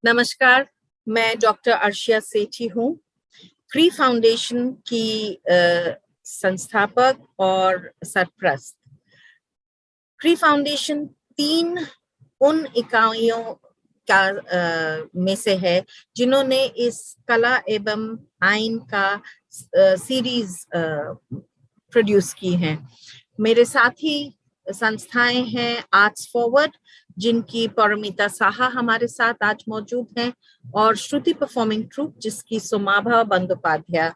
नमस्कार, मैं डॉक्टर अर्शिया सेठी हूँ, क्री फाउंडेशन की संस्थापक और सरप्रस्त। क्री फाउंडेशन 3 उन इकाइयों का में से है जिन्होंने इस कला एवं आइन का सीरीज प्रोड्यूस की हैं। मेरे साथी संस्थाएं हैं आर्ट्स फॉरवर्ड, जिनकी परमिता साहा हमारे साथ आज मौजूद हैं, और श्रुति परफॉर्मिंग ट्रूप जिसकी सुमाभा बंदोपाध्याय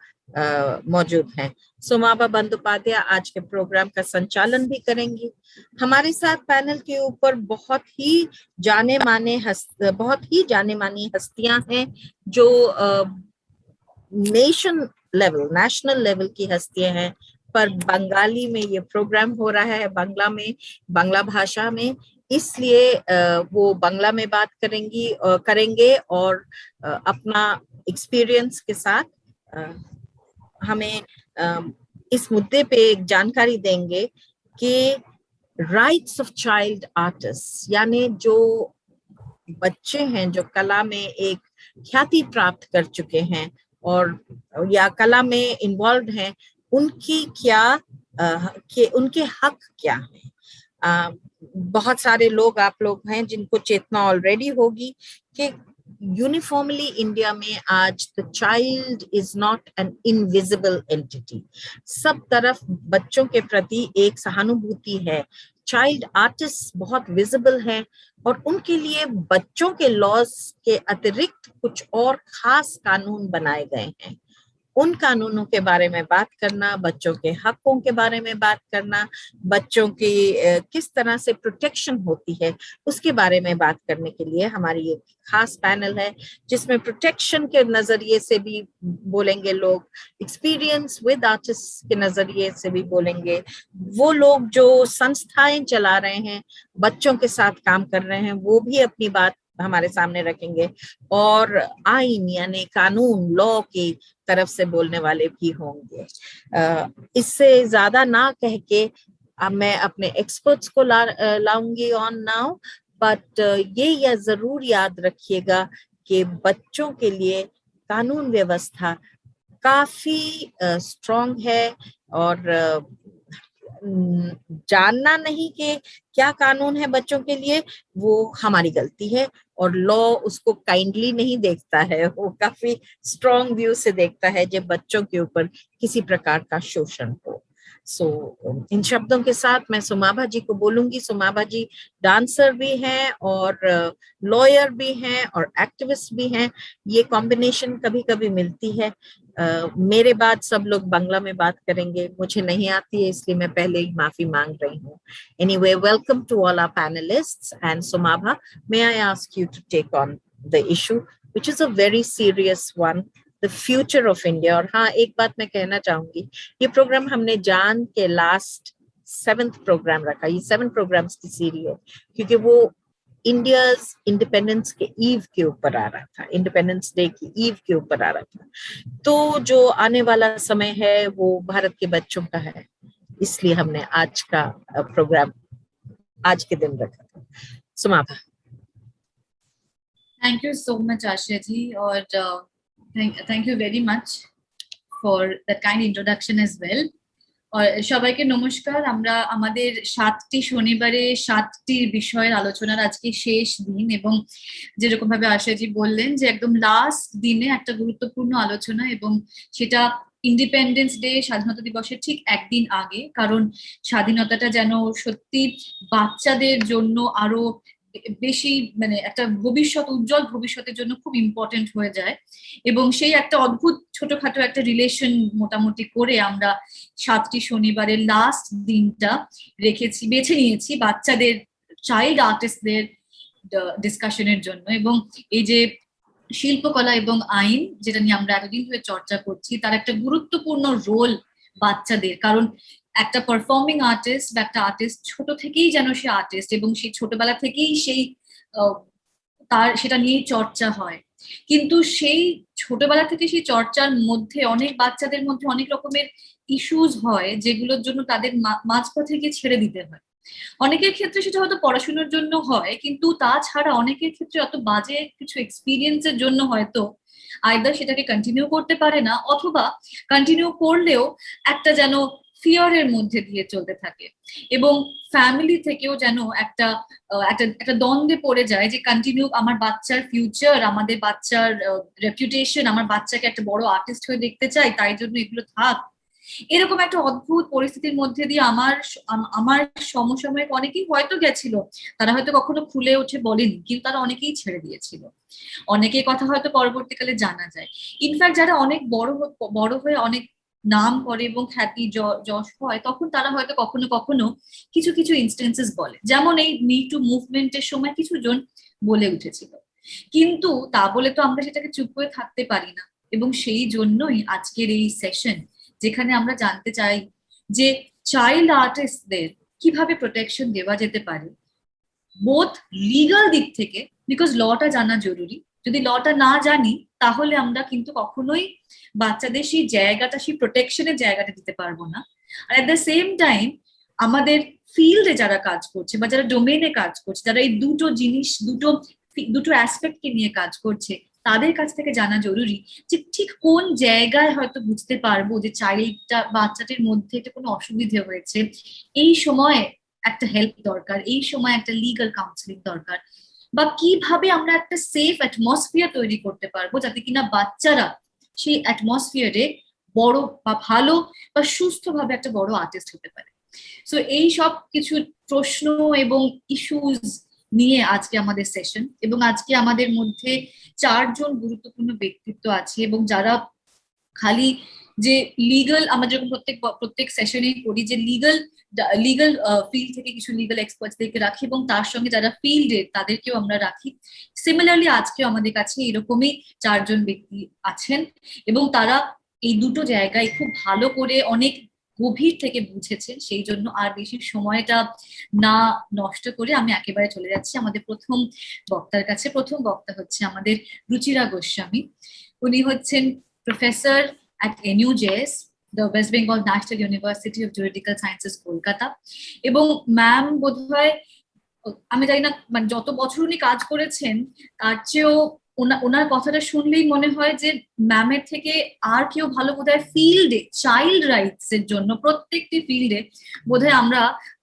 मौजूद हैं। सुमाभा बंदोपाध्याय आज के प्रोग्राम का संचालन भी करेंगी। हमारे साथ पैनल के ऊपर बहुत ही जाने मानी हस्तियां हैं जो नेशनल लेवल की हस्तियां हैं, पर बंगाली में ये प्रोग्राम हो रहा है, बांग्ला भाषा में, इसलिए वो बांग्ला में बात करेंगे और अपना एक्सपीरियंस के साथ हमें इस मुद्दे पे एक जानकारी देंगे कि राइट्स ऑफ चाइल्ड आर्टिस्ट, यानी जो बच्चे हैं जो कला में एक ख्याति प्राप्त कर चुके हैं और या कला में इन्वॉल्व हैं, उनकी उनके हक क्या हैं। बहुत सारे आप लोग हैं जिनको चेतना ऑलरेडी होगी कि यूनिफॉर्मली इंडिया में आज the child is not an invisible entity. सब तरफ बच्चों के प्रति एक सहानुभूति है। चाइल्ड आर्टिस्ट बहुत विजिबल हैं और उनके लिए बच्चों के लॉज के अतिरिक्त कुछ और खास कानून बनाए गए हैं। उन कानूनों के बारे में बात करना, बच्चों के हकों के बारे में बात करना, बच्चों की किस तरह से प्रोटेक्शन होती है उसके बारे में बात करने के लिए हमारी एक खास पैनल है, जिसमें प्रोटेक्शन के नजरिए से भी बोलेंगे लोग, एक्सपीरियंस विद आर्टिस्ट के नजरिए से भी बोलेंगे, वो लोग जो संस्थाएं चला रहे हैं, बच्चों के साथ काम कर रहे हैं, वो भी अपनी बात हमारे सामने रखेंगे, और आइन यानी कानून, लॉ की तरफ से बोलने वाले भी होंगे। इससे ज्यादा ना कह के अब मैं अपने एक्सपर्ट्स को लाऊंगी ऑन नाउ, बट ये जरूर याद रखिएगा कि बच्चों के लिए कानून व्यवस्था काफी स्ट्रॉन्ग है, और जानना नहीं कि क्या कानून है बच्चों के लिए वो हमारी गलती है, और लॉ उसको काइंडली नहीं देखता है, वो काफी स्ट्रॉन्ग व्यू से देखता है जब बच्चों के ऊपर किसी प्रकार का शोषण हो। इन शब्दों के साथ मैं सुमाभा जी को बोलूंगी। सुमाभा जी डांसर भी हैं और लॉयर भी हैं और एक्टिविस्ट भी हैं। ये कॉम्बिनेशन कभी कभी मिलती है। मेरे बाद सब लोग बांग्ला में बात करेंगे, मुझे नहीं आती है इसलिए मैं पहले ही माफी मांग रही हूँ। Anyway, welcome to all our panelists, and Sumabha, may I ask you to take on the issue, which is a very serious one, the future of India। और हाँ, एक बात मैं कहना चाहूंगी, ये प्रोग्राम हमने जान के लास्ट 7th प्रोग्राम रखा, ये 7 प्रोग्राम्स की सीरीज है, क्योंकि वो इंडियाज इंडिपेंडेंस के ईव के ऊपर आ रहा था, इंडिपेंडेंस डे की ईव के ऊपर आ रहा था। तो जो आने वाला समय है वो भारत के बच्चों का है, इसलिए हमने आज का प्रोग्राम आज के दिन रखा था। Sumabha. Thank you so much Ashiya ji, और thank you very much for the kind introduction as well. और সবাইকে নমস্কার। আমরা আমাদের 7টি শনিবারে 7টি বিষয়ের আলোচনার আজকে শেষ দিন, এবং যেরকম ভাবে আশাজি বললেন যে একদম লাস্ট দিনে একটা গুরুত্বপূর্ণ আলোচনা, এবং সেটা ইন্ডিপেন্ডেন্স ডে, স্বাধীনতা দিবসের ঠিক একদিন আগে, কারণ স্বাধীনতাটা যেন সত্যি বাচ্চাদের জন্য আরো বেশি মানে একটা ভবিষ্যৎ, উজ্জ্বল ভবিষ্যতের জন্য খুব ইম্পর্টেন্ট হয়ে যায়, এবং সেই একটা অদ্ভুত ছোটখাটো একটা রিলেশন মোটামুটি করে আমরা 7টি শনিবারের লাস্ট দিনটা বেছে নিয়েছি বাচ্চাদের, চাইল্ড আর্টিস্টদের ডিসকাশনের জন্য। এবং এই যে শিল্পকলা এবং আইন, যেটা নিয়ে আমরা এতদিন ধরে চর্চা করছি, তার একটা গুরুত্বপূর্ণ রোল বাচ্চাদের, কারণ একটা পারফর্মিং আর্টিস্ট বা একটা আর্টিস্ট ছোট থেকেই যেন সে আর্টিস্ট, এবং সেই ছোটবেলা থেকেই সেই তার সেটা নিয়ে চর্চা হয়, কিন্তু সেই ছোটবেলা থেকে সেই চর্চার মধ্যে অনেক বাচ্চাদের মধ্যে অনেক রকমের ইস্যুজ হয় যেগুলোর জন্য তাদের মাঝপথে গিয়ে ছেড়ে দিতে হয়। অনেকের ক্ষেত্রে সেটা হয়তো পড়াশোনার জন্য হয়, কিন্তু তাছাড়া অনেকের ক্ষেত্রে অত বাজে কিছু এক্সপিরিয়েন্সের জন্য হয়তো আইদার সেটাকে কন্টিনিউ করতে পারে না, অথবা কন্টিনিউ করলেও একটা যেন ফিয়ারের মধ্যে দিয়ে চলতে থাকে, এবং ফ্যামিলি থেকেও যেন একটা একটা দ্বন্দ্বে পড়ে যায় যে কন্টিনিউ, আমার বাচ্চার ফিউচার, আমাদের বাচ্চার রেপুটেশন, আমার বাচ্চাকে একটা বড় আর্টিস্ট হয়ে দেখতে চাই, তাই জন্য এগুলো থাক। এরকম একটা অদ্ভুত পরিস্থিতির মধ্যে দিয়ে আমার সমসাময়িক অনেকেই হয়তো গেছিল, তারা হয়তো কখনো খুলে উঠে বলেনি, কিন্তু তারা অনেকেই ছেড়ে দিয়েছিল। অনেকের কথা হয়তো পরবর্তীকালে জানা যায়। ইনফ্যাক্ট যারা অনেক বড় হয়ে অনেক নাম করে এবং খ্যাতি যশ হয়, তখন তারা হয়তো কখনো কখনো কিছু কিছু ইনস্টেন্সেস বলে, যেমন এই মি টু মুভমেন্টের সময় কিছু জন বলে উঠেছিল। কিন্তু তা বলে তো আমরা সেটাকে চুপ করে থাকতে পারি না, এবং সেই জন্যই আজকের এই সেশন, যেখানে আমরা জানতে চাই যে চাইল্ড আর্টিস্টদের কিভাবে প্রোটেকশন দেওয়া যেতে পারে, বোথ লিগাল দিক থেকে, বিকজ লটা জানা জরুরি। যদি লটা না জানি, তাহলে আমরা কিন্তু কখনোই বাচ্চাদের সেই জায়গাটা, সেই প্রোটেকশনের জায়গাটা দিতে পারবো না। আর এট দ্য সেম টাইম আমাদের ফিল্ডে যারা কাজ করছে বা যারা ডোমেনে কাজ করছে, যারা এই দুটো জিনিস, দুটো অ্যাসপেক্টকে নিয়ে কাজ করছে, তাদের কাছ থেকে জানা জরুরি যে ঠিক কোন জায়গায় হয়তো বুঝতে পারবো যে বাচ্চাটির মধ্যে একটা কোনো অসুবিধে হয়েছে, এই সময় একটা হেল্প দরকার, এই সময় একটা লিগাল কাউন্সিলিং দরকার, বা কিভাবে আমরা একটা সেফ অ্যাটমসফিয়ার তৈরি করতে পারবো যাতে কিনা বাচ্চারা সেই অ্যাটমসফিয়ারে বড় বা ভালো বা সুস্থভাবে একটা বড় আর্টিস্ট হতে পারে। সো এই সব কিছু প্রশ্ন এবং ইস্যুজ নিয়ে আজকে আমাদের সেশন, এবং আজকে আমাদের মধ্যে 4জন গুরুত্বপূর্ণ ব্যক্তিত্ব আছে, এবং যারা খালি যে লিগাল, আমরা যেরকম প্রত্যেক সেশনে করি যে লিগাল ফিল্ড থেকে কিছু লিগাল এক্সপার্টসদেরকে রাখি, এবং তার সঙ্গে যারা ফিল্ডে তাদেরকেও আমরা রাখি। সিমিলারলি আজকেও আমাদের কাছে এরকমই 4জন ব্যক্তি আছেন, এবং তারা এই দুটো জায়গায় খুব ভালো করে অনেক গভীর থেকে বুঝেছেন। সেই জন্য আর বেশি সময়টা না নষ্ট করে আমি একেবারে চলে যাচ্ছি আমাদের প্রথম বক্তার কাছে। প্রথম বক্তা হচ্ছে আমাদের রুচিরা গোস্বামী। উনি হচ্ছেন professor at NUJS, the West Bengal National University of Juridical Sciences, Kolkata. এবং ম্যাম বোধহয়, আমি জানি না, মানে যত বছর উনি কাজ করেছেন তার চেয়েও ওনার কথাটা শুনলেই মনে হয় যে ম্যামের থেকে আর কেউ ভালো বোধহয় ফিল্ডে, চাইল্ড রাইটস এর জন্য প্রত্যেকটি ফিল্ডে বোধহয় আমরা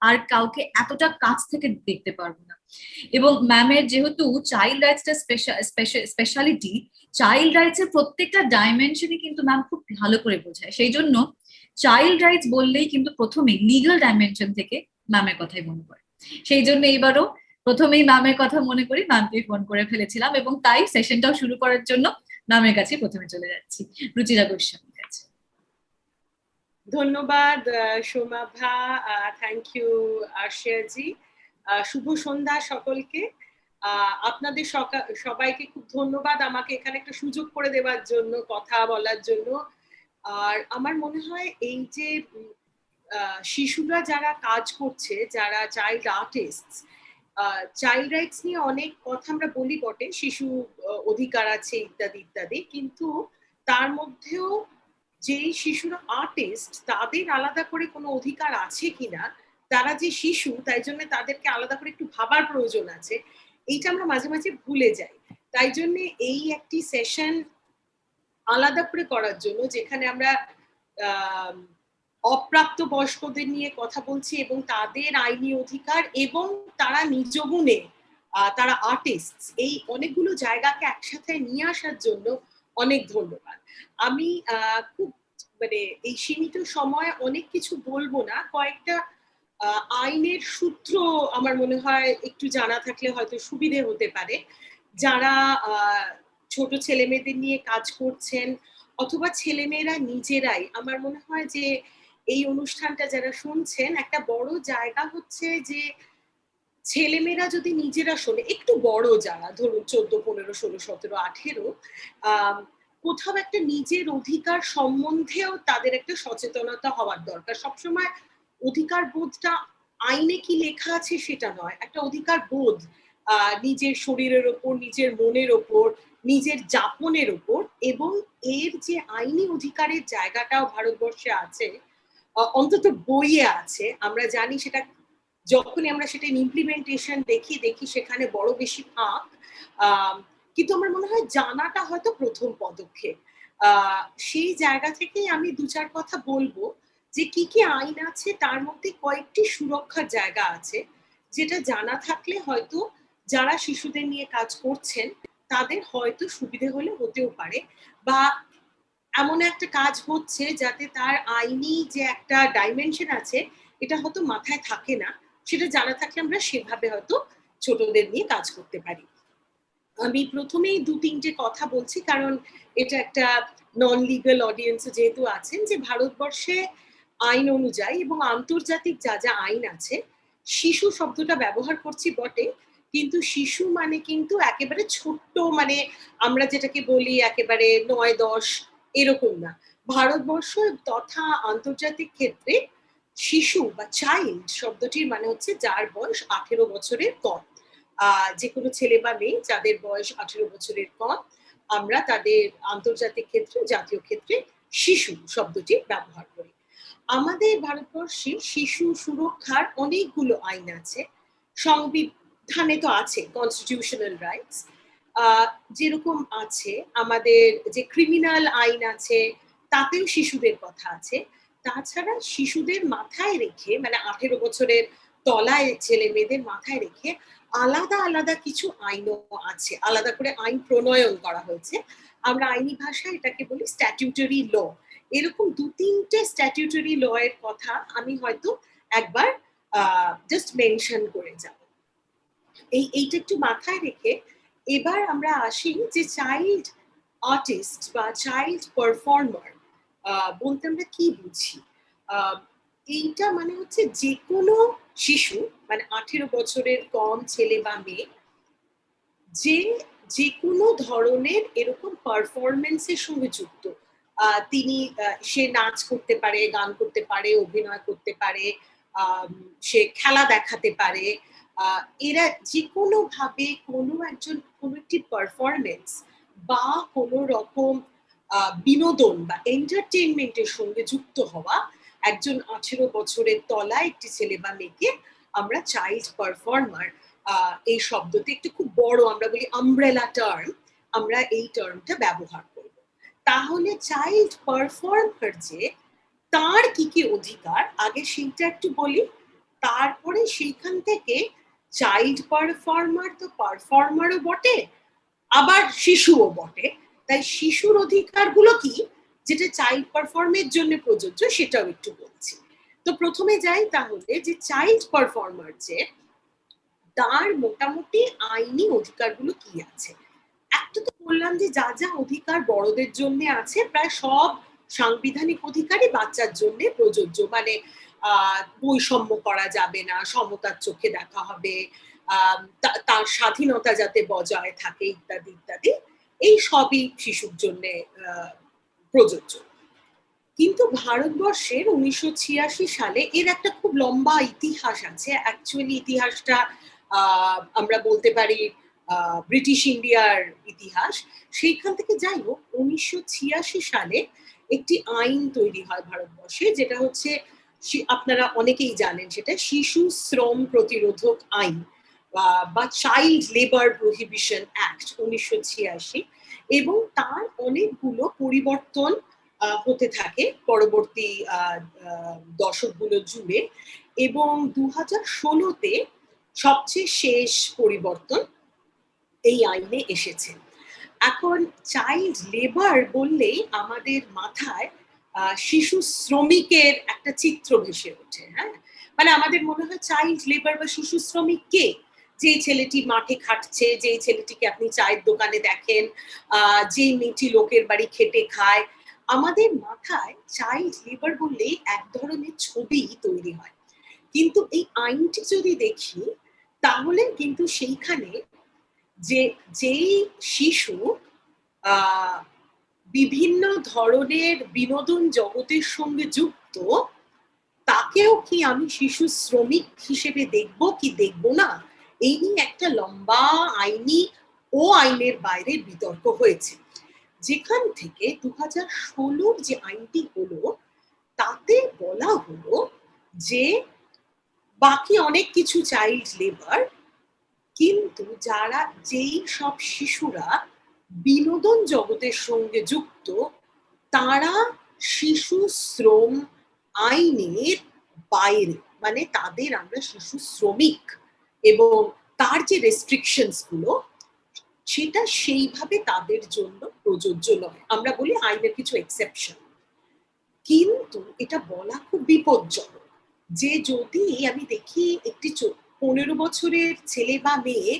আর কাউকে এতটা কাছ থেকে দেখতে পারবো না। এবং ম্যামের যেহেতু চাইল্ড রাইটসটা স্পেশালিটি, চাইল্ড রাইটস এর প্রত্যেকটা ডাইমেনশনই কিন্তু ম্যাম খুব ভালো করে বোঝায়। সেই জন্য চাইল্ড রাইটস বললেই কিন্তু প্রথমেই লিগাল ডাইমেনশন থেকে ম্যামের কথাই মনে পড়ে। সেই জন্য এইবারও প্রথমেই ম্যামের কথা মনে করি, ম্যামকে ফোন করে ফেলেছিলাম, এবং তাই সেশনটাও শুরু করার জন্য ম্যামের কাছে প্রথমে চলে যাচ্ছি, রুচিরা গোস্বামীর কাছে। ধন্যবাদ সোমাভা, থ্যাংক ইউ আরশিয়া জি। শুভ সন্ধ্যা সকলকে। আপনাদের সবাইকে খুব ধন্যবাদ আমাকে এখানে একটা সুযোগ করে দেওয়ার জন্য, কথা বলার জন্য। আর আমার মনে হয় এই যে শিশুরা যারা কাজ করছে, যারা চাইল্ড আর্টিস্ট, চাইল্ড রাইটস নিয়ে অনেক কথা আমরা বলি বটে, শিশু অধিকার আছে ইত্যাদি ইত্যাদি, কিন্তু তার মধ্যেও যে শিশুরা আর্টিস্ট তাদের আলাদা করে কোনো অধিকার আছে কিনা, তারা যে শিশু তাই জন্য তাদেরকে আলাদা করে একটু ভাবার প্রয়োজন আছে, এইটা আমরা মাঝে মাঝে ভুলে যাই। তাই জন্য এই একটি সেশন আলাদা করে করার জন্য, যেখানে আমরা অপ্রাপ্ত বয়স্কদের নিয়ে কথা বলছি এবং তাদের আইনি অধিকার এবং তারা নিজ গুণে তারা আর্টিস্ট, এই অনেকগুলো জায়গাকে একসাথে নিয়ে আসার জন্য অনেক ধন্যবাদ। আমি খুব মানে এই সীমিত সময়ে অনেক কিছু বলবো না, কয়েকটা আইনের সূত্র আমার মনে হয় একটু জানা থাকলে হয়তো সুবিধে হতে পারে। যারা ছোট ছেলে মেয়েদের নিয়ে কাজ করছেন অথবা ছেলেমেয়েরা নিজেরাই, আমার মনে হয় যে এই অনুষ্ঠানটা যারা শুনছেন, একটা বড় জায়গা হচ্ছে যে ছেলেমেয়েরা যদি নিজেরা শোনে, একটু বড় যারা ধরুন 14, 15, 16, 17, 18, কোথাও একটা নিজের অধিকার সম্বন্ধেও তাদের একটা সচেতনতা হওয়ার দরকার। সবসময় অধিকার বোধটা আইনে কি লেখা আছে সেটা নয়, একটা অধিকার বোধ নিজের শরীরের ওপর, নিজের মনের ওপর, নিজের যাপনের ওপর, এবং এর যে আইনি অধিকারের জায়গাটাও ভারতবর্ষে আছে, অন্তত বইয়ে আছে, আমরা জানি সেটা যখনই আমরা সেটা ইমপ্লিমেন্টেশন দেখি সেখানে বড় বেশি ফাঁক। কিন্তু আমার মনে হয় জানাটা হয়তো প্রথম পদক্ষেপ। সেই জায়গা থেকেই আমি ২-৪ কথা বলবো যে কি কি আইন আছে, তার মধ্যে কয়েকটি সুরক্ষার জায়গা আছে যেটা জানা থাকলে হয়তো যারা শিশুদের নিয়ে কাজ করছেন তাদের হয়তো সুবিধে হলে হতেও পারে, বা এমন একটা কাজ হচ্ছে যাতে তার আইনি যে একটা ডাইমেনশন আছে এটা হয়তো মাথায় থাকে না, সেটা জানা থাকলে আমরা সেভাবে হয়তো ছোটদের নিয়ে কাজ করতে পারি। আমি প্রথমেই ২-৩টে কথা বলছি কারণ এটা একটা নন লিগাল অডিয়েন্স যেহেতু আছেন, যে ভারতবর্ষে আইন অনুযায়ী এবং আন্তর্জাতিক যা যা আইন আছে, শিশু শব্দটা ব্যবহার করছি বটে, কিন্তু শিশু মানে কিন্তু একেবারে ছোট্ট, মানে আমরা যেটাকে বলি একেবারে ৯-১০ এরকম না। ভারতবর্ষ তথা আন্তর্জাতিক ক্ষেত্রে শিশু বা চাইল্ড শব্দটির মানে হচ্ছে যার বয়স ১৮ বছরের কম। যে কোনো ছেলে বা মেয়ে যাদের বয়স ১৮ বছরের কম, আমরা তাদের আন্তর্জাতিক ক্ষেত্রে, জাতীয় ক্ষেত্রে শিশু শব্দটি ব্যবহার করি। আমাদের ভারতবর্ষে শিশু সুরক্ষার অনেকগুলো আইন আছে। সংবিধানে তো আছে কনস্টিটিউশনাল রাইটস, যেরকম আছে আমাদের যে ক্রিমিনাল আইন আছে তাতেও শিশুদের কথা আছে। তাছাড়া শিশুদের মাথায় রেখে, মানে ১৮ বছরের তলায় ছেলে মেয়েদের মাথায় রেখে আলাদা আলাদা কিছু আইনও আছে, আলাদা করে আইন প্রণয়ন করা হয়েছে। আমরা আইনি ভাষায় এটাকে বলি স্ট্যাটিউটরি ল। এরকম ২-৩টে স্ট্যাটিউটরি ল এর কথা আমি হয়তো একবার জাস্ট মেনশন করে যাব। এইটা একটু মাথায় রেখে এবার আমরা আসি যে চাইল্ড আর্টিস্ট বা চাইল্ড পারফর্মার বলতে আমরা কি বুঝি। এইটা মানে হচ্ছে যে কোনো শিশু, মানে ১৮ বছরের কম ছেলে বা মেয়ে, যে কোনো ধরনের এরকম পারফরমেন্সের সঙ্গে যুক্ত। তিনি সে নাচ করতে পারে, গান করতে পারে, অভিনয় করতে পারে, সে খেলা দেখাতে পারে। এরা যে কোনো ভাবে কোনো একটি পারফরমেন্স বা কোনো রকম বিনোদন বা এন্টারটেইনমেন্টের সঙ্গে যুক্ত হওয়া একজন ১৮ বছরের তলায় একটি ছেলে বা মেয়েকে আমরা চাইল্ড পারফর্মার, এই শব্দটি একটু খুব বড়, আমরা বলি আমব্রেলা টার্ম, আমরা এই টার্মটা ব্যবহার করব। তাহলে চাইল্ড পারফর্মার যে তার কি কি অধিকার আগে সেইটা একটু বলি, তারপরে সেইখান থেকে চাইল্ড পারফর্মার তো পারফর্মারও বটে আবার শিশুও বটে, তাই শিশুর অধিকারগুলো কি যেটা চাইল্ড পারফর্মের জন্য প্রযোজ্য সেটাও একটু বলছি। তো প্রথমে যাই তাহলে যে চাইল্ড পারফর্মার যে তার মোটামুটি আইনি অধিকারগুলো কি আছে। একটা তো বললাম যে যা যা অধিকার বড়দের জন্য আছে প্রায় সব সাংবিধানিক অধিকারই বাচ্চার জন্য প্রযোজ্য, মানে বৈষম্য করা যাবে না, সমতার চোখে দেখা হবে, তার স্বাধীনতা যাতে বজায় থাকে ইত্যাদি ইত্যাদি, এই সবই শিশুর জন্য প্রযোজ্য। কিন্তু ভারতবর্ষের ১৯৮৬ সালে এর একটা খুব লম্বা ইতিহাস আছে। অ্যাকচুয়ালি ইতিহাসটা আমরা বলতে পারি ব্রিটিশ ইন্ডিয়ার ইতিহাস। সেইখান থেকে যাই হোক ১৯৮৬ সালে একটি আইন তৈরি হয় ভারতবর্ষে, যেটা হচ্ছে আপনারা অনেকেই জানেন, সেটা শিশু শ্রম প্রতিরোধক আইন বা চাইল্ড লেবার প্রহিবিশন অ্যাক্ট ১৯৮৬, এবং তার অনেকগুলো পরিবর্তন হতে থাকে পরবর্তী দশকগুলো জুড়ে, এবং ২০১৬-তে সবচেয়ে শেষ পরিবর্তন এই আইনে এসেছে। এখন চাইল্ড লেবার বললেই আমাদের মাথায় শিশু শ্রমিকের একটা চিত্র ভেসে ওঠে। হ্যাঁ, মানে আমাদের মনে হয় চাইল্ড লেবার বা শিশু শ্রমিক কে, যে ছেলেটি মাঠে খাটছে, যে ছেলেটিকে আপনি চায়ের দোকানে দেখেন, যে মেয়েটি লোকের বাড়ি খেটে খায়, আমাদের মাথায় চাইল্ড লেবার বললেই এক ধরনের ছবি তৈরি হয়। কিন্তু এই আইনটি যদি দেখি তাহলে কিন্তু সেইখানে যেই শিশু বিভিন্ন ধরনের বিনোদন জগতের সঙ্গে যুক্ত, তাকেও কি আমি শিশু শ্রমিক হিসেবে দেখব কি দেখব না, এই নিয়ে একটা লম্বা আইনি ও আইনের বাইরে বিতর্ক হয়েছে। যেখান থেকে ২০১৬ যে আইনটি হলো তাতে বলা হলো যে বাকি অনেক কিছু চাইল্ড লেবার, কিন্তু যারা যেই সব শিশুরা বিনোদন জগতের সঙ্গে যুক্ত তারা শিশু শ্রম আইনের বাইরে, মানে তাদের আমরা শিশু শ্রমিক, এবং তার যে রেস্ট্রিকশনস গুলো সেটা সেইভাবে তাদের জন্য প্রযোজ্য নয়। আমরা বলি আইনের কিছু এক্সেপশন, কিন্তু এটা বলা খুব বিপজ্জনক যে যদি আমি দেখি একটি 15 বছরের ছেলে বা মেয়ে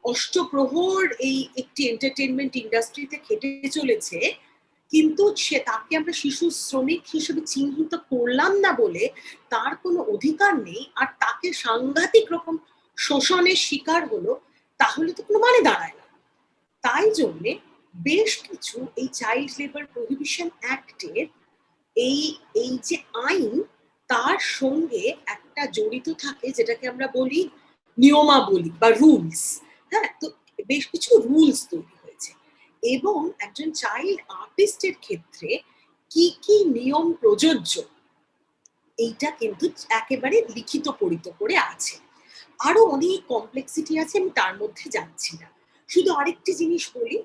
অষ্টপ্রহর এই একটি এন্টারটেনমেন্ট ইন্ডাস্ট্রিতে খেটে চলেছে, কিন্তু তাকে আমরা শিশু শ্রমিক হিসেবে চিহ্নিত করলাম না বলে তার কোনো অধিকার নেই, আর তাকে সাংঘাতিক রকম শোষণের শিকার হলো, তাহলে তো কোনো মানে দাঁড়ায় না। তাই জন্যে বেশ কিছু এই চাইল্ড লেবার প্রহিবিশন অ্যাক্টের এই যে আইন তার সঙ্গে একটা জড়িত থাকে যেটাকে আমরা বলি নিয়মাবলী বা রুলস। হ্যাঁ, তো বেশ কিছু রুলস তৈরি হয়েছে, এবং একজন চাইল্ড আর্টিস্টের ক্ষেত্রে কি কি নিয়ম প্রযোজ্য এইটা কিন্তু একেবারে লিখিত পরিত করে আছে। আরো অনেক কমপ্লেক্সিটি আছে, আমি তার মধ্যে যাচ্ছি না। শুধু আরেকটি জিনিস বলি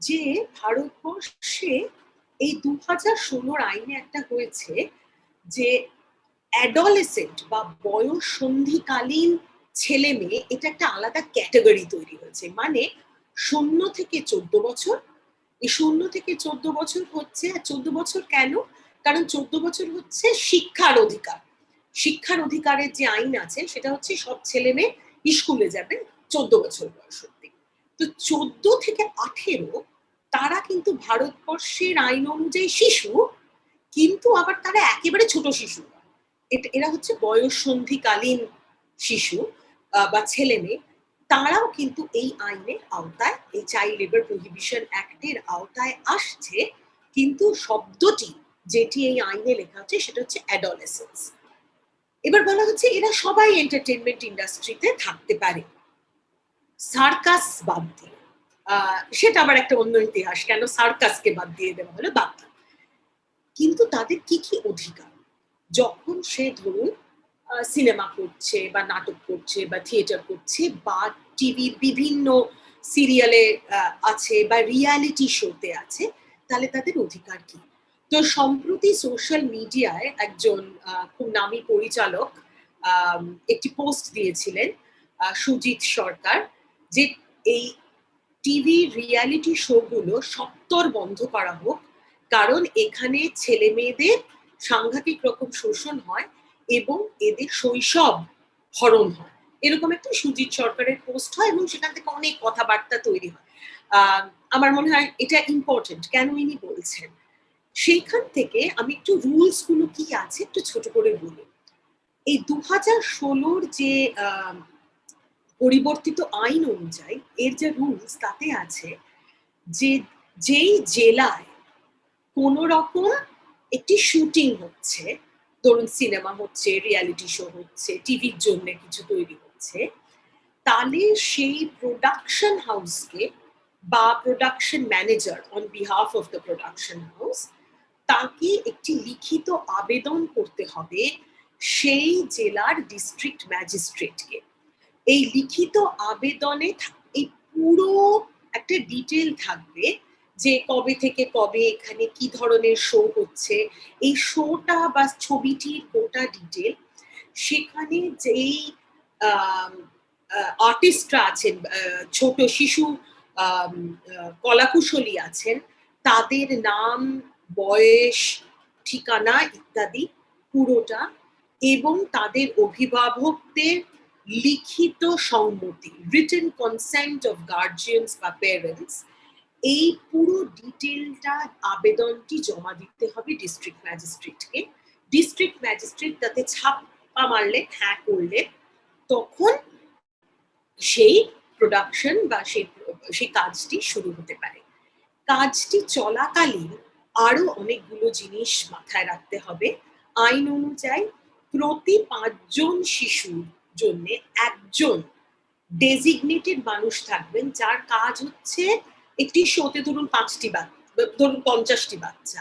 যে ভারতবর্ষে এই 2016 আইনে একটা হয়েছে যে অ্যাডোলেসেন্ট বা বয়স সন্ধিকালীন ছেলে মেয়ে, এটা একটা আলাদা ক্যাটাগরি তৈরি হয়েছে। মানে 0 থেকে 14 বছর, এই 0 থেকে 14 বছর হচ্ছে, 14 বছর কেন? কারণ 14 বছর হচ্ছে শিক্ষার অধিকার। শিক্ষার অধিকারের যে আইন আছে সেটা হচ্ছে সব ছেলে মেয়ে স্কুলে যাবে 14 বছর বয়স অব্দি। তো 14 থেকে 18 তারা কিন্তু ভারতবর্ষের আইন অনুযায়ী শিশু, কিন্তু আবার তারা একেবারে ছোট শিশু। এরা হচ্ছে বয়স সন্ধিকালীন শিশু বা ছেলে মেয়ে, তারাও কিন্তু এই আইনের আওতায়, এই চাইল্ড লেবার প্রহিবিশন অ্যাক্টের আওতায় আসছে, কিন্তু শব্দটি যেটি এই আইনে লেখা আছে সেটা হচ্ছে অ্যাডোলেসেন্স। এবার বলা হচ্ছে এরা সবাই এন্টারটেনমেন্ট ইন্ডাস্ট্রিতে থাকতে পারে সার্কাস বাদ দিয়ে। সেটা আবার একটা অন্য ইতিহাস, কেন সার্কাসকে বাদ দিয়ে দেওয়া হলো, বাদ। কিন্তু তাদের কি কি অধিকার? যখন সে ধরুন সিনেমা করছে বা নাটক করছে বা থিয়েটার করছে বা টিভির বিভিন্ন সিরিয়ালে আছে বা রিয়ালিটি শোতে আছে, তাহলে তাদের অধিকার কি? তো সম্প্রতি সোশ্যাল মিডিয়ায় একজন খুব নামী পরিচালক একটি পোস্ট দিয়েছিলেন, সুজিত সরকার, যে এই টিভি রিয়ালিটি শো গুলো সত্তর বন্ধ করা হোক, কারণ এখানে ছেলে মেয়েদের সাংঘাতিক রকম শোষণ হয় এবং এদের শৈশব হরণ হয়। এরকম একটা সুজিত সরকারের পোস্ট হয় এবং সেখান থেকে অনেক কথাবার্তা তৈরি হয়। আমার মনে হয় এটা ইম্পর্টেন্ট, কেন ইনি বলছেন। সেইখান থেকে আমি একটু রুলস গুলো কি আছে একটু ছোট করে বলি। এই 2016 যে পরিবর্তিত আইন অনুযায়ী এর যে রুলস তাতে আছে যে যেই জেলায় কোন রকম একটি শুটিং হচ্ছে, ধরুন সিনেমা হচ্ছে, রিয়ালিটি শো হচ্ছে, টিভির জন্য কিছু তৈরি হচ্ছে, তাহলে সেই প্রোডাকশন হাউসকে বা production manager on behalf of the production house, তাকে একটি লিখিত আবেদন করতে হবে সেই জেলার ডিস্ট্রিক্ট ম্যাজিস্ট্রেটকে। এই লিখিত আবেদনে এই পুরো একটা ডিটেল থাকবে যে কবে থেকে কবে এখানে কি ধরনের শো হচ্ছে, এই শোটা বা ছবিটির গোটা ডিটেল, সেখানে যেই আর্টিস্টরা আছেন, ছোট শিশু কলাকুশলী আছেন, তাদের নাম, বয়স, ঠিকানা ইত্যাদি পুরোটা, এবং তাদের অভিভাবকদের লিখিত সম্মতি, রিটেন কনসেন্ট অফ গার্জিয়ানস বা প্যারেন্টস, এই পুরো ডিটেলটা আবেদনটি জমা দিতে হবে ডিস্ট্রিক্ট ম্যাজিস্ট্রেটকে। ডিস্ট্রিক্ট ম্যাজিস্ট্রেট তাতে ছাপ্পা মারলে, হ্যাঁ করলে, তখন সেই প্রোডাকশন বা সেই কাজটি শুরু হতে পারে। কাজটি চলাকালীন আরো অনেকগুলো জিনিস মাথায় রাখতে হবে। আইন অনুযায়ী প্রতি 5 জন শিশুর জন্য একজন ডেজিগনেটেড মানুষ থাকবেন, যার কাজ হচ্ছে একটি শোতে ধরুন 5টি বাচ্চা, ধরুন 50টি বাচ্চা,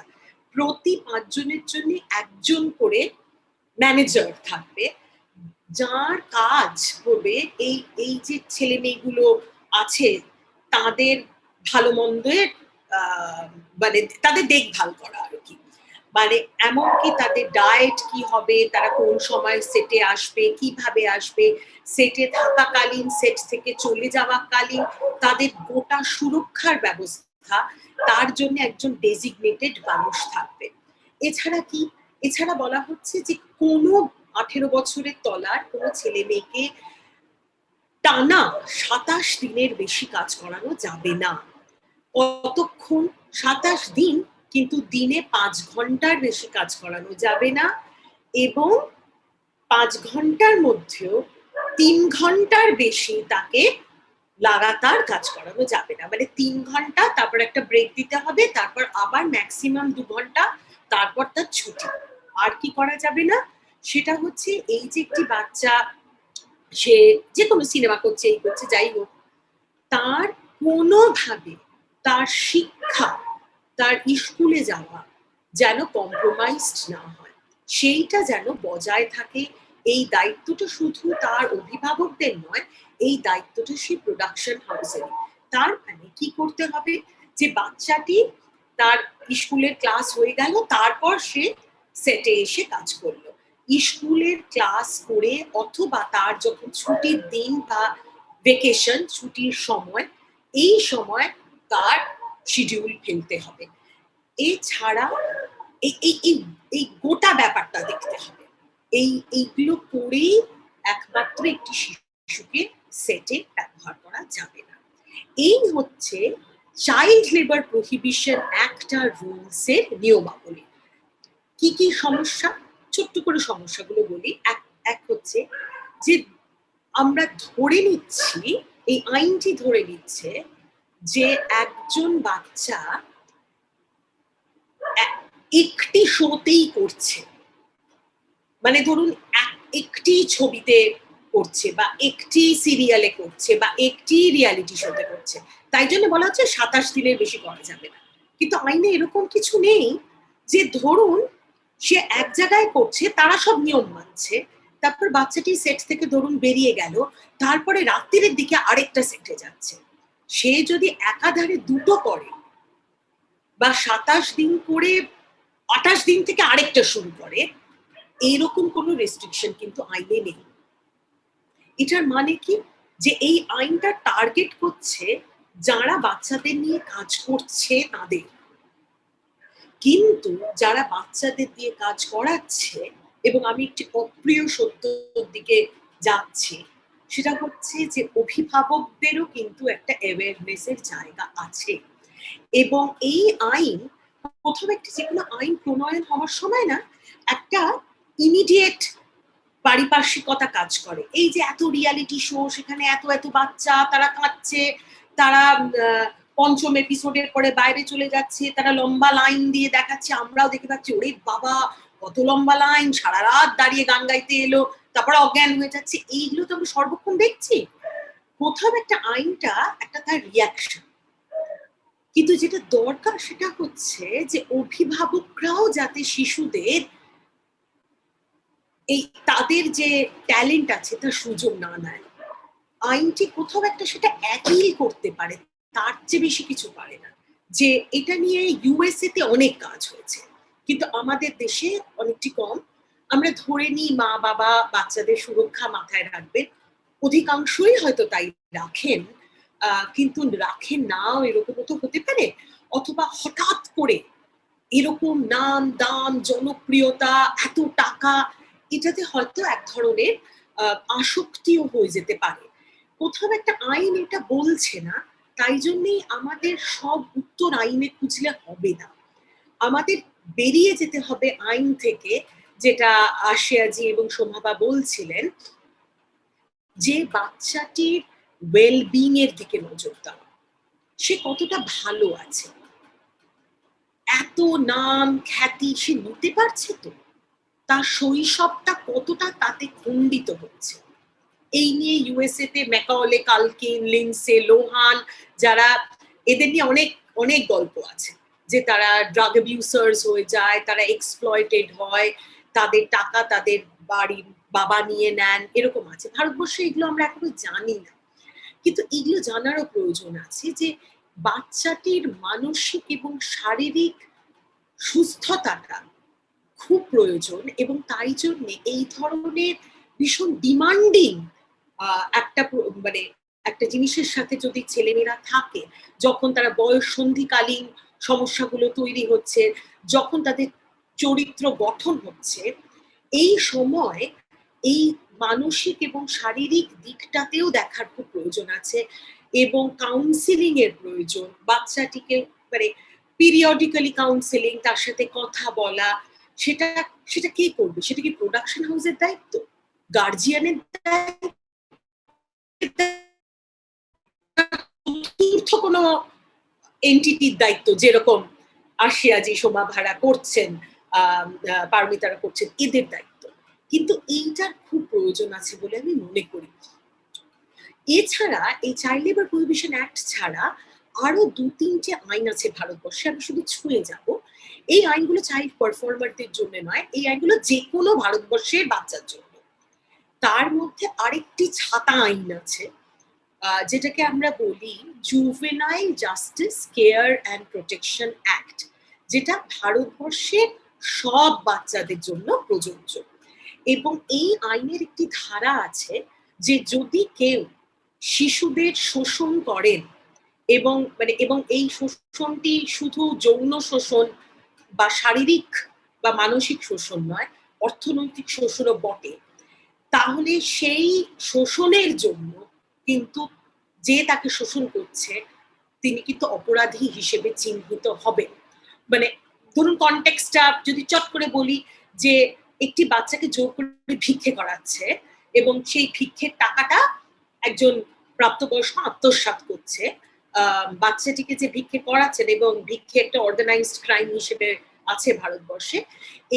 প্রতি 5 জনের জন্য একজন করে ম্যানেজার থাকবে, যার কাজ হবে এই এই যে ছেলে মেয়েগুলো আছে তাদের ভালো মন্দের মানে তাদের দেখভাল করা আর কি, মানে এমনকি তাদের ডায়েট কি হবে, তারা কোন সময় সেটে আসবে, কিভাবে আসবে, সেটে থাকাকালীন, সেট থেকে চলে যাওয়াকালীন তাদের গোটা সুরক্ষার ব্যবস্থা, তার জন্য একজন ডেজিগনেটেড মানুষ থাকবে। এছাড়া কি, এছাড়া বলা হচ্ছে যে কোনো 18 বছরের তলার কোনো ছেলে মেয়েকে টানা 27 দিনের বেশি কাজ করানো যাবে না। কতক্ষণ? 27 দিন, কিন্তু দিনে 5 ঘন্টার বেশি কাজ করানো যাবে না, এবং 5 ঘন্টার মধ্যেও 3 ঘন্টার বেশি তাকে লাগাতার কাজ করানো যাবে না। মানে 3 ঘন্টা, তারপর একটা ব্রেক দিতে হবে, তারপর আবার ম্যাক্সিমাম 2 ঘন্টা, তারপর তার ছুটি। আর কি করা যাবে না? সেটা হচ্ছে এই যে একটি বাচ্চা সে যে কোনো সিনেমা করছে, এই করছে, যাই হোক, তার কোনোভাবে তার শিক্ষা, তার স্কুলে যাওয়া যেন কম্প্রোমাইজড না হয়, সেইটা যেন বজায় থাকে। এই দায়িত্বটা শুধু তার অভিভাবকদের নয়, এই দায়িত্বটা সেই প্রোডাকশন হাউসের। তার মানে কি করতে হবে, যে বাচ্চাটি তার স্কুলের ক্লাস হয়ে গেল, তারপর সে সেটে এসে কাজ করলো। স্কুলের ক্লাস করে অথবা তার যখন ছুটির দিন বা ভেকেশন, ছুটির সময়, এই সময় তার শিডিউল ফেলতে হবে। এছাড়া এই এই এই এই গোটা ব্যাপারটা দেখতে হবে। এইগুলো করেই একমাত্র একটি শিশুকে সেটে ব্যবহার করা যাবে না। এই হচ্ছে child labour prohibition actor rules এর নিয়মাবলী। কি কি সমস্যা, ছোট্ট করে সমস্যাগুলো বলি। এক হচ্ছে যে আমরা ধরে নিচ্ছি, এই আইনটি ধরে নিচ্ছে যে একজন বাচ্চা একটি শোতেই করছে, মানে ধরুন একটি ছবিতে করছে, বা একটি সিরিয়ালে করছে, বা একটি রিয়ালিটি শোতে করছে, তাই জন্য বলা হচ্ছে 27 দিনের বেশি করা যাবে না। কিন্তু আইনে এরকম কিছু নেই যে ধরুন সে এক জায়গায় করছে, তারা সব নিয়ম মানছে, তারপর বাচ্চাটি সেট থেকে ধরুন বেরিয়ে গেল, তারপরে রাত্রির দিকে আরেকটা সেটে যাচ্ছে, সে যদি একাধারে দুটো করে, বা 27 দিন করে 28 দিন থেকে আরেকটা শুরু করে, এইরকম কোনো রেস্ট্রিকশন কিন্তু আইনে নেই। এটার মানে কি, যে এই আইনটা টার্গেট করছে যারা বাচ্চাদের নিয়ে কাজ করছে তাদের, কিন্তু যারা বাচ্চাদের দিয়ে কাজ করাচ্ছে, এবং আমি একটি অপ্রিয় সত্যর দিকে যাচ্ছি, সেটা হচ্ছে যে অভিভাবকদেরও কিন্তু একটা অ্যাওয়ারনেসের জায়গা আছে। এবং এই আইন, প্রথম একটি যে কোনো আইন প্রণয়ন হওয়ার সময় না একটা ইমিডিয়েট পারিপার্শ্বিকতা কাজ করে। এই যে এত রিয়ালিটি শো, সেখানে এত এত বাচ্চা, তারা কাঁদছে, তারা পঞ্চম এপিসোডের পরে বাইরে চলে যাচ্ছে, তারা লম্বা লাইন দিয়ে দেখাচ্ছে, আমরাও দেখে পাচ্ছি, ওরে বাবা কত লম্বা লাইন, সারা রাত দাঁড়িয়ে গান গাইতে এলো, তারপরে অজ্ঞান হয়ে যাচ্ছে, এইগুলো তো আমরা সর্বক্ষণ দেখছি। প্রথম একটা আইনটা একটা তার রিয়াকশন, কিন্তু যেটা দরকার সেটা হচ্ছে যে অভিভাবকরাও যাতে শিশুদের এই তাদের যে ট্যালেন্ট আছে তার সুযোগ না নেয়। আইনটি কোথাও একটা সেটা অ্যাপিল করতে পারে, তার চেয়ে বেশি কিছু পারে না। যে এটা নিয়ে ইউএসএ তে অনেক কাজ হয়েছে, কিন্তু আমাদের দেশে অনেকটি কম। আমরা ধরে নিই মা বাবা বাচ্চাদের সুরক্ষা মাথায় রাখবেন, অধিকাংশই হয়তো তাই রাখেন, কিন্তু রাখেন নাও, এরকম তো হতে পারে। অথবা হঠাৎ করে এরকম নাম দাম জনপ্রিয়তা, এত টাকা, এটাতে হয়তো এক ধরনের আসক্তিও হয়ে যেতে পারে। কোথাও একটা আইন এটা বলছে না, তাই জন্যই আমাদের সব উত্তর আইনে খুঁজলে হবে না, আমাদের বেরিয়ে যেতে হবে আইন থেকে, যেটা আশিয়াজি এবং শোভাবা বলছিলেন, যে বাচ্চাটির ওয়েলবিং এর দিকে নজর দেওয়া, সে কতটা ভালো আছে, এত নাম খ্যাতি সে নিতে পারছে তো, তার শৈশবটা কতটা তাতে খণ্ডিত হচ্ছে। এই নিয়ে ইউএসএ তে ম্যাকাওলে কালকিন, লিন্ডসে লোহান, যারা, এদের নিয়ে অনেক অনেক গল্প আছে, যে তারা ড্রাগ অ্যাবিউসার্স হয়ে যায়, তারা এক্সপ্লয়েটেড হয়, তাদের টাকা তাদের বাড়ি বাবা নিয়ে নেন, এরকম আছে। ভারতবর্ষে এগুলো আমরা এখনো জানি না, কিন্তু এগুলো জানারও প্রয়োজন আছে যে বাচ্চাটির মানসিক এবং শারীরিক সুস্থতাটা খুব প্রয়োজন, এবং তাই জন্য এই ধরনের ভীষণ ডিমান্ডিং একটা মানে একটা জিনিসের সাথে যদি ছেলেমেয়েরা থাকে, যখন তারা বয়স সন্ধিকালীন সমস্যাগুলো তৈরি হচ্ছে, যখন তাদের চরিত্র গঠন হচ্ছে, এই সময় এই মানসিক এবং শারীরিক দিকটাতেও দেখার খুব প্রয়োজন আছে, এবং কাউন্সিলিং এর প্রয়োজন। বাচ্চাটিকে মানে পিরিয়ডিক্যালি কাউন্সিলিং, তার সাথে কথা বলা, সেটা সেটা কে করবে? সেটা কি প্রোডাকশন হাউসের দায়িত্ব, গার্জিয়ানের দায়িত্ব, চতুর্থ কোনো এন্টিটির দায়িত্ব, যেরকম আশিয়াজি, সোমা ভাড়া করছেন, পারমিতারা করছেন, এদের দায়িত্ব? কিন্তু এইটার খুব প্রয়োজন আছে বলে আমি মনে করি। এছাড়া এই চাইল্ড লেবার প্রহিবিশন অ্যাক্ট ছাড়া আরো 2-3টে আইন আছে ভারতবর্ষে, আমি শুধু ছুঁয়ে যাব। এই আইনগুলো চাইল্ড পারফর্মারদের জন্য নয়, এই আইনগুলো যে কোনো ভারতবর্ষের বাচ্চার জন্য। তার মধ্যে আরেকটি ছাতা আইন আছে, যেটাকে আমরা বলি juvenile justice care and protection act, যেটা ভারতবর্ষের সব বাচ্চাদের জন্য প্রযোজ্য। এবং এই আইনের একটি ধারা আছে যে যদি কেউ শিশুদের শোষণ করেন, এবং এই শোষণটি শুধু যৌন শোষণ বা শারীরিক বা মানসিক শোষণ নয়, অর্থনৈতিক শোষণও বটে, তাহলে সেই শোষণের জন্য কিন্তু যে তাকে শোষণ করছে তিনি কিন্তু অপরাধী হিসেবে চিহ্নিত হবেন। মানে ধরুন কনটেক্সটটা যদি চট করে বলি, যে একটি বাচ্চাকে জোর করে ভিক্ষে করাচ্ছে এবং সেই ভিক্ষের টাকাটা একজন প্রাপ্তবয়স্ক আত্মসাৎ করছে, বাচ্চাটিকে যে ভিক্ষে করাচ্ছেন, এবং ভিক্ষে একটা অর্গানাইজড ক্রাইম হিসেবে আছে ভারতবর্ষে,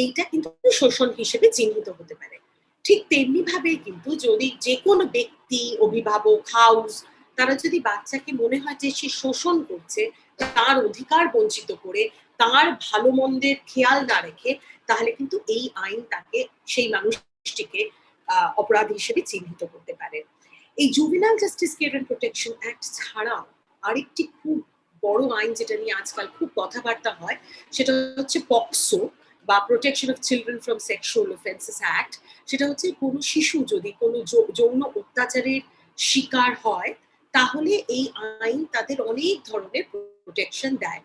এইটা কিন্তু শোষণ হিসেবে চিহ্নিত হতে পারে। ঠিক তেমনি ভাবে কিন্তু যদি যে কোনো ব্যক্তি, অভিভাবক, হাউস, তারা যদি বাচ্চাকে মনে হয় যে সে শোষণ করছে, তার অধিকার বঞ্চিত করে, তার ভালো মন্দের খেয়াল না রেখে, তাহলে কিন্তু এই আইন তাকে, সেই মানুষটিকে অপরাধী হিসেবে চিহ্নিত করতে পারে। এই juvenile justice care and protection act ছাড়াও আরেকটি খুব বড় আইন যেটা নিয়ে আজকাল খুব কথাবার্তা হয়, সেটা হচ্ছে পক্সো বা protection of children from sexual offences act. সেটা হচ্ছে কোনো শিশু যদি কোনো যৌন অত্যাচারের শিকার হয়, তাহলে এই আইন তাদের অনেক ধরনের প্রোটেকশন দেয়।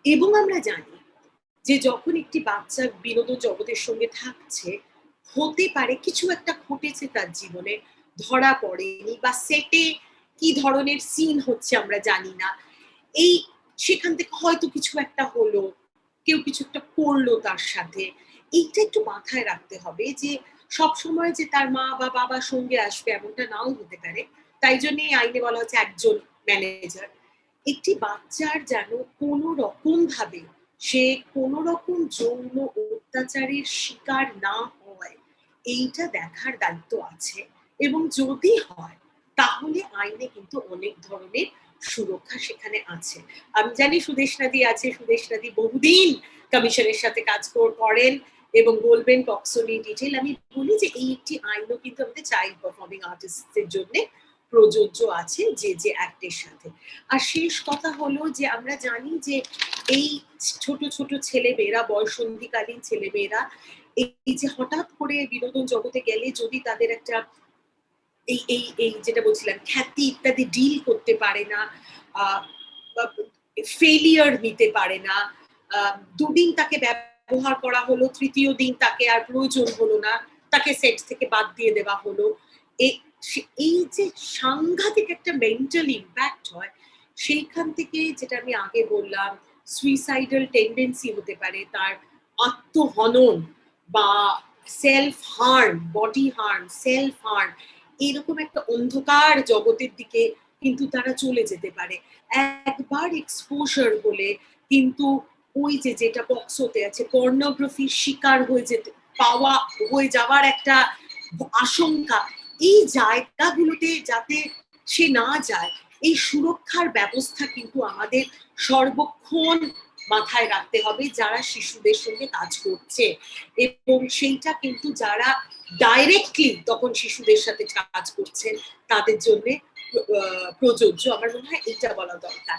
এবং আমরা জানি যে যখন একটি বাচ্চা বিনোদন জগতের সঙ্গে থাকছে, হতে পারে কিছু একটা ঘটেছে তার জীবনে, ধরা পড়েনি, বা সেটে কি ধরনের সিন হচ্ছে আমরা জানি না, এই সেখান থেকে হয়তো কিছু একটা হলো, কেউ কিছু একটা করলো তার সাথে। এইটা একটু মাথায় রাখতে হবে যে সব সময় যে তার মা বা বাবা সঙ্গে আসবে এমনটা নাও হতে পারে। তাই জন্য এই আইনে বলা হচ্ছে একজন ম্যানেজার। একটি বাচ্চার যেন কোনো রকম ভাবে সে কোনো রকম যৌন অত্যাচারের শিকার না হয়, এইটা দেখার দায়িত্ব আছে। এবং যদি হয় তাহলে আইনে কিন্তু অনেক ধরনের সুরক্ষা সেখানে আছে। আমি জানি সুদেশনাদি আছে, সুদেশনাদি বহুদিন কমিশনের সাথে কাজ করেন এবং বলবেন পক্সো নিয়ে ডিটেল। আমি বলি যে এই একটি আইনও কিন্তু আমাদের চাইল্ড পারফর্মিং আর্টিস্টদের জন্য প্রযোজ্য আছে যে যে অ্যাক্টের সাথে। আর শেষ কথা হলো যে আমরা জানি যে এই ছোট ছোট ছেলেমেয়েরা, বয়সন্ধিকালীন ছেলেমেয়েরা, এই যে হঠাৎ করে বিনোদন জগতে গেলে যদি তাদের একটা এই এই এই যেটা বলছিলাম খ্যাতি ইত্যাদি ডিল করতে পারে না, ফেলিয়ার নিতে পারে না, দুদিন তাকে ব্যবহার করা হলো, তৃতীয় দিন তাকে আর প্রয়োজন হলো না, তাকে সেট থেকে বাদ দিয়ে দেওয়া হলো, এই যে সাংঘাতিক একটা মেন্টাল ইম্প্যাক্ট হয়, সেইখান থেকে যেটা আমি আগে বললাম সুইসাইডাল টেন্ডেন্সি হতে পারে, তার আত্মহনন বা self harm, body harm, self harm, এরকম একটা অন্ধকার জগতের দিকে কিন্তু তারা চলে যেতে পারে। একবার এক্সপোজার হলে কিন্তু ওই যে যেটা পক্সোতে আছে, পর্নোগ্রাফির শিকার হয়ে যাওয়ার একটা আশঙ্কা, এই জায়গাগুলোতে যাতে সে না যায়, এই সুরক্ষার ব্যবস্থা কিন্তু আমাদের সর্বক্ষণ মাথায় রাখতে হবে যারা শিশুদের সঙ্গে কাজ করছে, এবং সেইটা কিন্তু যারা ডাইরেক্টলি তখন শিশুদের সাথে কাজ করছেন তাদের জন্য প্রযোজ্য। আমার মনে হয় এটা বলা দরকার।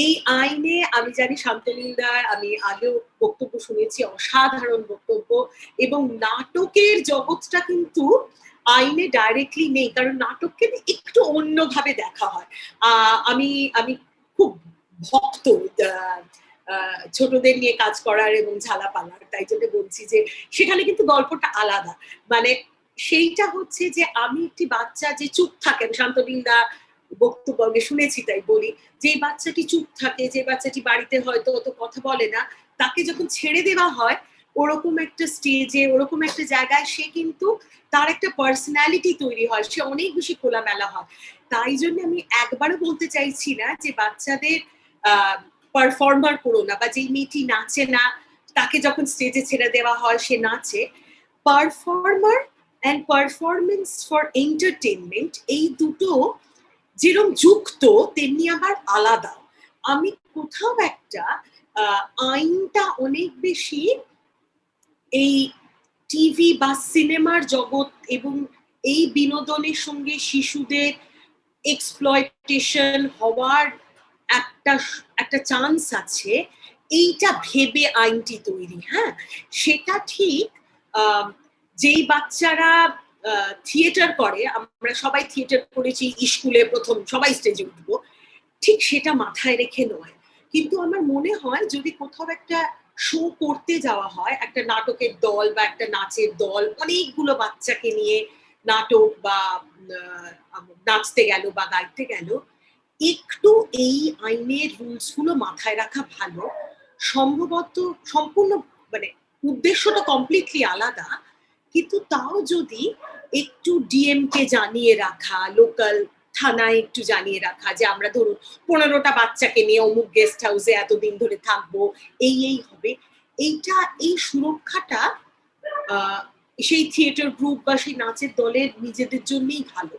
এই আইনে আমি জানি শান্তনীলদার, আমি আগেও বক্তব্য শুনেছি, অসাধারণ বক্তব্য, এবং নাটকের জগৎটা কিন্তু আইনে ডাইরেক্টলি নেই, কারণ নাটককে একটু অন্যভাবে দেখা হয়। আমি আমি খুব ভক্ত ছোটদের নিয়ে কাজ করার এবং ঝালাপালার, তাই জন্য বলছি যে সেখানে কিন্তু গল্পটা আলাদা। মানে সেইটা হচ্ছে যে আমি একটি বাচ্চা যে চুপ থাকে, শান্তনীলদা বক্তব্য শুনেছি তাই বলি, যে বাচ্চাটি চুপ থাকে, যে বাচ্চাটি বাড়িতে হয়তো অত কথা বলে না, তাকে যখন ছেড়ে দেওয়া হয় ওরকম একটা স্টেজে, ওরকম একটা জায়গায়, সে কিন্তু তার একটা পার্সোনালিটি তৈরি হয়, সে অনেক বেশি খোলামেলা হয়। তাই জন্য আমি একবারও বলতে চাইছি না যে বাচ্চাদের পারফর্মার করো না, বা যেই মেয়েটি নাচে না তাকে যখন স্টেজে ছেড়ে দেওয়া হয় সে নাচে। Performer and performance for entertainment, এই দুটো যেরকম যুক্ত তেমনি আবার আলাদা। আমি কোথাও একটা আইনটা অনেক বেশি এই টিভি বা সিনেমার জগৎ এবং এই বিনোদনের সঙ্গে শিশুদের এক্সপ্লয়টেশন হওয়ার একটা চান্স আছে, এইটা ভেবে আইনটি তৈরি। হ্যাঁ, সেটা ঠিক। যেই বাচ্চারা থিয়েটার করে, আমরা সবাই থিয়েটার করেছি স্কুলে, প্রথম সবাই স্টেজে উঠবো, ঠিক সেটা মাথায় রেখে নয়। কিন্তু আমার মনে হয় যদি কোথাও একটা শো করতে যাওয়া হয়, একটা নাটকের দল বা একটা নাচের দল অনেকগুলো বাচ্চাকে নিয়ে নাটক বা নাচতে গেল বা গাইতে গেল, একটু এই আইনের রুলস গুলো মাথায় রাখা ভালো। সম্ভবত সম্পূর্ণ মানে উদ্দেশ্যটা কমপ্লিটলি আলাদা, কিন্তু তাও যদি একটু ডিএম কে জানিয়ে রাখা, লোকাল থানায় একটু জানিয়ে রাখা যে আমরা ধরুন 15টা বাচ্চাকে নিয়ে অমুক গেস্ট হাউসে এতদিন ধরে থাকবো, এই হবে, এইটা এই সুরক্ষাটা সেই থিয়েটার গ্রুপ বা সেই নাচের দলের নিজেদের জন্যই ভালো।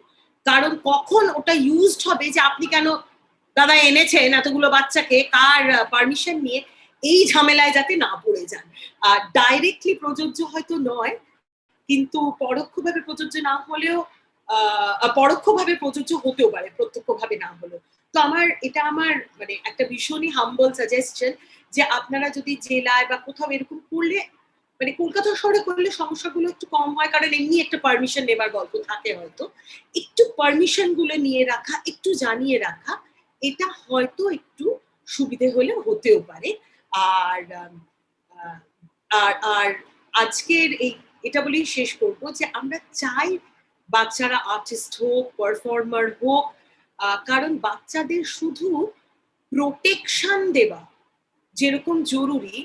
কারণ কখন ওটা ইউজড হবে যে আপনি কেন দাদা এনেছেন এতগুলো বাচ্চাকে, কার পারমিশন নিয়ে, এই ঝামেলায় যাতে না পড়ে যান। ডাইরেক্টলি প্রযোজ্য হয়তো নয়, কিন্তু পরোক্ষভাবে প্রযোজ্য না হলেও পরোক্ষভাবে প্রযোজ্য হতেও পারে, প্রত্যক্ষভাবে না হলেও। তো এটা আমার মানে একটা ভীষণই হাম্বল সাজেশন যে আপনারা যদি জেলায় বা কোথাও এরকম করলে, মানে কলকাতা শহরে করলে সমস্যাগুলো একটু কম হয়, কারণ এমনি একটা পারমিশন নেবার গল্প থাকে, হয়তো একটু পারমিশন গুলো নিয়ে রাখা, একটু জানিয়ে রাখা, এটা হয়তো একটু সুবিধে হলে হতেও পারে। আর আর আজকের এটা বলেই শেষ করবো যে আমরা চাই বাচ্চারা আর্টিস্ট হোক, পারফর্মার হোক, কারণ বাচ্চাদের শুধু প্রোটেকশন দেওয়া যেরকম জরুরি,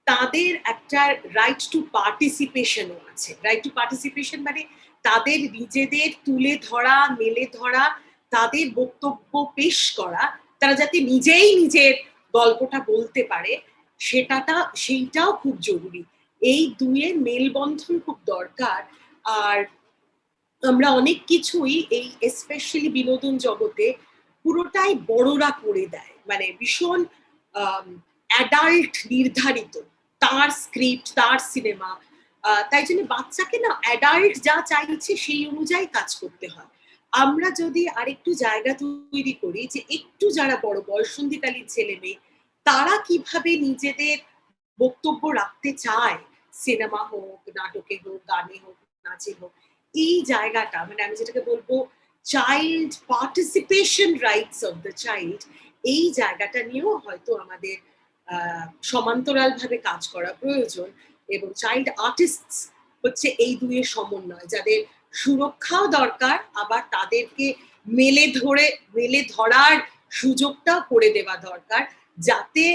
তাদের একটা রাইট টু পার্টিসিপেশনও আছে। রাইট টু পার্টিসিপেশন মানে তাদের নিজেদের তুলে ধরা, মেলে ধরা, তাদের বক্তব্য পেশ করা, তারা যাতে নিজেই নিজের গল্পটা বলতে পারে, সেইটাও খুব জরুরি। এই দুইয়ের মেলবন্ধন খুব দরকার। আর আমরা অনেক কিছুই এই স্পেশালি বিনোদন জগতে পুরোটাই বড়রা করে দেয়, মানে ভীষণ অ্যাডাল্ট নির্ধারিত, তার স্ক্রিপ্ট, তার সিনেমা। তাই জন্য বাচ্চাকে না অ্যাডাল্ট যা চাইছে সেই অনুযায়ী কাজ করতে হয়। আমরা যদি আরেকটু জায়গা তৈরি করি যে একটু যারা বড় বয়ঃসন্ধিকালীন ছেলে মেয়ে, তারা কিভাবে নিজেদের বক্তব্য রাখতে চায়, সিনেমা হোক, নাটকে হোক, গানে হোক, নাচে হোক, এই জায়গাটা মানে আমি যেটাকে বলবো child participation rights of the child, এই জায়গাটা নিয়েও হয়তো আমাদের সমান্তরাল ভাবে কাজ করা প্রয়োজন। এবং চাইল্ড আর্টিস্ট হচ্ছে এই দুইয়ের সমন্বয়, যাদের সুরক্ষাও দরকার, আবার তাদেরকে মেলে ধরার সুযোগটাও করে দেওয়া দরকার, যাতে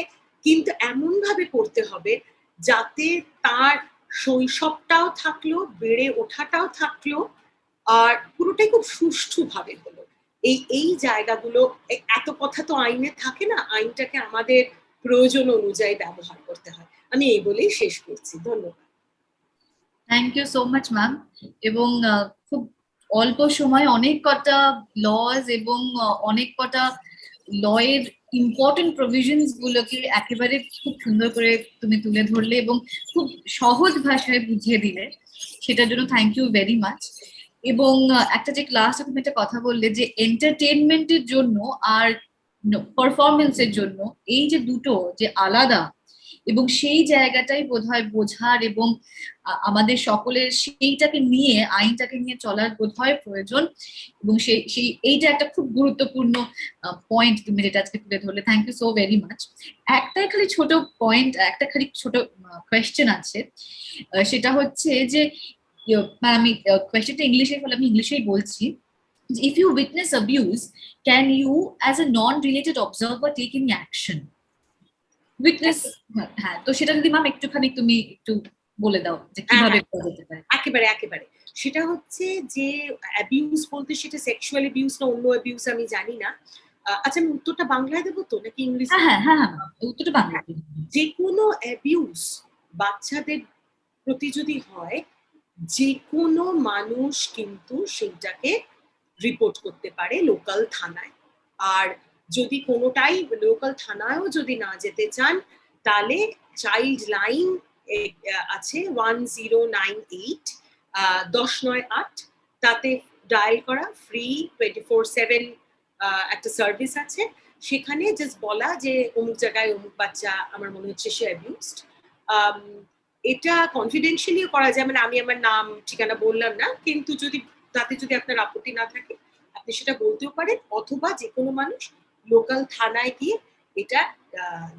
কিন্তু এমন ভাবে করতে হবে যাতে তার শৈশবটাও থাকলো, বেড়ে ওঠাটাও থাকলো, আর পুরোটাই খুব সুষ্ঠুভাবে হলো। এই জায়গাগুলো, এত কথা তো আইনে থাকে না, আইনটাকে আমাদের প্রয়োজন অনুযায়ী ব্যবহার করতে হয়। আমি এই বলেই শেষ করছি, ধন্যবাদ। Thank you so much ma'am. এবং খুব অল্প সময় অনেক কটা লজ এবং অনেক কটা লয়ের ইম্পর্টেন্ট প্রভিশনস গুলোকে একেবারে খুব সুন্দর করে তুমি তুলে ধরলে এবং খুব সহজ ভাষায় বুঝিয়ে দিলে, সেটার জন্য থ্যাংক ইউ ভেরি মাচ। এবং একটা যে ক্লাসে তুমি একটা কথা বললে যে এন্টারটেনমেন্টের জন্য আর পারফরমেন্সের জন্য এই যে দুটো যে আলাদা, এবং সেই জায়গাটাই বোধহয় বোঝার এবং আমাদের সকলের সেইটাকে নিয়ে, আইনটাকে নিয়ে চলার বোধহয় প্রয়োজন। এবং সেই এইটা একটা খুব গুরুত্বপূর্ণ পয়েন্ট তুমি যেটা আজকে তুলে ধরলে, thank you so very much. একটাই খালি ছোট পয়েন্ট, একটা খালি ছোট কোয়েশ্চেন আছে, সেটা হচ্ছে যে আমি কোয়েশ্চেনটা ইংলিশে বলে, আমি ইংলিশেই বলছি। If you witness abuse, can you as a non-related observer take any action? Witness, হ্যাঁ, তো সেটা যদি ম্যাম একটুখানি তুমি একটু বলে দাও যে কিভাবে করা যেতে পারে। একেবারে সেটা হচ্ছে যে অ্যাবিউজ বলতে সেটা সেক্সুয়াল অ্যাবিউজ না অন্য অ্যাবিউজ আমি জানি না। আচ্ছা, আমি উত্তরটা বাংলায় দেবো তো নাকি ইংলিশে? হ্যাঁ, উত্তরটা বাংলা। যে কোনো অ্যাবিউজ বাচ্চাদের প্রতি যদি হয়, যে কোনো মানুষ কিন্তু সেইটাকে রিপোর্ট করতে পারে লোকাল থানায়। আর যদি কোনোটাই লোকাল থানায়ও যদি না যেতে চান, তাহলে চাইল্ড লাইন আছে 1098 1098, তাতে ডায়াল করা ফ্রি 24/7 একটা সার্ভিস আছে। সেখানে জাস্ট বলা যে অমুক জায়গায় অমুক বাচ্চা আমার মনে হচ্ছে সে অ্যাবিউজড। এটা কনফিডেন্সিয়ালিও করা যায়, মানে আমি আমার নাম ঠিকানা বললাম না, কিন্তু যদি তাতে যদি আপনার আপত্তি না থাকে আপনি সেটা বলতেও পারেন, অথবা যে কোনো মানুষ লোকাল থানায় গিয়ে এটা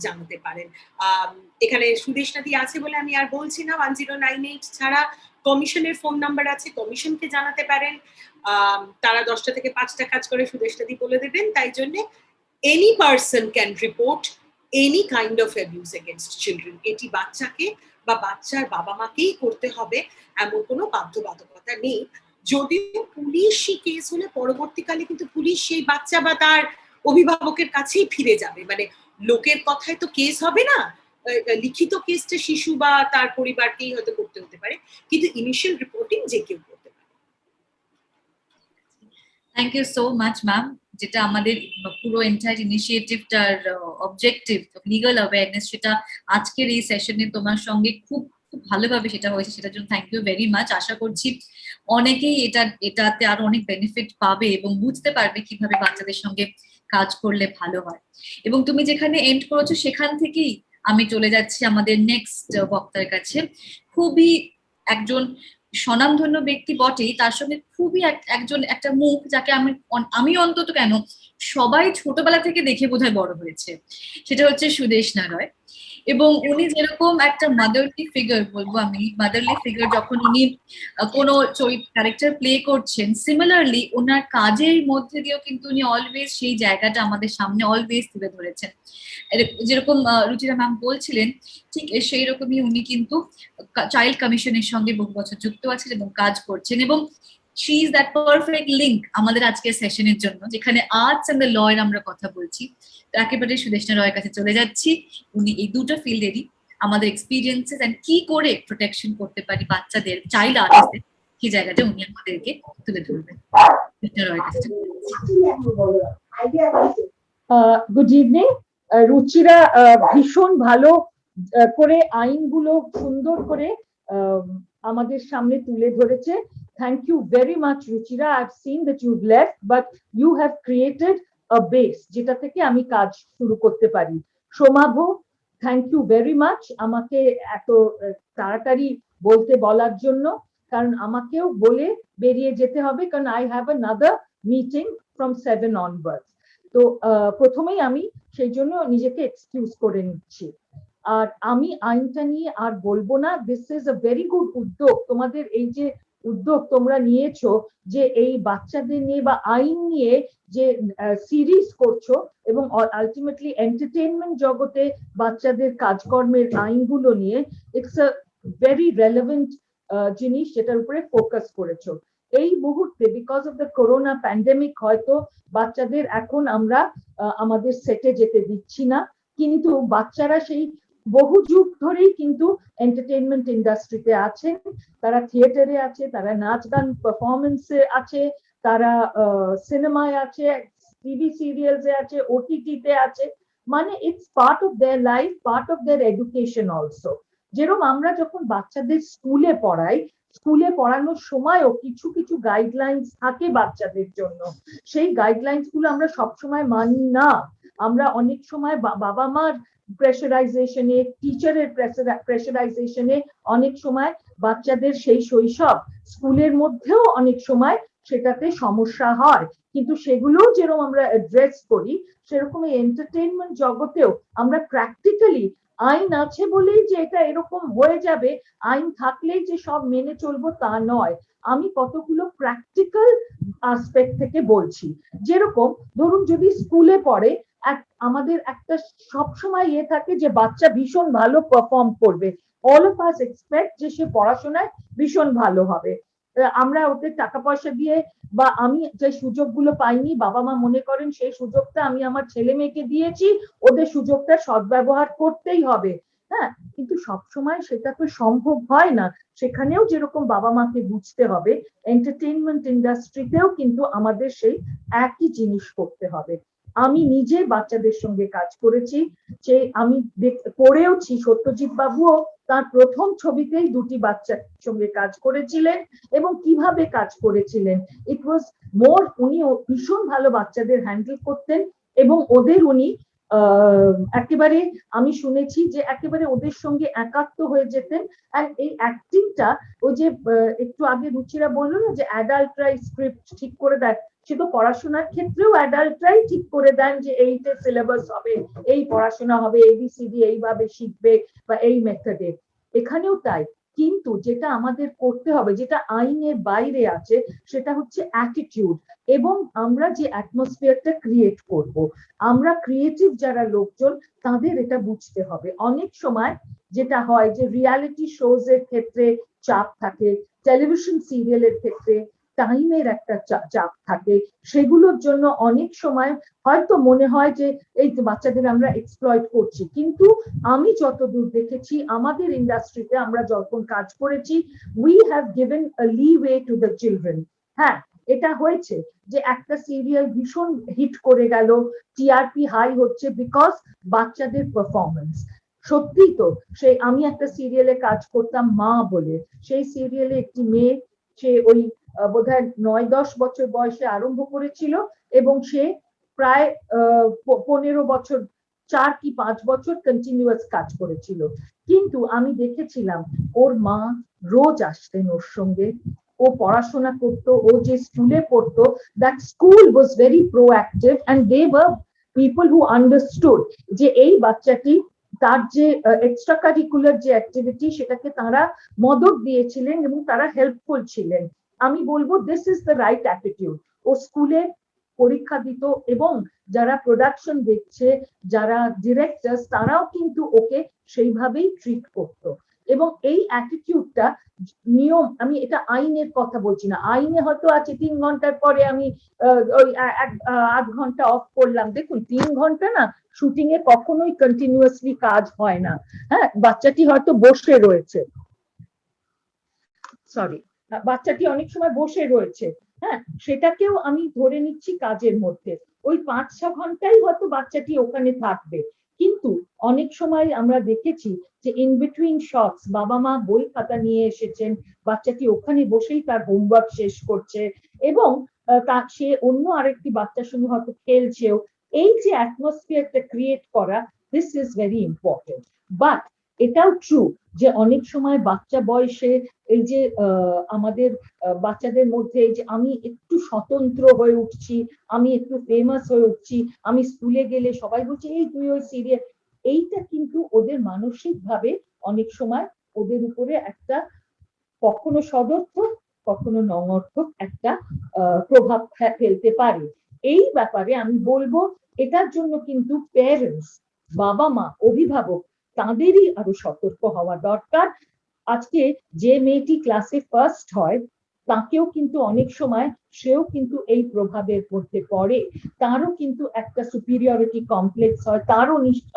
জানাতে পারেন। এখানে সুদেশ নদী আছে বলে আমি আর বলছি না, 1098 ছাড়া কমিশনের ফোন নাম্বার আছে, কমিশনকে জানাতে পারেন। তারা 10টা থেকে 5টা কাজ করে, সুদেশ নদী বলে দেবেন। তাই জন্য any person can report any kind of abuse against children. এটি বাচ্চাকে বা বাচ্চার বাবা মাকেই করতে হবে এমন কোনো বাধ্যবাধকতা নেই। যদিও পুলিশি কেস হলে পরবর্তীকালে কিন্তু পুলিশ সেই বাচ্চা বা তার অভিভাবকের কাছেই ফিরে যাবে, মানে লোকের কথায় তো কেস হবে না। লিখিত কেসটা শিশু বা তার পরিবারকেই হয়তো করতে হতে পারে, কিন্তু ইনিশিয়াল রিপোর্টিং যে কেউ করতে পারে। Thank you so much ma'am. যেটা আমাদের পুরো এন্টায়ার ইনিশিয়েটিভটার অবজেক্টিভ লিগাল অ্যাওয়ারনেস, সেটা আজকের এই সেশনে তোমার সঙ্গে খুব খুব ভালোভাবে সেটা হয়েছে, সেটার জন্য থ্যাংক ইউ ভেরি মাচ। আশা করছি অনেকেই এটাতে আরো অনেক বেনিফিট পাবে এবং বুঝতে পারবে কিভাবে বাচ্চাদের সঙ্গে কাজ করলে ভালো হয়। এবং তুমি যেখানে এন্ড করেছো সেখান থেকেই আমি চলে যাচ্ছি আমাদের নেক্সট বক্তার কাছে। খুবই একজন স্বনামধন্য ব্যক্তি বটেই, তার সঙ্গে খুবই একজন একটা মুখ যাকে আমি অন্তত কেন সবাই ছোটবেলা থেকে দেখে বোধহয় বড় হয়েছে, সেটা হচ্ছে সুদেষ্ণা রয়। এবং উনি যেরকম একটা মাদারলি ফিগার, বলবো আমি মাদারলি ফিগার, যখন উনি কোনো ক্যারেক্টার প্লে করছেন, সিমিলারলি ওনার কাজের মধ্যে দিয়েও কিন্তু উনি অলওয়েজ সেই জায়গাটা আমাদের সামনে অলওয়েজ তুলে ধরেছেন। যেরকম রুচিরা ম্যাম বলছিলেন, ঠিক সেই রকমই উনি কিন্তু চাইল্ড কমিশনের সঙ্গে বহু বছর যুক্ত আছেন এবং কাজ করছেন। এবং she is that perfect link আমাদের আজকের সেশনের জন্য, যেখানে আর্টস এন্ড দ্য ল এর আমরা কথা বলছি। তো একেবারে সুদেষ্ণা রয়ের কাছে চলে যাচ্ছি। উনি এই দুটো ফিল্ডেরই আমাদের এক্সপিরিয়েন্সেস এন্ড কি করে প্রোটেকশন করতে পারি বাচ্চাদের, চাইল্ড আর্টিস্টদের, সেই জায়গাটা উনি আমাদেরকে তুলে ধরবেন। সুদেষ্ণা রয়ের কাছে চলে যাচ্ছি। Good evening. রুচিরা ভীষণ ভালো করে আইনগুলো সুন্দর করে আমাদের সামনে তুলে ধরেছে। Thank you very much, Ruchira. I've seen that you've left, but you have created a base যেটা থেকে আমি কাজ শুরু করতে পারি। সোমাভ, থ্যাংক ইউ ভেরি মাচ আমাকে এত তাড়াতাড়ি বলার জন্য, কারণ আমাকেও বলে বেরিয়ে যেতে হবে, কারণ I have another meeting from 7 onwards. তো প্রথমেই আমি সেই জন্য নিজেকে এক্সকিউজ করে নিচ্ছি। আর আমি আইনটা নিয়ে আর বলবো না। This is a very good উদ্যোগ, তোমাদের এই যে উদ্যোগ তোমরা নিয়েছো যে এই বাচ্চাদের নিয়ে বা আইন নিয়ে যে সিরিজ করছো, এবং আলটিমেটলি এন্টারটেইনমেন্ট জগতে বাচ্চাদের কাজকর্মের আইনগুলো নিয়ে, ইটস আ ভেরি রেলেভেন্ট জিনিস যেটার উপরে ফোকাস করেছো। এই মুহূর্তে because of the corona pandemic হয়তো বাচ্চাদের এখন আমরা আমাদের সেটে যেতে দিচ্ছি না, কিন্তু বাচ্চারা সেই বহু যুগ ধরেই কিন্তু এন্টারটেইনমেন্ট ইন্ডাস্ট্রিতে আছেন। তারা থিয়েটারে আছে, তারা নাচ গান পারফরমেন্সে আছে, তারা সিনেমায় আছে, টিভি সিরিয়ালসে আছে, ওটিটিতে আছে, মানে it's part of their life, part of their education also. যেরকম আমরা যখন বাচ্চাদের স্কুলে পড়াই, স্কুলে পড়ানোর সময়ও কিছু কিছু গাইডলাইন্স থাকে বাচ্চাদের জন্য, সেই গাইডলাইন্স গুলো আমরা সবসময় মানি না। আমরা অনেক সময় বাবা মার প্রেশারাইজেশনে, টিচারের প্রেশারাইজেশনে অনেক সময় বাচ্চাদের সেই শৈশব স্কুলের মধ্যেও অনেক সময় সেটাতে সমস্যা হয়, কিন্তু সেগুলোও যেরকম আমরা অ্যাড্রেস করি, সেরকম এই এন্টারটেইনমেন্ট জগতেও আমরা প্র্যাকটিক্যালি আইন আছে বলেই যে এটা এরকম হয়ে যাবে, আইন থাকলেই যে সব মেনে চলবো তা নয়। আমি কতগুলো প্র্যাকটিক্যাল আসপেক্ট থেকে বলছি। যেরকম ধরুন যদি স্কুলে পড়ে, আমাদের একটা সবসময় থাকে যে বাচ্চা ভীষণ ভালো পারফর্ম করবে, অল অফ আস এক্সপেক্ট যে সে পড়াশোনায় ভীষণ ভালো হবে। আমরা ওদের টাকা পয়সা দিয়ে বা আমি যে সুযোগগুলো পাইনি, বাবা মা মনে করেন সেই সুযোগটা আমি আমার ছেলে মেয়েকে দিয়েছি, ওদের সুযোগটা সদ্ব্যবহার করতেই হবে। হ্যাঁ, কিন্তু সবসময় সেটা তো সম্ভব হয় না। সেখানেও যেরকম বাবা মাকে বুঝতে হবে, এন্টারটেইনমেন্ট ইন্ডাস্ট্রিতেও কিন্তু আমাদের সেই একই জিনিস করতে হবে। আমি নিজে বাচ্চাদের সঙ্গে কাজ করেছি, যে আমি পড়েওছি, সত্যজিৎ বাবুও তার প্রথম ছবিতেই দুটি বাচ্চার সঙ্গে কাজ করেছিলেন, এবং কিভাবে কাজ করেছিলেন, ইট ওয়াজ মোর, উনি ভীষণ ভালো বাচ্চাদের হ্যান্ডেল করতেন, এবং ওদের উনি একেবারে, আমি শুনেছি যে একেবারে ওদের সঙ্গে একাত্ম হয়ে যেতেন। আর এই অ্যাক্টিংটা, ওই যে একটু আগে রুচিরা বললো না যে অ্যাডাল্টরাই স্ক্রিপ্ট ঠিক করে দেয়, সে তো পড়াশোনার ক্ষেত্রেও অ্যাডাল্টরাই ঠিক করে দেন যে এইটা সিলেবাস হবে, এই পড়াশোনা হবে, এবিসিডি এইভাবে শিখবে বা এই মেথডে, এখানেও তাই। কিন্তু যেটা আমাদের করতে হবে, যেটা আইনের বাইরে আছে, সেটা হচ্ছে অ্যাটিটিউড, এবং আমরা যে অ্যাটমসফিয়ারটা ক্রিয়েট করব, আমরা ক্রিয়েটিভ যারা লোকজন তাদের এটা বুঝতে হবে। অনেক সময় যেটা হয় যে রিয়ালিটি শোজ এর ক্ষেত্রে চাপ থাকে, টেলিভিশন সিরিয়ালের ক্ষেত্রে টাইমের একটা চাপ থাকে, সেগুলোর জন্য অনেক সময় হয়তো মনে হয় যে এই তো বাচ্চাদের আমরা এক্সপ্লয়েট করছি, কিন্তু আমি যতদূর দেখেছি আমাদের ইন্ডাস্ট্রিতে আমরা যখন কাজ করেছি, we have given a leeway to the children. হ্যাঁ, এটা হয়েছে যে একটা সিরিয়াল ভীষণ হিট করে গেল, টিআরপি হাই হচ্ছে বিকজ বাচ্চাদের পারফরমেন্স। সত্যি তো, সেই আমি একটা সিরিয়ালে কাজ করতাম মা বলে, সেই সিরিয়ালে একটি মেয়ে, সে ওই বোধহয় 9-10 বছর বয়সে আরম্ভ করেছিল, এবং সে প্রায় 15 বছর, 4 কি 5 বছর কন্টিনিউয়াস কাজ করেছিল। কিন্তু আমি দেখেছিলাম ওর মা রোজ আসতেন ওর সঙ্গে, ও পড়াশোনা করতো, ও যে স্কুলে পড়তো, that school was very proactive and they were people who understood যে এই বাচ্চাটি, তার যে এক্সট্রা কারিকুলার যে অ্যাক্টিভিটি, সেটাকে তারা মদত দিয়েছিলেন এবং তারা হেল্পফুল ছিলেন। আমি বলবো this is the right attitude. ও স্কুলে পরীক্ষা দিত, এবং যারা প্রোডাকশন দেখছে, যারা ডিরেক্টরস, তারাও কিন্তু ওকে সেইভাবেই ট্রিট করতো। এবং এই অ্যাটিটিউডটা, নিয়ম, আমি এটা আইনের কথা বলছি না, আইনে হয়তো আছে 3 ঘন্টার পরে আমি ওই 8 ঘন্টা অফ করলাম, দেখুন 3 ঘন্টা না শুটিং এ কখনোই কন্টিনিউয়াসলি কাজ হয় না। হ্যাঁ, বাচ্চাটি হয়তো বসে রয়েছে, সরি, বাচ্চাটি অনেক সময় বসে রয়েছে, হ্যাঁ, সেটাকেও আমি ধরে নিচ্ছি কাজের মধ্যে, ওই 5-6 ঘন্টাই হয়তো বাচ্চাটি ওখানে থাকবে। কিন্তু অনেক সময় আমরা দেখেছি যে ইন বিটুইন শটস বাবা মা বই খাতা নিয়ে এসেছেন, বাচ্চাটি ওখানে বসেই তার হোমওয়ার্ক শেষ করছে, এবং সে অন্য আরেকটি বাচ্চার সঙ্গে হয়তো খেলছেও। এই যে অ্যাটমসফিয়ারটা ক্রিয়েট করা, this is very important. But এটাও ট্রু যে অনেক সময় বাচ্চা বয়সে এই যে আমাদের বাচ্চাদের মধ্যে এই যে আমি একটু স্বতন্ত্র হয়ে উঠছি, আমি একটু ফেমাস হয়ে উঠছি, আমি স্কুলে গেলে সবাই বলছে এই তুই ওই সিরিয়াল, এইটা কিন্তু ওদের মানসিক ভাবে অনেক সময় ওদের উপরে একটা কখনো সদর্থক কখনো নঙর্থক একটা প্রভাব ফেলতে পারে। এই ব্যাপারে আমি বলবো এটার জন্য কিন্তু প্যারেন্টস, বাবা মা, অভিভাবক, তাদেরই আরো সতর্ক হওয়া দরকার। আজকে যে মেয়েটি ক্লাসে ফার্স্ট হয়, তাকেও কিন্তু অনেক সময় সেও কিন্তু এই প্রভাবের মধ্যে পড়ে, তারও কিন্তু একটা সুপিরিয়রিটি কমপ্লেক্স হয়, তারও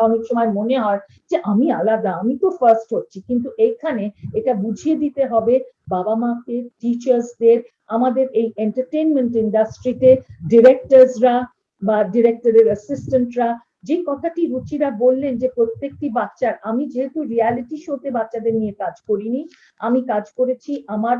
অনেক সময় মনে হয় যে আমি আলাদা, আমি তো ফার্স্ট হচ্ছি। কিন্তু এইখানে এটা বুঝিয়ে দিতে হবে বাবা মাকে, টিচার্সদের, আমাদের এই এন্টারটেইনমেন্ট ইন্ডাস্ট্রিতে ডিরেক্টরসরা, বা ডিরেক্টরের অ্যাসিস্ট্যান্টরা যে কথাটি রুচিরা বললেন যে প্রত্যেকটি বাচ্চার, আমি যেহেতু রিয়ালিটি শোতে বাচ্চাদের নিয়ে কাজ করিনি, আমি কাজ করেছি আমার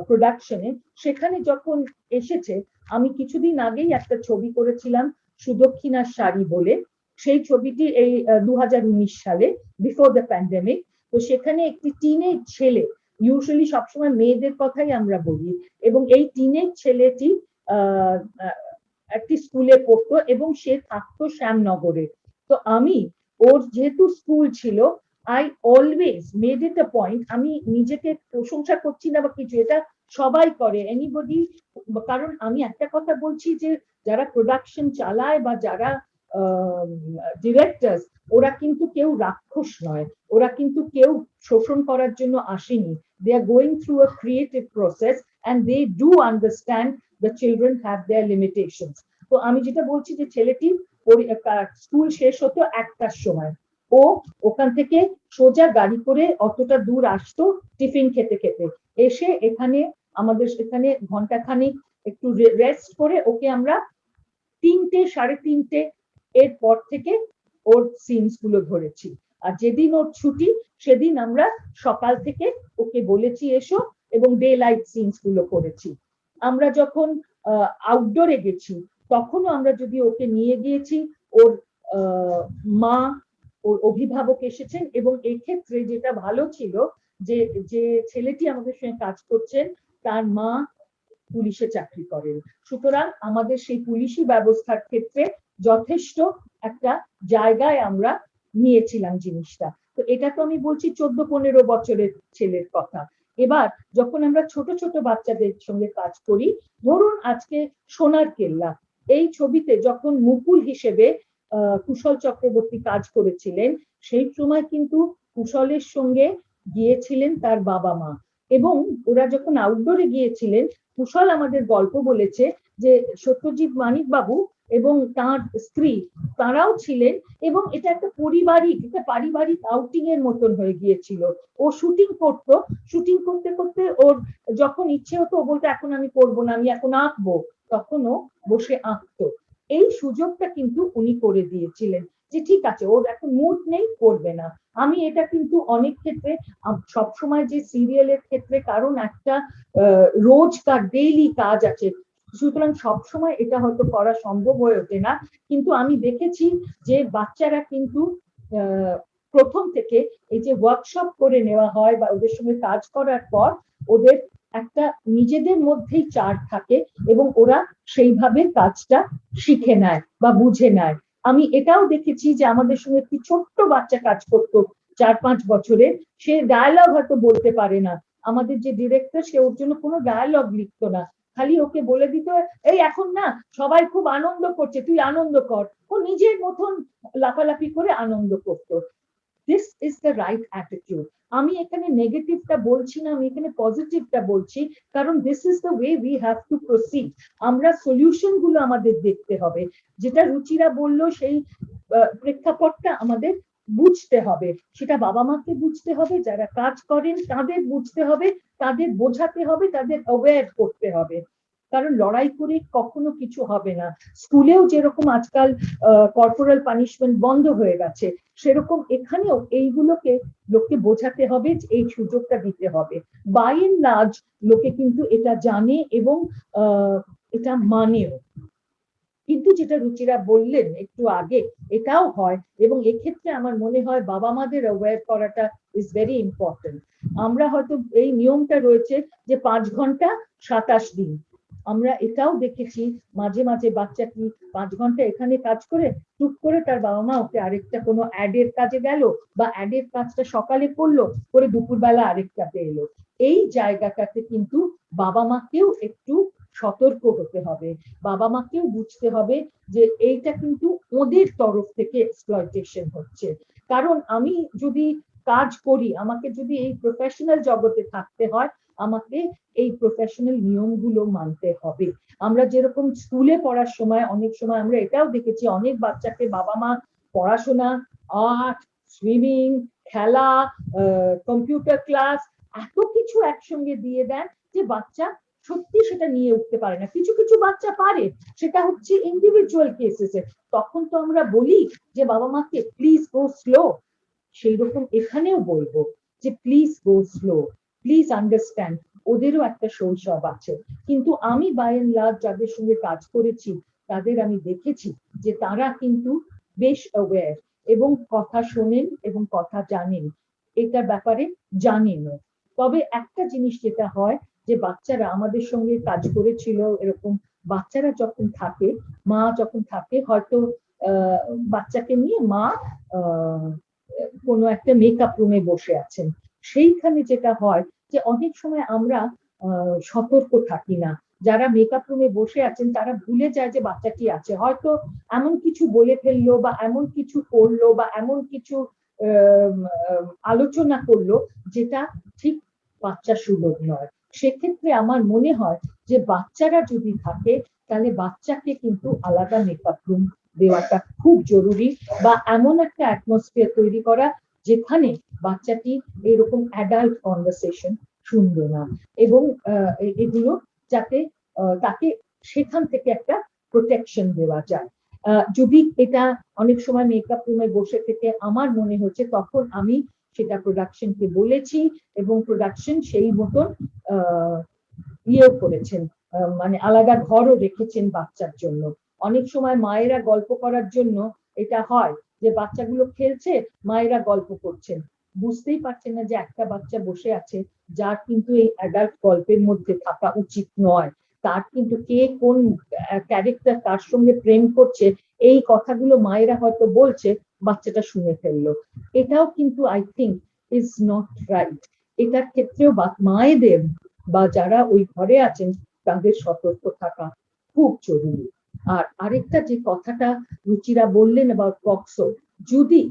প্রোডাকশনে, সেখানে যখন এসেছে, আমি কিছুদিন আগেই একটা ছবি করেছিলাম সুদক্ষিণার শাড়ি বলে, সেই ছবিটি এই 2019 সালে, বিফোর দ্য প্যান্ডেমিক। তো সেখানে একটি টিনেজ ছেলে, ইউজুয়ালি সবসময় মেয়েদের কথাই আমরা বলি, এবং এই টিনেজ ছেলেটি একটি স্কুলে পড়তো এবং সে থাকতো শ্যামনগরে। তো আমি, ওর যেহেতু স্কুল ছিল, I always made it a point, আমি নিজেকে প্রশংসা করছি না বা কিছু, এটা সবাই করে, এনিবডি, কারণ আমি একটা কথা বলছি যে যারা প্রোডাকশন চালায় বা যারা ডিরেক্টরস, ওরা কিন্তু কেউ রাক্ষস নয়, ওরা কিন্তু কেউ শোষণ করার জন্য আসেনি, they are going through a creative process and they do understand the children have their limitations. তো আমি যেটা বলছি যে ছেলেটি স্কুল শেষ হতো 1টার সময়, ও ওখান থেকে সোজা গাড়ি করে অতটা দূর আসতো টিফিন খেতে খেতে, এসে এখানে আমাদের এখানে ঘন্টাখানিক একটু রেস্ট করে ওকে আমরা 3টে 3:30 এর পর থেকে ওর সিনস গুলো ধরেছি। আর যেদিন ওর ছুটি সেদিন আমরা সকাল থেকে ওকে বলেছি এসো, এবং ডে লাইট সিনস গুলো করেছি। আমরা যখন আউটডোরে গেছি তখনও আমরা যদি ওকে নিয়ে গিয়েছি, ওর মা, ওর অভিভাবক এসেছেন, এবং এক্ষেত্রে যেটা ভালো ছিল যে যে ছেলেটি আমাদের সঙ্গে কাজ করছেন তার মা পুলিশে চাকরি করেন, সুতরাং আমাদের সেই পুলিশি ব্যবস্থার ক্ষেত্রে যথেষ্ট একটা জায়গায় আমরা নিয়েছিলাম জিনিসটা। তো এটা তো আমি বলছি 14-15 বছরের ছেলের কথা। এবার যখন আমরা ছোট ছোট বাচ্চাদের সঙ্গে কাজ করি, ধরুন আজকে সোনার কেল্লা, এই ছবিতে যখন মুকুল হিসেবে কুশল চক্রবর্তী কাজ করেছিলেন, সেই সময় কিন্তু কুশলের সঙ্গে গিয়েছিলেন তার বাবা মা, এবং ওরা যখন আউটডোরে গিয়েছিলেন, কুশল আমাদের গল্প বলেছে যে সত্যজিৎ মানিক বাবু এবং তার স্ত্রী তারাও ছিলেন, এবং এটা একটা পারিবারিক আউটিং এর মতন হয়ে গিয়েছিল। ও শুটিং করতো, শুটিং করতে করতে ওর যখন ইচ্ছে হতো ও বলতো এখন আমি করবো না, আমি এখন আঁকবো, তখন ও বসে আঁকতো। এই সুযোগটা কিন্তু উনি করে দিয়েছিলেন যে ঠিক আছে, ওর এখন মুড নেই, করবে না। আমি এটা কিন্তু অনেক ক্ষেত্রে, সবসময় যে সিরিয়ালের ক্ষেত্রে, কারণ একটা রোজকার ডেইলি কাজ আছে, সুতরাং সবসময় এটা হয়তো করা সম্ভব হয়ে ওঠে না, কিন্তু আমি দেখেছি যে বাচ্চারা কিন্তু প্রথম থেকে এই যে ওয়ার্কশপ করে নেওয়া হয় বা ওদের সঙ্গে কাজ করার পর ওদের একটা নিজেদের মধ্যেই চার্ট থাকে, এবং ওরা সেইভাবে কাজটা শিখে নেয় বা বুঝে নেয়। আমি এটাও দেখেছি যে আমাদের সঙ্গে একটি ছোট্ট বাচ্চা কাজ করতো 4-5 বছরের, সে ডায়ালগ হয়তো বলতে পারে না, আমাদের যে ডিরেক্টর সে ওর জন্য কোনো ডায়ালগ লিখতো না, খালি ওকে বলে দিত এই এখন না সবাই খুব আনন্দ করছে, তুই আনন্দ কর, ও নিজের মতন লাফালাফি করে আনন্দ করতো। This is the right attitude. আমি এখানে নেগেটিভটা বলছি না, আমি এখানে পজিটিভটা বলছি, কারণ this is the way we have to proceed. আমরা সলিউশন গুলো আমাদের দেখতে হবে, যেটা রুচিরা বললো সেই প্রেক্ষাপটটা আমাদের বুঝতে হবে, সেটা বাবা মাকে বুঝতে হবে, যারা কাজ করেন তাদের বুঝতে হবে, তাদের বোঝাতে হবে, তাদের অ্যাওয়্যার করতে হবে, কারণ লড়াই করে কখনো কিছু হবে না। স্কুলেও যেরকম আজকাল কর্পোরাল পানিশমেন্ট বন্ধ হয়ে গেছে, সেরকম এখানেও এইগুলোকে লোককে বোঝাতে হবে, এই সুযোগটা দিতে হবে। বাই এন্ড লার্জ লোকে কিন্তু এটা জানে এবং এটা মানেও। কিন্তু যেটা রুচিরা বললেন একটু আগে, এটাও হয়, এবং এক্ষেত্রে আমার মনে হয় বাবা মাদের অ্যাওয়্যার করাটা ইজ ভেরি ইম্পর্টেন্ট। আমরা হয়তো এই নিয়মটা রয়েছে যে 5 ঘন্টা 27 দিন, আমরা এটাও দেখেছি মাঝে মাঝে বাচ্চা কি 5 ঘন্টা এখানে কাজ করে টুক করে তার বাবা মা ওকে আরেকটা কোনো অ্যাডের কাজে গেল, বা অ্যাডের কাজটা সকালে করলো, করে দুপুরবেলা আরেকটাতে এলো। এই জায়গাটাতে কিন্তু বাবা মাকেও একটু সতর্ক হতে হবে, বাবা মাকেও বুঝতে হবে যে এইটা কিন্তু ওদের তরফ থেকে এক্সপ্লয়টেশন হচ্ছে। কারণ আমি যদি কাজ করি, আমাকে যদি এই প্রফেশনাল জগতে থাকতে হয়, আমাকে এই প্রফেশনাল নিয়মগুলো মানতে হবে। আমরা যেরকম স্কুলে পড়ার সময় অনেক সময় আমরা এটাও দেখেছি, অনেক বাচ্চাকে বাবা মা পড়াশোনা, আর্ট, সুইমিং, খেলা, কম্পিউটার ক্লাস, এত কিছু একসঙ্গে দিয়ে দেন যে বাচ্চা সত্যি সেটা নিয়ে উঠতে পারে না, কিছু কিছু বাচ্চা পারে, সেটা হচ্ছে ইন্ডিভিজুয়াল কেসেসে, তখন তো আমরা বলি যে বাবা মাকে প্লিজ গো স্লো। সেই রকম এখানেও বলবো যে please go slow, please understand ওদেরও একটা শৈশব আছে। কিন্তু আমি বাই এন্ড লার্জ যাদের সঙ্গে কাজ করেছি তাদের আমি দেখেছি যে তারা কিন্তু বেশ অ্যাওয়্যার এবং কথা শোনেন এবং কথা জানেন, এটার ব্যাপারে জানেনও। তবে একটা জিনিস যেটা হয় যে বাচ্চারা আমাদের সঙ্গে কাজ করেছিল এরকম, বাচ্চারা যখন থাকে, মা যখন থাকে, হয়তো বাচ্চাকে নিয়ে মা কোনো একটা মেকআপ রুমে বসে আছেন, সেইখানে যেটা হয় যে অনেক সময় আমরা সতর্ক থাকি না, যারা মেকআপ রুমে বসে আছেন তারা ভুলে যায় যে বাচ্চাটি আছে, হয়তো এমন কিছু বলে ফেললো বা এমন কিছু করলো বা এমন কিছু আলোচনা করলো যেটা ঠিক বাচ্চা সুলভ নয়। সেক্ষেত্রে আমার মনে হয় যে বাচ্চারা যদি থাকে তাহলে বাচ্চাকে কিন্তু আলাদা মেকআপ রুম দেওয়াটা খুব জরুরি, বা এমন একটা অ্যাটমসফিয়ার তৈরি করা যেখানে বাচ্চাটি এরকম অ্যাডাল্ট কনভারসেশন শুনবে না, এবং এগুলো যাতে তাকে সেখান থেকে একটা প্রোটেকশন দেওয়া যায়। যদি এটা অনেক সময় মেকআপ রুমে বসে থেকে আমার মনে হচ্ছে, তখন আমি সেটা প্রোডাকশনকে বলেছি এবং প্রোডাকশন সেই মতন ইয়েও করেছেন, মানে আলাদা ঘরও রেখেছেন বাচ্চার জন্য। অনেক সময় মায়েরা গল্প করার জন্য এটা হয় যে বাচ্চাগুলো খেলছে, মায়েরা গল্প করছেন, বুঝতেই পারছেন না যে একটা বাচ্চা বসে আছে যার কিন্তু এই অ্যাডাল্ট গল্পের মধ্যে থাকা উচিত নয়, তার কিন্তু কে কোন ক্যারেক্টার তার সঙ্গে প্রেম করছে এই কথাগুলো মায়েরা হয়তো বলছে, বাচ্চাটা শুনে ফেললো। এটাও কিন্তু I think is not right. এটার ক্ষেত্রেও মায়েদের বা যারা ওই ঘরে আছেন তাদের সতর্ক থাকা খুব জরুরি। আর আরেকটা যে কথাটা রুচিরা বললেন অ্যাবাউট পক্সো, যদি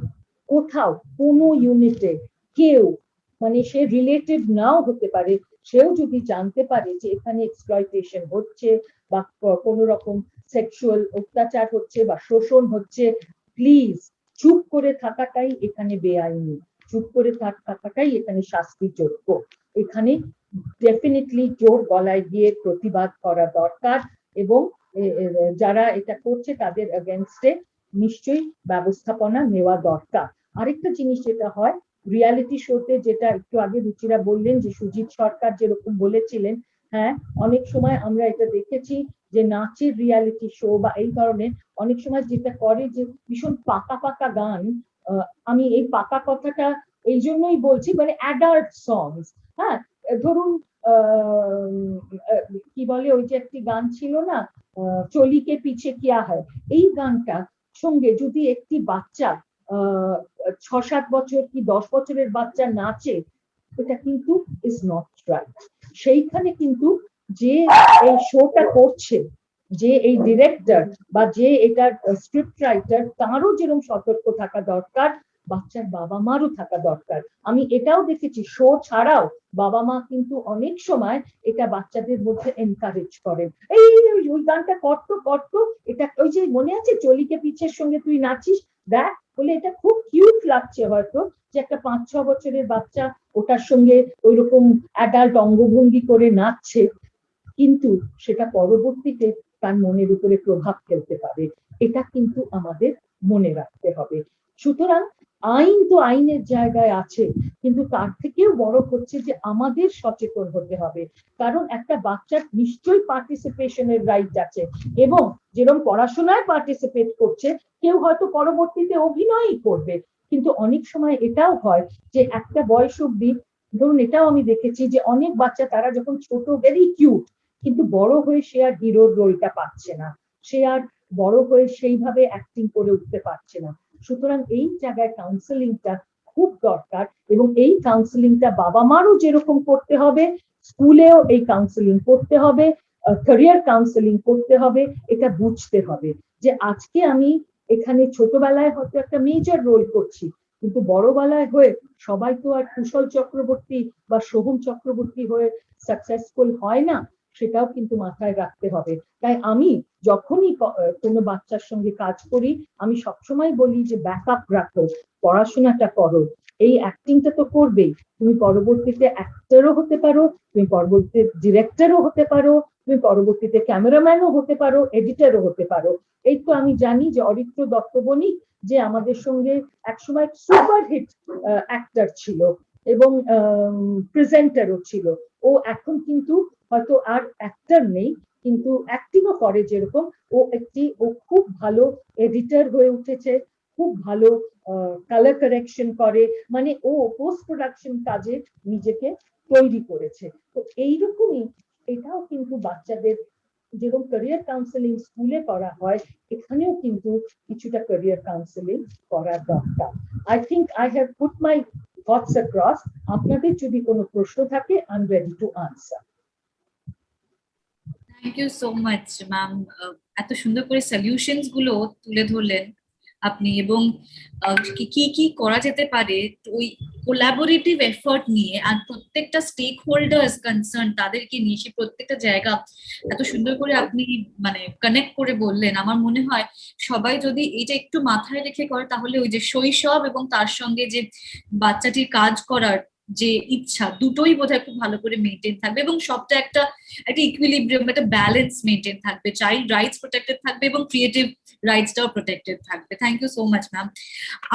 কোথাও কোনো ইউনিটে কেউ, মানে সে রিলেটেড নাও হতে পারে, সেও যদি জানতে পারে যে এখানে এক্সপ্লয়টেশন হচ্ছে বা কোনো রকম সেক্সুয়াল অত্যাচার হচ্ছে বা শোষণ হচ্ছে, প্লিজ চুপ করে থাকাটাই এখানে বেআইনি, চুপ করে থাকাটাই এখানে শাস্তিযোগ্য। এখানে ডেফিনেটলি জোর গলায় দিয়ে প্রতিবাদ করা দরকার এবং যারা এটা করছে তাদের এগেনস্টে নিশ্চয়ই ব্যবস্থাপনা নেওয়া দরকার। আরেকটা জিনিস যেটা হয় রিয়ালিটি শোতে, যেটা একটু আগে রুচিরা বললেন যে সুজিত সরকার যেরকম বলেছিলেন, হ্যাঁ অনেক সময় আমরা এটা দেখেছি যে নাচের রিয়ালিটি শো বা এই ধরনের অনেক সময় যেটা করে যে ভীষণ পাকা পাকা গান, আমি এই পাকা কথাটা এই জন্যই বলছি, মানে অ্যাডাল্ট সংস, হ্যাঁ ধরুন কি বলে ওই যে একটি গান ছিল না, চলিকে পিছে কিয়া হয়, এই গানটা সঙ্গে যদি একটি বাচ্চা 6-7 বছর কি 10 বছরের বাচ্চা নাচে, এটা কিন্তু ইজ নট রাইট। সেইখানে কিন্তু যে এই শোটা করছে, যে এই ডিরেক্টর বা যে এটার স্ক্রিপ্ট রাইটার, তারও যেরকম সতর্ক থাকা দরকার, বাচ্চার বাবা মারও থাকা দরকার। আমি এটাও দেখেছি শো ছাড়াও বাবা মা কিন্তু অনেক সময় এটা বাচ্চাদের মধ্যে এনকারেজ করেন, এই ওই গানটা করতো করতো, এটা ওই যে মনে আছে চলিকে পিছের সঙ্গে তুই নাচিস, দেখ বলে এটা খুব কিউট লাগছে হয়তো যে একটা 5-6 বছরের বাচ্চা ওটার সঙ্গে ওই রকম অ্যাডাল্ট অঙ্গভঙ্গি করে নাচছে, কিন্তু সেটা পরবর্তীতে তার মনের উপরে প্রভাব ফেলতে পারে, এটা কিন্তু আমাদের মনে রাখতে হবে। সুতরাং আইন তো আইনের জায়গায় আছে, কিন্তু তার থেকেও বড় হচ্ছে যে আমাদের সচেতন হতে হবে, কারণ একটা বাচ্চার নিশ্চয়ই পার্টিসিপেশনের রাইট আছে, এবং যেরকম পড়াশোনায় পার্টিসিপেট করছে কেউ হয়তো পরবর্তীতে অভিনয়ই করবে, কিন্তু অনেক সময় এটাও হয় যে একটা বয়স অবধি, ধরুন এটাও আমি দেখেছি যে অনেক বাচ্চা তারা যখন ছোট ভেরি কিউট, কিন্তু বড় হয়ে সে আর হিরোর রোলটা পাচ্ছে না, সে আর বড় হয়ে সেইভাবে অ্যাক্টিং করে উঠতে পারছে না। সুতরাং এই জায়গায় কাউন্সেলিংটা খুব দরকার, এবং এই কাউন্সেলিংটা বাবা মারও যেরকম করতে হবে, স্কুলেও এই কাউন্সেলিং করতে হবে, ক্যারিয়ার কাউন্সেলিং করতে হবে, এটা বুঝতে হবে যে আজকে আমি এখানে ছোটবেলায় হয়তো একটা মেজর রোল করছি, কিন্তু বড়বেলায় হয়ে সবাই তো আর কুশল চক্রবর্তী বা সোহম চক্রবর্তী হয়ে সাকসেসফুল হয় না, সেটাও কিন্তু মাথায় রাখতে হবে। তাই আমি যখনই কোনো বাচ্চার সঙ্গে কাজ করি আমি সবসময় বলি যে ব্যাকআপ রাখো, পড়াশোনাটা করো, এই অ্যাক্টিংটা তো করবেই, তুমি পরবর্তীতে অ্যাক্টরও হতে পারো, তুমি পরবর্তীতে ডিরেক্টরও হতে পারো, তুমি পরবর্তীতে ক্যামেরাম্যানও হতে পারো, এডিটরও হতে পারো। এই তো আমি জানি যে অরিত্র দত্ত বণিক, যে আমাদের সঙ্গে একসময় সুপারহিট অ্যাক্টর ছিল এবং প্রেজেন্টারও ছিল, ও এখন কিন্তু হয়তো আর অ্যাক্টর নেই, কিন্তু অ্যাক্টিংও করে যেরকম, ও খুব ভালো এডিটর হয়ে উঠেছে, খুব ভালো কালার কারেকশন করে, মানে ও পোস্ট প্রোডাকশন কাজে নিজেকে তৈরি করেছে। তো এইরকমই এটাও কিন্তু বাচ্চাদের যেরকম ক্যারিয়ার কাউন্সেলিং স্কুলে করা হয়, এখানেও কিন্তু কিছুটা ক্যারিয়ার কাউন্সেলিং করা দরকার। I think I have put my thoughts across. আপনাদের যদি কোনো প্রশ্ন থাকে, I am ready to answer. Thank you so much ma'am, এত সুন্দর করে সলিউশনস গুলো তুলে ধরলেন আপনি, এবং কি কি করা যেতে পারে ওই কোলাবোরেটিভ এফর্ট নিয়ে, আর প্রত্যেকটা স্টেক হোল্ডার্স কনসার্ন তাদেরকে নিয়ে সে প্রত্যেকটা জায়গা এত সুন্দর করে আপনি মানে কানেক্ট করে বললেন। আমার মনে হয় সবাই যদি এটা একটু মাথায় রেখে করে, তাহলে ওই যে শৈশব এবং তার সঙ্গে যে বাচ্চাটির কাজ করার যে ইচ্ছা, দুটোই বোধহয় খুব ভালো করে মেনটেন থাকবে, এবং সবটা একটা ইকুইলিব্রিয়াম, একটা ব্যালেন্স মেনটেন থাকবে, চাইল্ড রাইটস প্রোটেক্টেড থাকবে এবং ক্রিয়েটিভ রাইটসটাও প্রোটেক্টেড থাকবে। Thank you so much ma'am.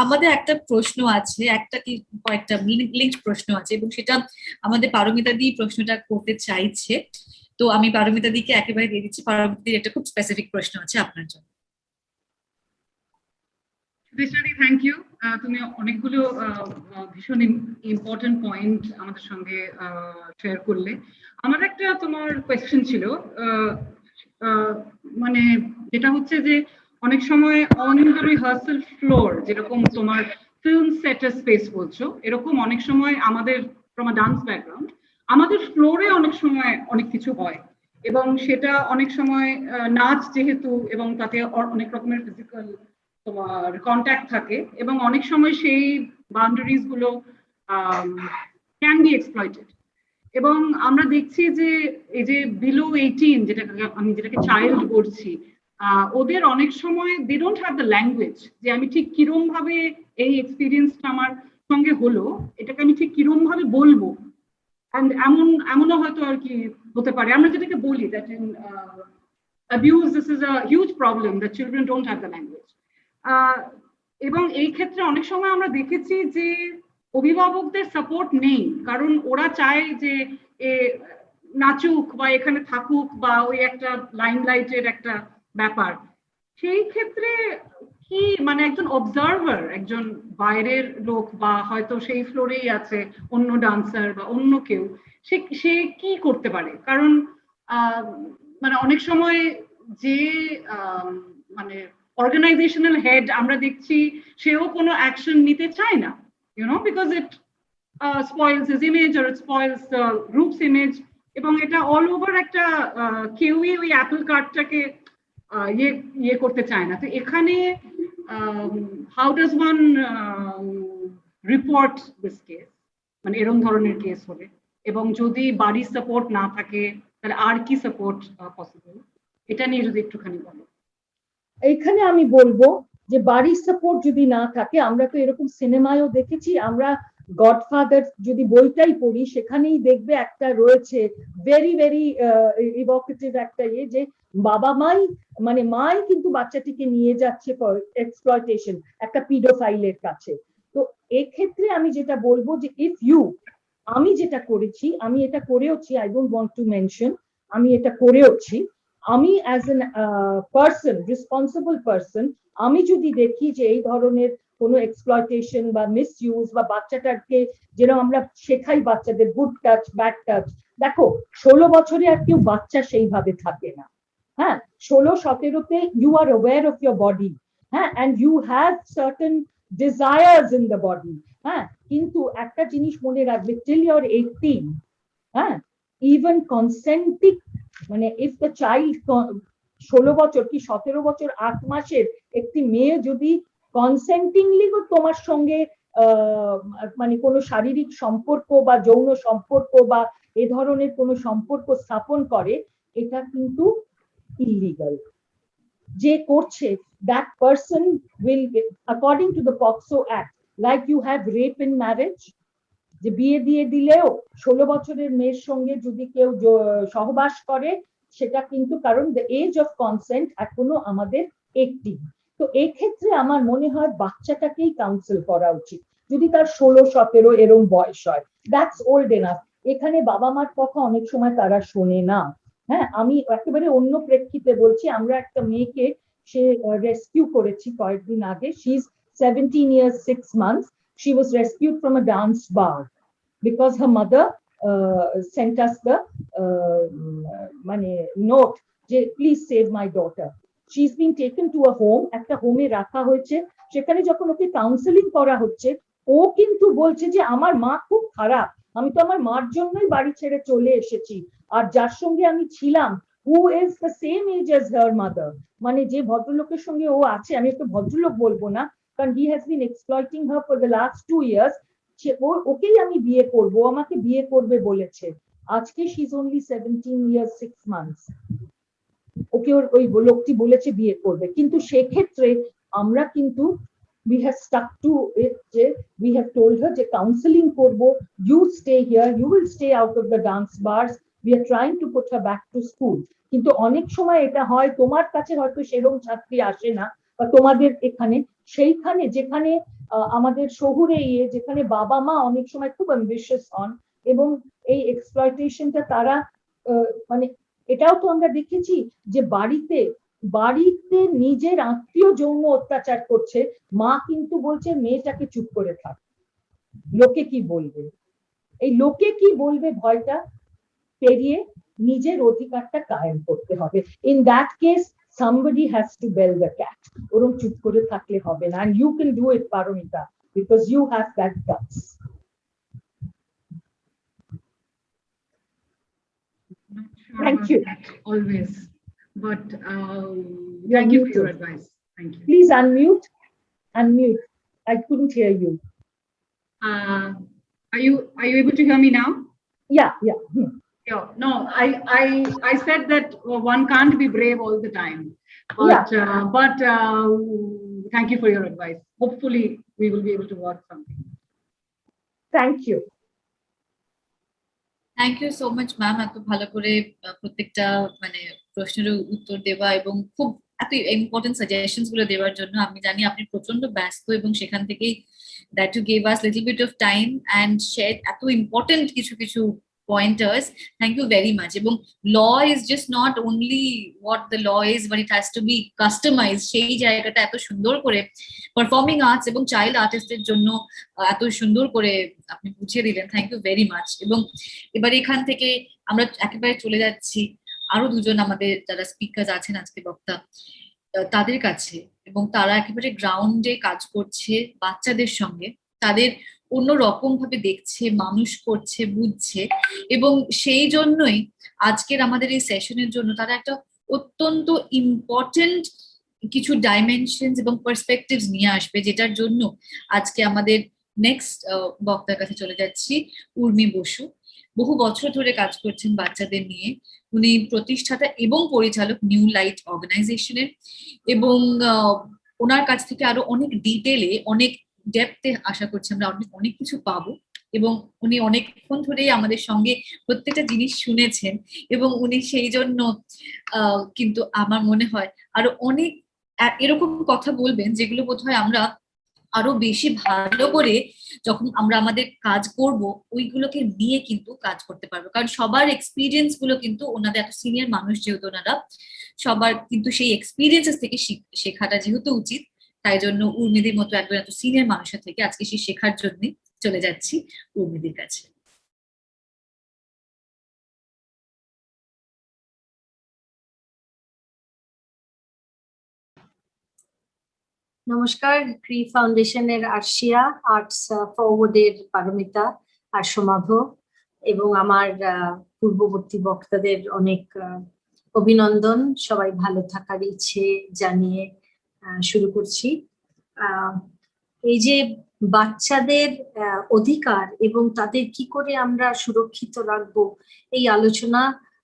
আমাদের একটা প্রশ্ন আছে, একটা কি কয়েকটা লিঙ্কড প্রশ্ন আছে, এবং সেটা আমাদের পারমিতা দি প্রশ্নটা করতে চাইছে। তো আমি পারমিতা দিকে একেবারে দিয়ে দিচ্ছি। পারমিতা দির একটা খুব স্পেসিফিক প্রশ্ন আছে আপনার জন্য। Thank you. তুমি অনেকগুলো ভীষণ ইম্পর্টেন্ট পয়েন্ট আমাদের সঙ্গে শেয়ার করলে। আমার একটা তোমার কোয়েশ্চেন ছিল, মানে যেটা হচ্ছে যে অনেক সময় অন দ্য রিহার্সাল ফ্লোর, যেরকম তোমার ফিল্ম সেটের স্পেস বলছো, এরকম অনেক সময় আমাদের ফ্রম আ ডান্স ব্যাকগ্রাউন্ড আমাদের ফ্লোরে অনেক সময় অনেক কিছু হয়, এবং সেটা অনেক সময় নাচ যেহেতু, এবং তাতে অনেক রকমের ফিজিক্যাল তোমার কন্ট্যাক্ট থাকে, এবং অনেক সময় সেই বাউন্ডারিজ গুলো ক্যান বি এক্সপ্লয়েটেড। এবং আমরা দেখছি যে এই যে বিলো 18, যেটাকে চাইল্ড বলছি, ওদের অনেক সময় they don't have the language, যে আমি ঠিক কিরম ভাবে এই এক্সপিরিয়েন্সটা আমার সঙ্গে হলো, এটাকে আমি ঠিক কিরম ভাবে বলবো। এমনও হয়তো আর কি হতে পারে, আমরা যেটাকে বলি that in abuse, this is a huge problem that children don't have the language. এবং এই ক্ষেত্রে অনেক সময় আমরা দেখেছি যে অভিভাবকদের সাপোর্ট নেই, কারণ ওরা চায় যে নাচুক বা এখানে থাকুক, বা ওই একটা লাইমলাইটের একটা ব্যাপার। সেই ক্ষেত্রে কি মানে একজন অবজারভার, একজন বাইরের লোক, বা হয়তো সেই ফ্লোরেই আছে অন্য ডান্সার বা অন্য কেউ, সে কি করতে পারে? কারণ মানে অনেক সময় যে মানে অর্গানাইজেশনাল হেড আমরা দেখছি, সেও কোনো অ্যাকশন নিতে চায় না, because it spoils his image or it spoils the group's image, এবং এটা অল ওভার একটা কেউই ওই অ্যাপল কার্ডটাকে ইয়ে করতে চায় না। তো এখানে how does one report this case, মানে এরকম ধরনের কেস হলে, এবং যদি বাড়ির সাপোর্ট না থাকে তাহলে আর কি সাপোর্ট পসিবল, এটা নিয়ে যদি একটুখানি বলো। এইখানে আমি বলবো যে বাড়ির সাপোর্ট যদি না থাকে, আমরা তো এরকম সিনেমায়ও দেখেছি, আমরা গডফাদার যদি বইটাই পড়ি, সেখানেই দেখবে একটা রয়েছে ভেরি ভেরি ইভোকেটিভ একটা যে বাবা মাই মানে মাই কিন্তু বাচ্চাটিকে নিয়ে যাচ্ছে এক্সপ্লয়টেশন, একটা পিডোফাইলের কাছে। তো এক্ষেত্রে আমি যেটা বলবো যে আমি যেটা করেছি, আমি এটা করেওছি, I don't want to mention, আমি এটা করেওছি। আমি as an person, responsible person, আমি যদি দেখি যে এই ধরনের কোনো এক্সপ্লয়টেশন বা মিসইউজ, বা বাচ্চাটাকে যেরকম আমরা শেখাই বাচ্চাদের গুড টাচ ব্যাড টাচ, দেখো 16 বছরে আর কেউ বাচ্চা সেইভাবে থাকে না। হ্যাঁ, 16-17-তে you are aware of your body, হ্যাঁ, and you have certain desires in the body. হ্যাঁ, কিন্তু একটা জিনিস মনে রাখবে, টিল ইউর 18, হ্যাঁ, ইভেন কনসেন্টিং, মানে ইফ দ্য চাইল্ড 16 বছর কি 17 বছর 8 মাসের একটি মেয়ে যদি কনসেন্টিংলি তোমার সঙ্গে মানে কোনো শারীরিক সম্পর্ক বা যৌন সম্পর্ক বা এ ধরনের কোনো সম্পর্ক স্থাপন করে, এটা কিন্তু ইলিগাল। যে করছে, that person will, according to the POCSO Act, like you have rape in marriage, যে বিয়ে দিয়ে দিলেও 16 বছরের মেয়ের সঙ্গে যদি কেউ সহবাস করে সেটা কিন্তু, কারণ দ্য এজ অফ কনসেন্ট এখনো আমাদের 18। তো এই ক্ষেত্রে আমার মনে হয় বাচ্চাটাকেই কাউন্সেল করা উচিত যদি তার 16-17 এরকম বয়স হয়। That's old enough. এখানে বাবা মার কথা অনেক সময় তারা শোনে না। হ্যাঁ, আমি একেবারে অন্য প্রেক্ষিতে বলছি। আমরা একটা মেয়েকে সে রেস্কিউ করেছি কয়েকদিন আগে। She is 17 years 6 months. She was rescued from a dance bar because her mother sent us the note, please save my daughter. She's been taken to a home, একটা হোমে রাখা হয়েছে। সেখানে যখন ওকে কাউন্সেলিং করা হচ্ছে, ও কিন্তু বলছে যে আমার মা খুব খারাপ, আমি তো আমার মার জন্যই বাড়ি ছেড়ে চলে এসেছি, আর যার সঙ্গে আমি ছিলাম who is the same age as her mother, মানে যে ভদ্রলোকের সঙ্গে ও আছে, আমি একটু ভদ্রলোক বলবো না কারণ he has been exploiting her for the last 2 years, ওকেই আমি বিয়ে করবো, আমাকে বিয়ে করবে বলেছে। আজকে she is only 17 years 6 months। ওকে ওই লোকটি বলেছে বিয়ে করবে, কিন্তু সেক্ষেত্রে আমরা কিন্তু we have stuck to it, যে we have told her যে কাউন্সেলিং করবো, you stay here, you will stay out of the dance bars, we are trying to put her back to school। কিন্তু অনেক সময় এটা হয় তোমার কাছে হয়তো সেরকম ছাত্রী আসে না, বা তোমাদের এখানে সেইখানে যেখানে আমাদের শহুরে যেখানে বাবা মা অনেক সময় খুব অ্যাম্বিশিয়াস হন এবং এই এক্সপ্লয়টেশনটা তারা মানে এটাও তো আমরা দেখেছি যে বাড়িতে নিজের আত্মীয় যৌন অত্যাচার করছে, মা কিন্তু বলছে মেয়েটাকে চুপ করে থাক, লোকে কি বলবে। এই লোকে কি বলবে ভয়টা পেরিয়ে নিজের অধিকারটা কায়েম করতে হবে। In that case somebody has to bell the cat, ওরম চুপ করে থাকলে হবে না। and you can do it, Paramita, because you have that guts. Not sure Thank about you. that always, but You're thank you for your muted. advice. Thank you. Please unmute. I couldn't hear you. Are you able to hear me now? Yeah. Yeah. No, I said that one can't be brave all the time, but thank you for your advice. Hopefully we will be able to work something. Thank you. Thank you so much ma'am, এত ভালো করে প্রত্যেকটা মানে প্রশ্নের উত্তর দেওয়া এবং খুব এত ইম্পর্টেন্ট সাজেশনস গুলো দেওয়ার জন্য। আমি জানি আপনি প্রচন্ড ব্যস্ত এবং সেখান থেকেই that to give us little bit of time and share এত ইম্পর্টেন্ট কিছু pointers. Thank you very much. এবং law is just not only what the law is, but it has to be customized. সেই জায়গাটা এত সুন্দর করে performing arts এবং child আর্টিস্টের জন্য এত সুন্দর করে আপনি বুঝিয়ে দিলেন। Thank you very much. এবং এবার এখান থেকে আমরা একেবারে চলে যাচ্ছি আরো দুজন আমাদের যারা স্পিকার আছেন আজকে বক্তা তাদের কাছে, এবং তারা একেবারে গ্রাউন্ডে কাজ করছে বাচ্চাদের সঙ্গে, তাদের অন্য রকম ভাবে দেখছে, মানুষ করছে, বুঝছে, এবং সেই জন্যই আজকের আমাদের এই সেশনের জন্য তারা একটা অত্যন্ত ইম্পর্টেন্ট কিছু ডাইমেনশনস এবং পার্সপেক্টিভস নিয়ে আসবে, যেটার জন্য আজকে আমাদের নেক্সট বক্তার কাছে চলে যাচ্ছি। উর্মি বসু বহু বছর ধরে কাজ করছেন বাচ্চাদের নিয়ে। উনি প্রতিষ্ঠাতা এবং পরিচালক নিউ লাইট অর্গানাইজেশনের, এবং ওনার কাছ থেকে আরো অনেক ডিটেলে অনেক ডেপথে আশা করছি আমরা অনেক কিছু পাবো। এবং উনি অনেকক্ষণ ধরেই আমাদের সঙ্গে প্রত্যেকটা জিনিস শুনেছেন, এবং উনি সেই জন্য কিন্তু আমার মনে হয় আরো অনেক এরকম কথা বলবেন যেগুলো বোধহয় আমরা আরো বেশি ভালো করে যখন আমরা আমাদের কাজ করব ওইগুলোকে নিয়ে কিন্তু কাজ করতে পারবো। কারণ সবার এক্সপিরিয়েন্স গুলো কিন্তু ওনাদের এত সিনিয়র মানুষ যেহেতু ওনারা, সবার কিন্তু সেই এক্সপিরিয়েন্সেস থেকে শেখাটা যেহেতু উচিত, তাই জন্য উর্মিদির মতো একজন এত সিনিয়র মানুষের থেকে আজকে সেই শেখার জন্য চলে যাচ্ছি উর্মিদির কাছে। নমস্কার, ক্রি ফাউন্ডেশনের আরশিয়া, আর্টস ফরওয়ার্ডের পারমিতা আর সমাভ, এবং আমার পূর্ববর্তী বক্তাদের অনেক অভিনন্দন। সবাই ভালো থাকার ইচ্ছে জানিয়ে শুরু করছি। এই যে বাচ্চাদের অধিকার এবং তাদের কি করে আমরা সুরক্ষিত রাখবো, এই আলোচনা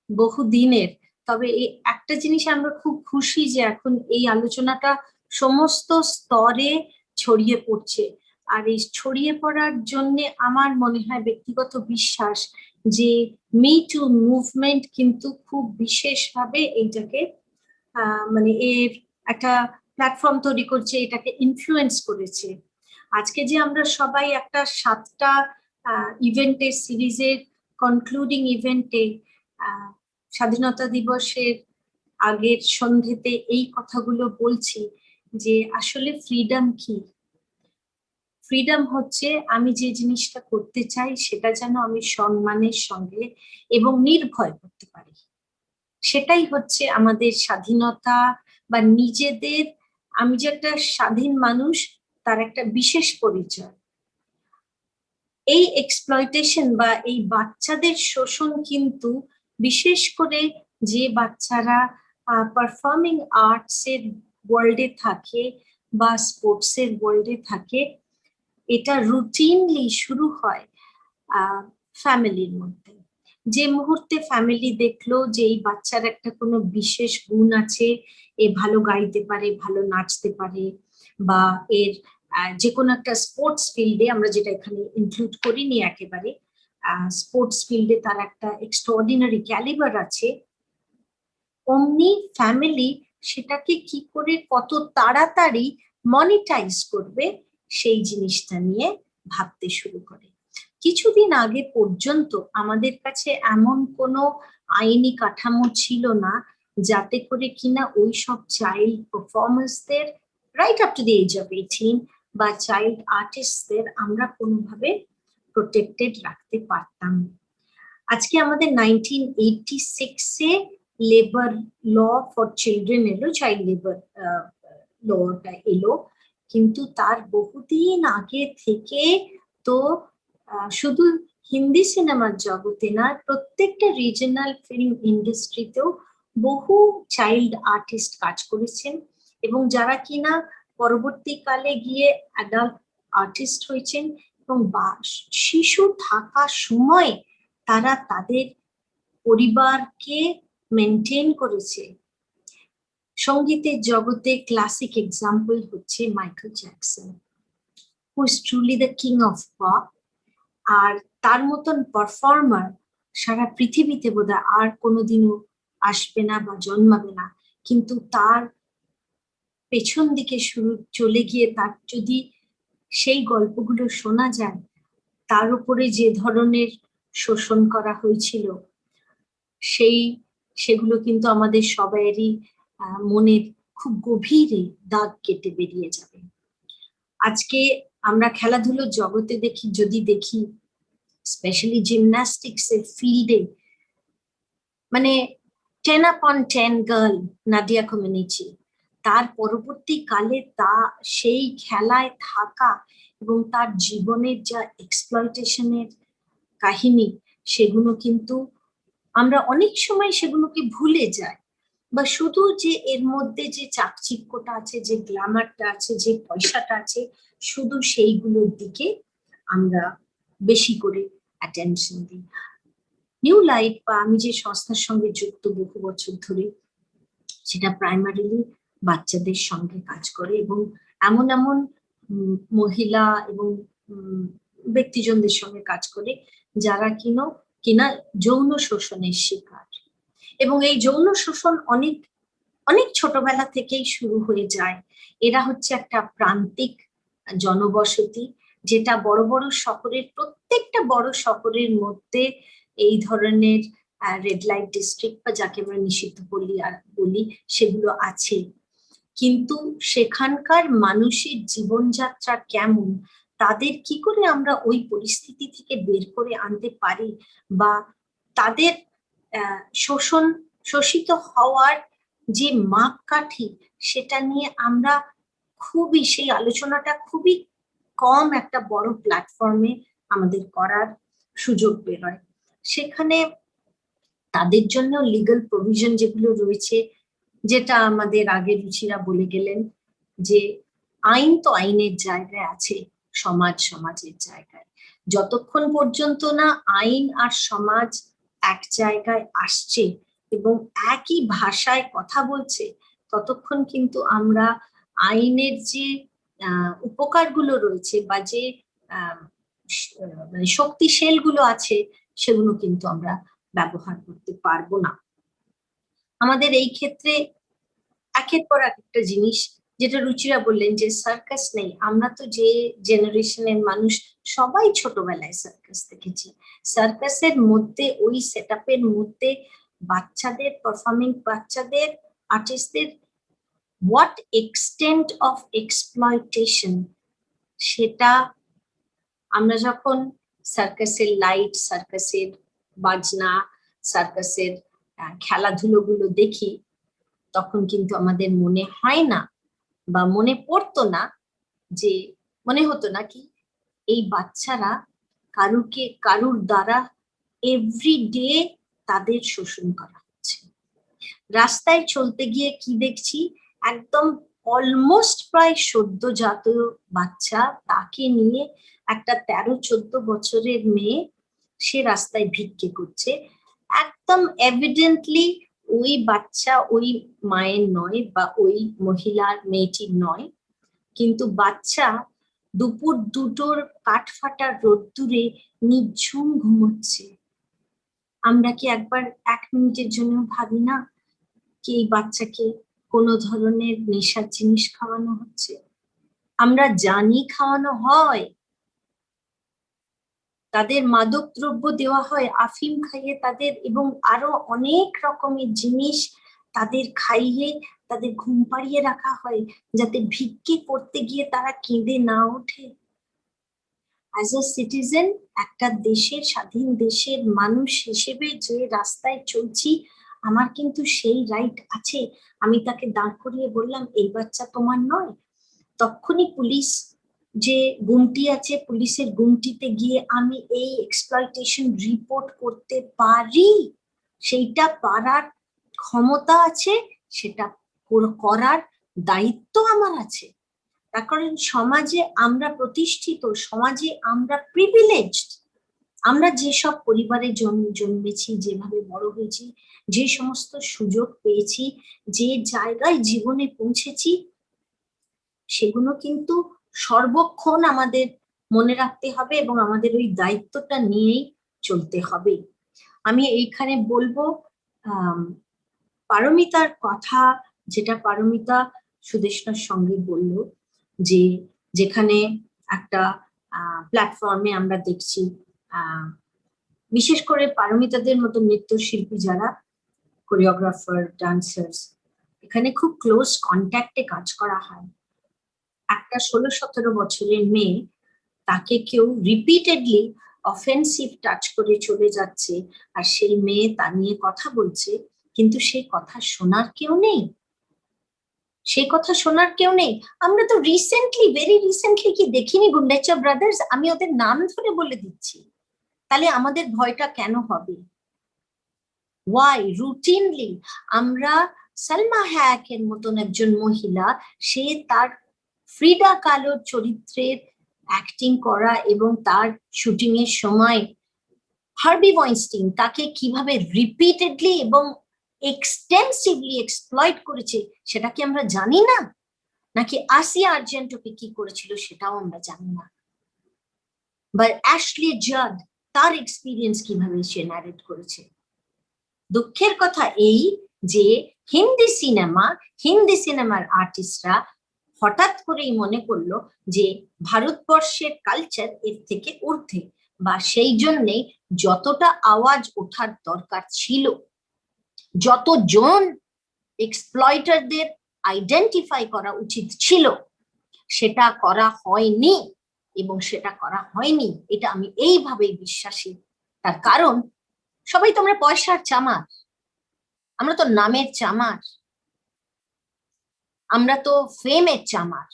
বহুদিনের। তবে এই একটা জিনিস আমরা খুব খুশি যে এখন এই আলোচনাটা সমস্ত স্তরে ছড়িয়ে পড়ছে। আর এই ছড়িয়ে পড়ার জন্য আমার মনে হয় ব্যক্তিগত বিশ্বাস যে মি টু মুভমেন্ট কিন্তু খুব বিশেষভাবে এইটাকে মানে এর একটা প্ল্যাটফর্ম তৈরি করছে, এটাকে ইনফ্লুয়েন্স করেছে। আজকে যে আমরা সবাই একটা 7টা ইভেন্টের সিরিজের কনক্লুডিং ইভেন্টে স্বাধীনতা দিবসের আগের সন্ধ্যেতে এই কথাগুলো বলছি যে আসলে ফ্রিডম কি। ফ্রিডম হচ্ছে আমি যে জিনিসটা করতে চাই সেটা যেন আমি সম্মানের সঙ্গে এবং নির্ভয় করতে পারি, সেটাই হচ্ছে আমাদের স্বাধীনতা বা নিজেদের, আমি যে একটা স্বাধীন মানুষ তার একটা বিশেষ পরিচয়। এই এক্সপ্লয়টেশন বা এই বাচ্চাদের শোষণ কিন্তু বিশেষ করে যে বাচ্চারা পারফর্মিং আর্টস এর ওয়ার্ল্ডে থাকে বা স্পোর্টস এর ওয়ার্ল্ডে থাকে, এটা রুটিনলি শুরু হয় ফ্যামিলির মধ্যে। যে মুহূর্তে ফ্যামিলি দেখলো যে এই বাচ্চার একটা কোনো বিশেষ গুণ আছে, এ ভালো গাইতে পারে, ভালো নাচতে পারে, বা এর যে কোনো একটা স্পোর্টস ফিল্ডে, আমরা যেটা এখানে ইনক্লুড করিনি একেবারে, স্পোর্টস ফিল্ডে তার একটা এক্সট্রাঅর্ডিনারি ক্যালিবার আছে, অমনি ফ্যামিলি সেটাকে কি করে কত তাড়াতাড়ি মনিটাইজ করবে সেই জিনিসটা নিয়ে ভাবতে শুরু করে। কিছুদিন আগে পর্যন্ত আমাদের কাছে এমন কোনো আইনি কাঠামো ছিল না যাতে করে কিনা ওই সব চাইল্ড পারফরমেন্সদের right up to the age of 18 বা চাইল্ড আর্টিস্টদের আমরা কোনোভাবে প্রোটেক্টেড রাখতে পারতাম। আজকে আমাদের 1986-এ লেবার ল ফর চিলড্রেন এলো, চাইল্ড লেবার লটা এলো, কিন্তু তার বহুদিন আগে থেকে তো শুধু হিন্দি সিনেমার জগতে না, প্রত্যেকটা রিজনাল ফিল্ম ইন্ডাস্ট্রিতেও বহু চাইল্ড আর্টিস্ট কাজ করেছেন, এবং যারা কিনা পরবর্তীকালে গিয়ে অ্যাডাল্ট আর্টিস্ট হয়েছেন, এবং শিশু থাকার সময় তারা তাদের পরিবারকে মেনটেন করেছে। সঙ্গীতের জগতে ক্লাসিক এক্সাম্পল হচ্ছে Michael Jackson, who is truly the king of pop. আর তার মতন পারফর্মার সারা পৃথিবীতে বোধহয় আর কোনোদিনও আসবে না বা জন্মাবে না, কিন্তু তার পেছন দিকে শুরু চলে গিয়ে তার যদি সেই গল্পগুলো শোনা যায়, তার উপরে যে ধরনের শোষণ করা হয়েছিল সেগুলো কিন্তু আমাদের সবাইয়েরই মনের খুব গভীরে দাগ কেটে বেরিয়ে যাবে। আজকে আমরা খেলাধুলোর জগতে দেখি স্পেশালি জিমন্যাস্টিক্স এর ফিল্ডে, মানে 10/10 গার্ল নাদিয়া কমিউনিটি, তার পরবর্তীকালে সেই খেলায় থাকা এবং তার জীবনের যা এক্সপ্লয়টেশনের কাহিনী, সেগুলো কিন্তু আমরা অনেক সময় সেগুলোকে ভুলে যাই, বা শুধু যে এর মধ্যে যে চাকচিক্যটা আছে, যে গ্ল্যামারটা আছে, যে পয়সাটা আছে, শুধু সেইগুলোর দিকে আমরা বেশি করে অ্যাটেনশন দিই। নিউ লাইট বা আমি যে সংস্থার সঙ্গে যুক্ত বহু বছর ধরে, সেটা প্রাইমারিলি বাচ্চাদের সঙ্গে কাজ করে, এবং এমন এমন মহিলা এবং ব্যক্তিজনদের সঙ্গে কাজ করে যারা কিনা যৌন শোষণের শিকার। এবং এই যৌন শোষণ অনেক অনেক ছোটবেলা থেকেই শুরু হয়ে যায়। এরা হচ্ছে একটা প্রান্তিক জনবসতি, যেটা বড় বড় শহরের, প্রত্যেকটা বড় শহরের মধ্যে এই ধরনের রেড লাইট ডিস্ট্রিক্ট বা যাকে আমরা নিষিদ্ধ বলি সেগুলো আছে। কিন্তু সেখানকার মানুষের জীবনযাত্রা কেমন, তাদের কি করে আমরা ওই পরিস্থিতি থেকে বের করে আনতে পারি, বা তাদের শোষিত হওয়ার যে মাপকাঠি, সেটা নিয়ে আমরা খুবই, সেই আলোচনাটা খুবই কম একটা বড় প্ল্যাটফর্মে আমাদের করার সুযোগ বেরোয়। সেখানে তাদের জন্য লিগ্যাল প্রভিশন যেগুলো রয়েছে, যেটা আমাদের আগে রুচিরা বলে গেলেন, যে আইন তো আইনের জায়গায় আছে, সমাজের জায়গায়। যতক্ষণ পর্যন্ত না আইন আর সমাজ এক জায়গায় আসছে এবং একই ভাষায় কথা বলছে, ততক্ষণ কিন্তু আমরা আইনের যে উপকারগুলো রয়েছে বা যে মানে শক্তিশালগুলো আছে সেগুলো কিন্তু আমরা ব্যবহার করতে পারবো না। আমাদের এই ক্ষেত্রে একের পর একটা জিনিস, যেটা রুচিরা বললেন যে সার্কাস নেই, আমরা তো যে জেনারেশনের মানুষ সবাই ছোটবেলায় সার্কাস দেখেছি। সার্কাসের মধ্যে ওই সেট আপের মধ্যে বাচ্চাদের পারফর্মিং, বাচ্চাদের আর্টিস্টদের হোয়াট এক্সটেন্ট অফ এক্সপ্লয়টেশন, সেটা আমরা যখন সার্কাসের লাইট, সার্কাসের বাজনা, সার্কাসের খেলাধুলোগুলো দেখি তখন কিন্তু আমাদের মনে হয় না বা মনে পড়তো না, যে মনে হতো না কি এই বাচ্চারা কারুর দ্বারা এভরিডে তাদের শোষণ করা হচ্ছে। রাস্তায় চলতে গিয়ে কি দেখছি, একদম অলমোস্ট প্রায় সদ্যজাত বাচ্চা, তাকে নিয়ে একটা 13-14 বছরের মেয়ে, সে রাস্তায় ভিক্ষে করছে। একদম এভিডেন্টলি ওই বাচ্চা ওই মায়ের নয় বা ওই মহিলার মেয়েটির নয়, কিন্তু বাচ্চা দুপুর 2টোর কাঠফাটা রোদ্দুরে নিঝুম ঘুমোচ্ছে। আমরা কি একবার 1 মিনিটের জন্য ভাবি না কি এই বাচ্চাকে কোনো ধরনের নেশার জিনিস খাওয়ানো হচ্ছে? আমরা জানি খাওয়ানো হয়, তাদের মাদক দ্রব্য দেওয়া হয়, আফিম খাইয়ে তাদের, এবং আরো অনেক রকমের জিনিস তাদের খাইয়ে তাদের ঘুম পাড়িয়ে রাখা হয়, যাতে ভিক্ষে করতে গিয়ে তারা কেঁদে না ওঠে। অ্যাজ আ সিটিজেন, একটা দেশের, স্বাধীন দেশের মানুষ হিসেবে যে রাস্তায় চলছি, আমার কিন্তু সেই রাইট আছে। আমি তাকে দাঁড় করিয়ে বললাম এই বাচ্চা তোমার নয়, তখনই পুলিশ যে গুমটি আছে, পুলিশের গুমটিতে গিয়ে আমি এই এক্সপ্লয়টেশন রিপোর্ট করতে পারি, সেইটা পারার ক্ষমতা আছে, সেটা করার দায়িত্ব আমার আছে। তার কারণ সমাজে আমরা প্রতিষ্ঠিত, সমাজে আমরা প্রিভিলেজড। আমরা যেসব পরিবারে জন্মেছি, যেভাবে বড় হয়েছি, যে সমস্ত সুযোগ পেয়েছি, যে জায়গায় জীবনে পৌঁছেছি, সেগুলো কিন্তু সর্বক্ষণ আমাদের মনে রাখতে হবে এবং আমাদের ওই দায়িত্বটা নিয়েই চলতে হবে। আমি এইখানে বলবো পারমিতার কথা, যেটা পারমিতা সুদেষ্ণার সঙ্গে বলল, যে যেখানে একটা প্ল্যাটফর্মে আমরা দেখছি বিশেষ করে পারমিতাদের মতো নৃত্যশিল্পী যারা কোরিওগ্রাফার, ডান্সার্স, এখানে খুব ক্লোজ কন্ট্যাক্টে কাজ করা হয়। একটা 16-17 বছরের মেয়ে, তাকে কেউ রিপিটেডলি অফেন্সিভ টাচ করে চলে যাচ্ছে, আর সেই মেয়ে তা নিয়ে কথা বলছে, কিন্তু সেই কথা শোনার কেউ নেই, সেই কথা শোনার কেউ নেই। আমরা তো রিসেন্টলি, ভেরি রিসেন্টলি কি দেখিনি গুন্ডেচা ব্রাদার্স, আমি ওদের নাম ধরে বলে দিচ্ছি, তাহলে আমাদের ভয়টা কেন হবে? ওয়াই রুটিনলি আমরা সালমা হায়াকের মতন একজন মহিলা, সে তার ফ্রিডা কালোর চরিত্রের অ্যাক্টিং করা এবং তার শুটিং এর সময় হার্বি ওয়াইনস্টাইন তাকে কিভাবে রিপিটেডলি এবং এক্সটেন্সিভলি এক্সপ্লয়েট করেছে, সেটা কি আমরা জানি না? নাকি আসিয়া আর্জেন্টোকে কি করেছিল সেটাও আমরা জানি না? বা অ্যাশলি জাড তার এক্সপিরিয়েন্স কিভাবে সে ন্যারেট করেছে। দুঃখের কথা এই যে হিন্দি সিনেমার আর্টিস্টরা হঠাৎ করেই মনে করলো যে ভারতবর্ষের কালচার এর থেকে ঊর্ধ্বে, বা সেই জন্যেই যতটা আওয়াজ ওঠার দরকার ছিল, যতজন এক্সপ্লয়টারদের আইডেন্টিফাই করা উচিত ছিল, সেটা করা হয়নি, এবং সেটা করা হয়নি এটা আমি এইভাবেই বিশ্বাসী। তার কারণ সবাই তোমরা পয়সার চামার, আমরা তো নামের চামার, আমরা তো ফেমের চামার।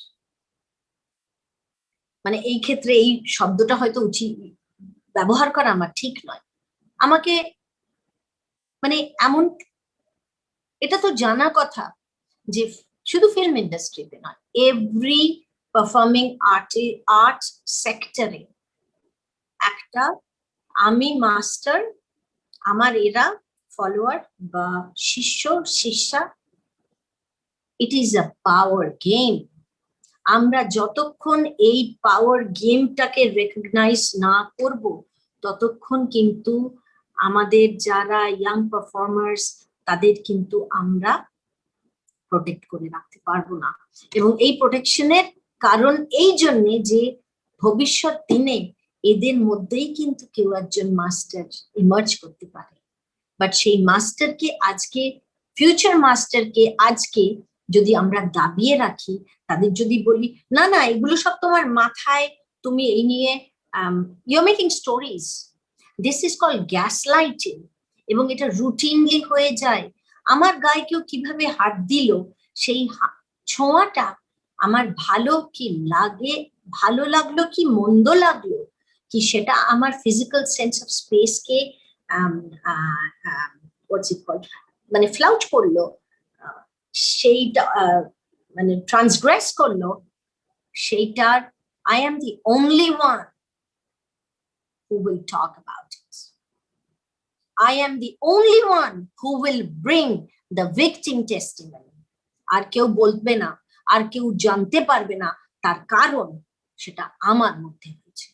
মানে এই ক্ষেত্রে এই শব্দটা হয়তো উচিত ব্যবহার করা আমার ঠিক নয়। আমাকে মানে এমন, এটা তো জানা কথা যে শুধু ফিল্ম ইন্ডাস্ট্রিতে নয়, এভরি পারফর্মিং আর্ট সেক্টরে একটা আমি মাস্টার, আমার এরা ফলোয়ার বা শিষ্য শিষ্যা, it is a power game. আমরা যতক্ষণ এই পাওয়ার গেমটাকে রেকগনাইজ না করব ততক্ষণ কিন্তু আমাদের যারা ইয়াং পারফর্মার্স তাদের কিন্তু আমরা প্রোটেক্ট করে রাখতে পারবো না। এবং এই প্রোটেকশনের কারণ এই জন্যে যে ভবিষ্যৎ দিনে এদের মধ্যেই কিন্তু কেউ একজন মাস্টার ইমার্জ করতে পারে, বাট সেই মাস্টারকে আজকে, ফিউচার মাস্টারকে আজকে যদি আমরা দাবিয়ে রাখি, তাদের যদি বলি না না এগুলো সব তোমার মাথায়, তুমি এই নিয়ে you are making stories, this is called gaslighting, এবং এটা রুটিনলি হয়ে যায়। আমার গায়ে কেউ কিভাবে হাত দিল, সেই ছোঁয়াটা আমার ভালো কি লাগে, ভালো লাগলো কি মন্দ লাগলো কি, সেটা আমার ফিজিক্যাল সেন্স অফ স্পেসকে মানে ফ্লাউট করলো, সেইটা মানে ট্রান্সগ্রেস করলো, সেইটার I am the only one who will talk about it. I am the only one who will bring the victim testimony. আর কেউ বলবে না, আর কেউ জানতে পারবে না, তার কারণ সেটা আমার মধ্যে হয়েছে।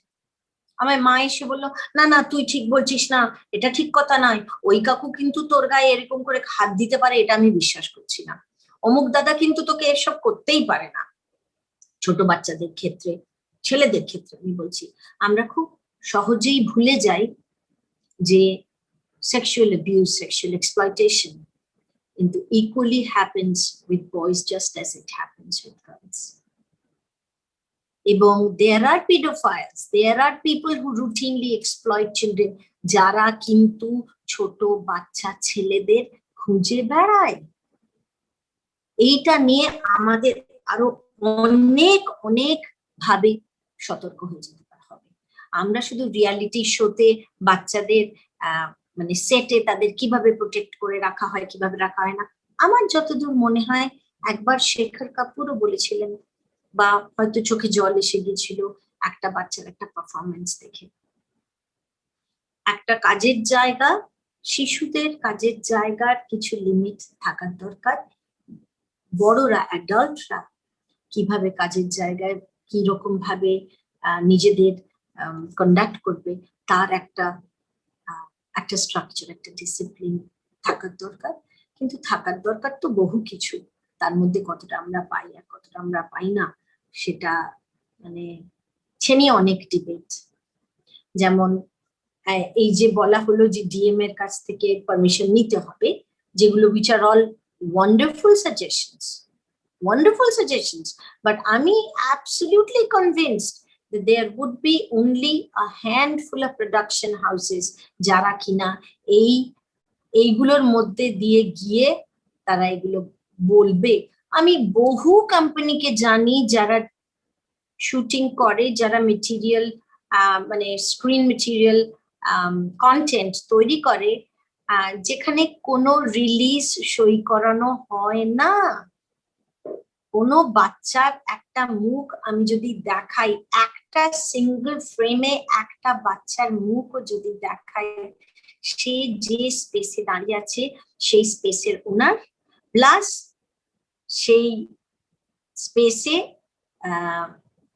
আমার মা এসে বললো না না তুই ঠিক বলছিস না, এটা ঠিক কথা নয়, ওই কাকু কিন্তু তোর গায়ে এরকম করে হাত দিতে পারে, এটা আমি বিশ্বাস করছি না, অমুক দাদা কিন্তু তোকে এসব করতেই পারে না। ছোট বাচ্চাদের ক্ষেত্রে, ছেলেদের ক্ষেত্রে আমি বলছি, আমরা খুব সহজেই ভুলে যাই যে sexual abuse, sexual exploitation কিন্তু equally happens with boys just as it happens with girls. এবং there are pedophiles, there are people who routinely exploit children, যারা কিন্তু ছোট বাচ্চা ছেলেদের খুঁজে বেড়ায়। এইটা নিয়ে আমাদের আরো অনেক অনেক ভাবে সতর্ক হয়ে যেতে হবে। আমরা শুধু রিয়ালিটি শোতে বাচ্চাদের মানে সেটে তাদের কিভাবে প্রোটেক্ট করে রাখা হয়, কিভাবে রাখা হয় না, আমার যতদূর মনে হয় একবার শেখর কাপুরও বলেছিলেন, বা হয়তো চোখে জল এসে গিয়েছিল একটা বাচ্চার একটা পারফরমেন্স দেখে। একটা কাজের জায়গা, শিশুদের কাজের জায়গার কিছু লিমিট থাকার দরকার। বড়রা, অ্যাডাল্টরা কিভাবে কাজের জায়গায় কি রকম ভাবে নিজেদের কন্ডাক্ট করবে, তার একটা স্ট্রাকচার, একটা ডিসিপ্লিন থাকার দরকার। কিন্তু থাকার দরকার তো বহু কিছু, তার মধ্যে কতটা আমরা পাই আর কতটা আমরা পাই না সেটা মানে সে নিয়ে অনেক ডিবেট। যেমন এই যে বলা হলো যে ডিএম এর কাছ থেকে পারমিশন নিতে হবে, যেগুলো which are all wonderful suggestions, but আমি absolutely convinced that there would be only a handful of production houses যারা কিনা এইগুলোর মধ্যে দিয়ে গিয়ে তারা এগুলো বলবে। আমি বহু কোম্পানিকে জানি যারা শুটিং করে, যারা মেটেরিয়াল মানে স্ক্রিন মেটেরিয়াল কন্টেন্ট তৈরি করে, যেখানে কোনো রিলিজ সই করানো হয় না। কোনো বাচ্চার একটা মুখ আমি যদি দেখাই, একটা সিঙ্গল ফ্রেমে একটা বাচ্চার মুখও যদি দেখাই, সে যে স্পেসে দাঁড়িয়ে আছে সেই স্পেসের ওনার, প্লাস সেই স্পেসে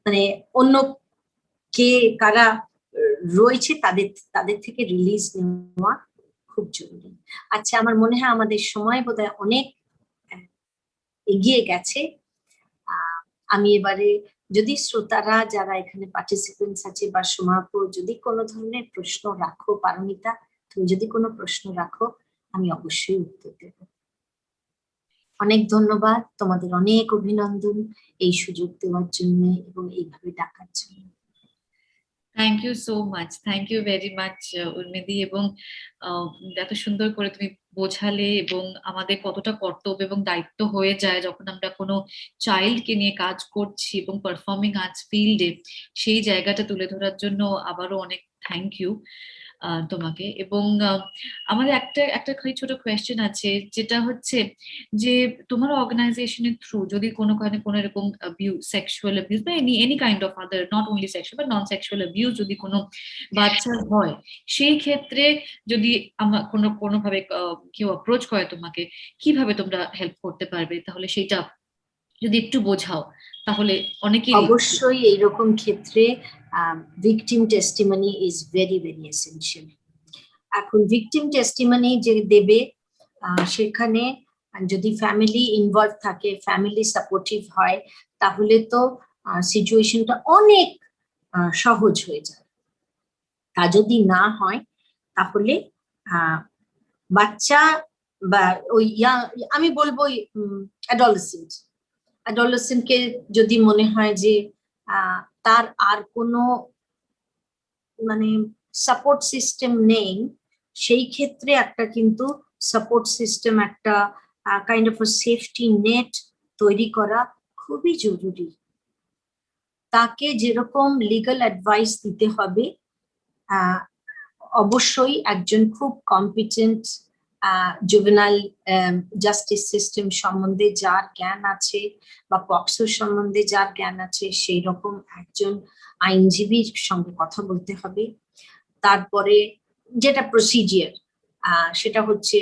মানে অন্য কে কারা রয়েছে তাদের থেকে রিলিজ নেওয়া খুব জরুরি। আচ্ছা, আমার মনে হয় আমাদের সময় বোধহয় অনেক এগিয়ে গেছে। আমি এবারে যদি শ্রোতারা যারা এখানে পার্টিসিপেন্টস আছে বা সমাপ্য, যদি কোনো ধরনের প্রশ্ন রাখো, পারমিতা তুমি যদি কোনো প্রশ্ন রাখো আমি অবশ্যই উত্তর দেব। অনেক ধন্যবাদ, তোমাদের অনেক অভিনন্দন এই সুযোগ দেওয়ার জন্য এবং এইভাবে ডাকার জন্য। Thank you so much, thank you very much উর্মিদি, এবং এত সুন্দর করে তুমি বোঝালে এবং আমাদের কতটা কর্তব্য এবং দায়িত্ব হয়ে যায় যখন আমরা কোনো চাইল্ডকে নিয়ে কাজ করছি এবং পারফর্মিং আর্টস ফিল্ডে, সেই জায়গাটা তুলে ধরার জন্য আবারও অনেক থ্যাংক ইউ তোমাকে। এবং আমাদের একটা ছোট কোয়েশ্চেন আছে, যেটা হচ্ছে যে তোমার অর্গানাইজেশনের থ্রু যদি কোনো এরকম সেক্সুয়াল অ্যাবিউজ বা any kind of other, not only sexual but non sexual abuse যদি কোনো বাচ্চার হয়, সেই ক্ষেত্রে যদি আমার কোনোভাবে কেউ অ্যাপ্রোচ করে তোমাকে, কিভাবে তোমরা হেল্প করতে পারবে, তাহলে সেইটা যদি একটু বোঝাও তাহলে অনেকেই। অবশ্যই এইরকম ক্ষেত্রে victim testimony is very very essential. এখন ভিকটিম টেস্টিমনি যে দেবে সেখানে যদি ফ্যামিলি ইনভলভ থাকে, ফ্যামিলি সাপোর্টিভ হয়, তাহলে তো সিচুয়েশনটা অনেক সহজ হয়ে যায়। তা যদি না হয় তাহলে বাচ্চা বা ওই আমি বলবো অ্যাডোলেসেন্টকে যদি মনে হয় যে তার আর কোনো মানে সাপোর্ট সিস্টেম নেই, সেই ক্ষেত্রে একটা কিন্তু সাপোর্ট সিস্টেম, একটা কাইন্ড অফ সেফটি নেট তৈরি করা খুবই জরুরি। তাকে যেরকম লিগ্যাল অ্যাডভাইস দিতে হবে, অবশ্যই একজন খুব কম্পিটেন্ট জুভেনাইল জাস্টিস সিস্টেম সম্বন্ধে যার জ্ঞান আছে বা পক্সো সম্বন্ধে যার জ্ঞান আছে সেই রকম একজন আইনজীবীর সঙ্গে কথা বলতে হবে। তারপরে যেটা প্রসিজিয়ার সেটা হচ্ছে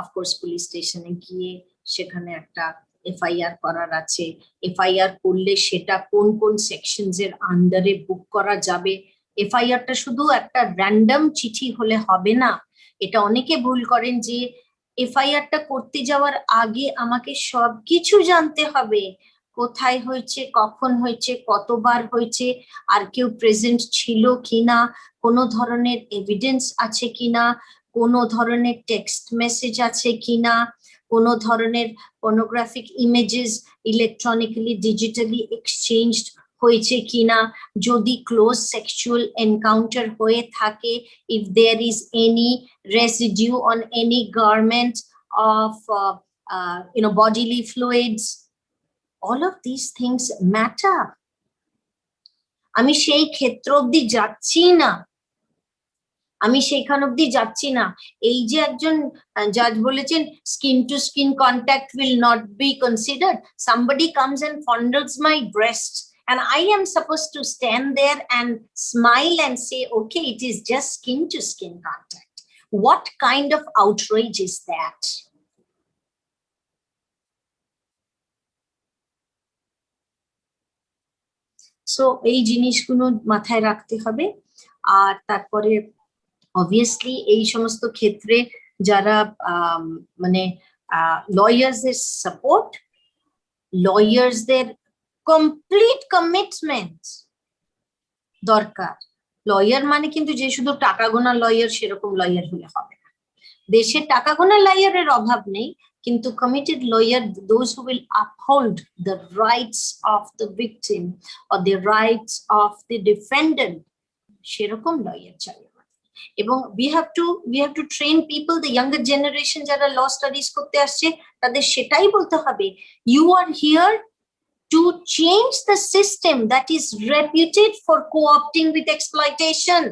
অফকোর্স পুলিশ স্টেশনে গিয়ে সেখানে একটা এফআইআর করার আছে। এফআইআর করলে সেটা কোন কোন সেকশনস এর আন্ডারে বুক করা যাবে। এফআইআরটা শুধু একটা র্যান্ডম চিঠি হলে হবে না। এটা অনেকে ভুল করেন যে এফআইআরটা করতে যাওয়ার আগে আমাকে সবকিছু জানতে হবে, কোথায় হয়েছে, কখন হয়েছে, কতবার হয়েছে, আর কেউ প্রেজেন্ট ছিল কিনা, কোনো ধরনের এভিডেন্স আছে কিনা, কোনো ধরনের টেক্সট মেসেজ আছে কিনা, কোনো ধরনের pornographic images electronically digitally exchanged হয়েছে কিনা, যদি ক্লোজ সেক্সুয়াল এনকাউন্টার হয়ে থাকে, if there is any residue on any garment of bodily fluids, all of these things matter. আমি সেই ক্ষেত্র অবধি যাচ্ছি না, আমি সেইখান অবধি যাচ্ছি না। এই যে একজন জাজ বলেছেন skin to skin contact will not be considered. Somebody comes and fondles my breast and I am supposed to stand there and smile and say, okay, it is just skin to skin contact. What kind of outrage is that? So এই জিনিসগুলো মাথায় রাখতে হবে। আর তারপরে obviously এই সমস্ত ক্ষেত্রে যারা মানে লয়ার্সদের সাপোর্ট, লয়ার্সদের কমপ্লিট কমিটমেন্ট দরকার। লয়ার মানে কিন্তু যে শুধু টাকা গোনা লয়ার সেরকম লয়ার হলে হবে না। দেশে টাকা গোনা লয়ারের অভাব নেই, কিন্তু committed lawyer, those who will uphold the rights of the victim or the rights of the defendant, সেরকম লয়ার চাই। এবং we have to train people, the younger generation যারা law studies করতে আসছে তাদের সেটাই বলতে হবে, you are here to change the system that is reputed for co-opting with exploitation.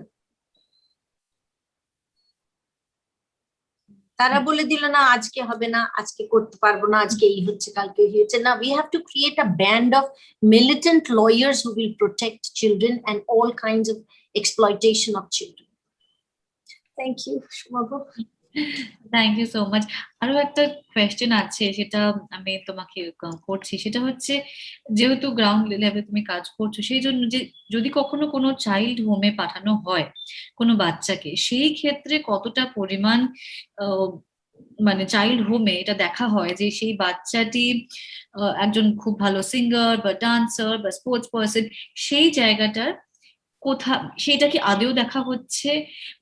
তারা বলে দিল না আজকে হবে না, আজকে করতে পারবো না, আজকে এই হচ্ছে কালকে এই হচ্ছে না। We have to create a band of militant lawyers who will protect children and all kinds of exploitation of children. Thank you, Shumabhu. Thank you so much. আরো একটা কোয়েশ্চেন আছে, সেটা আমি তোমাকে করছি। সেটা হচ্ছে, যেহেতু গ্রাউন্ড লেভেলে তুমি কাজ করছো, সেই জন্য যে যদি কখনো কোনো চাইল্ড হোমে পাঠানো হয় কোনো বাচ্চাকে, সেই ক্ষেত্রে কতটা পরিমাণ মানে চাইল্ড হোমে এটা দেখা হয় যে সেই বাচ্চাটি একজন খুব ভালো সিঙ্গার বা ডান্সার বা স্পোর্টস পার্সন, সেই জায়গাটার কোথা, সেটা কি আদেও দেখা হচ্ছে,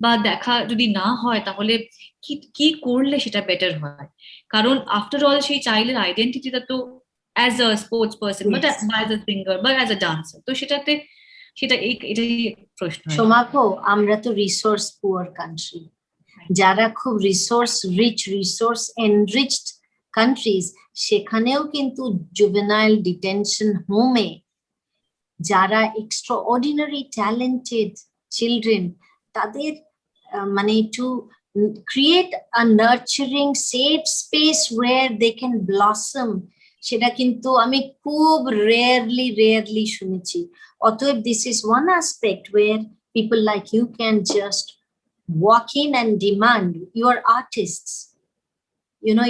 বা দেখা যদি না হয় তাহলে কি করলে সেটা বেটার হয়? কারণ আফটার অল সেই চাইল্ডের আইডেন্টিটিটা তো অ্যাজ আ স্পোর্টস পার্সন বা অ্যাজ আ সিঙ্গার বা অ্যাজ আ ডান্সার, তো এটাই প্রশ্ন। সোমাপো, আমরা তো রিসোর্স পুয়ার কান্ট্রি, যারা খুব resource rich, resource enriched countries, সেখানেও কিন্তু জুভেনাইল ডিটেনশন হোমে যারা এক্সট্রাঅর্ডিনারি ট্যালেন্টেড চিলড্রেন, তাদের মানে two create a nurturing safe space where they can blossom, সেটা কিন্তু আমি খুব rarely শুনেছি। অতএব this is one aspect where people like you can just walk in and demand. You are artists, you know,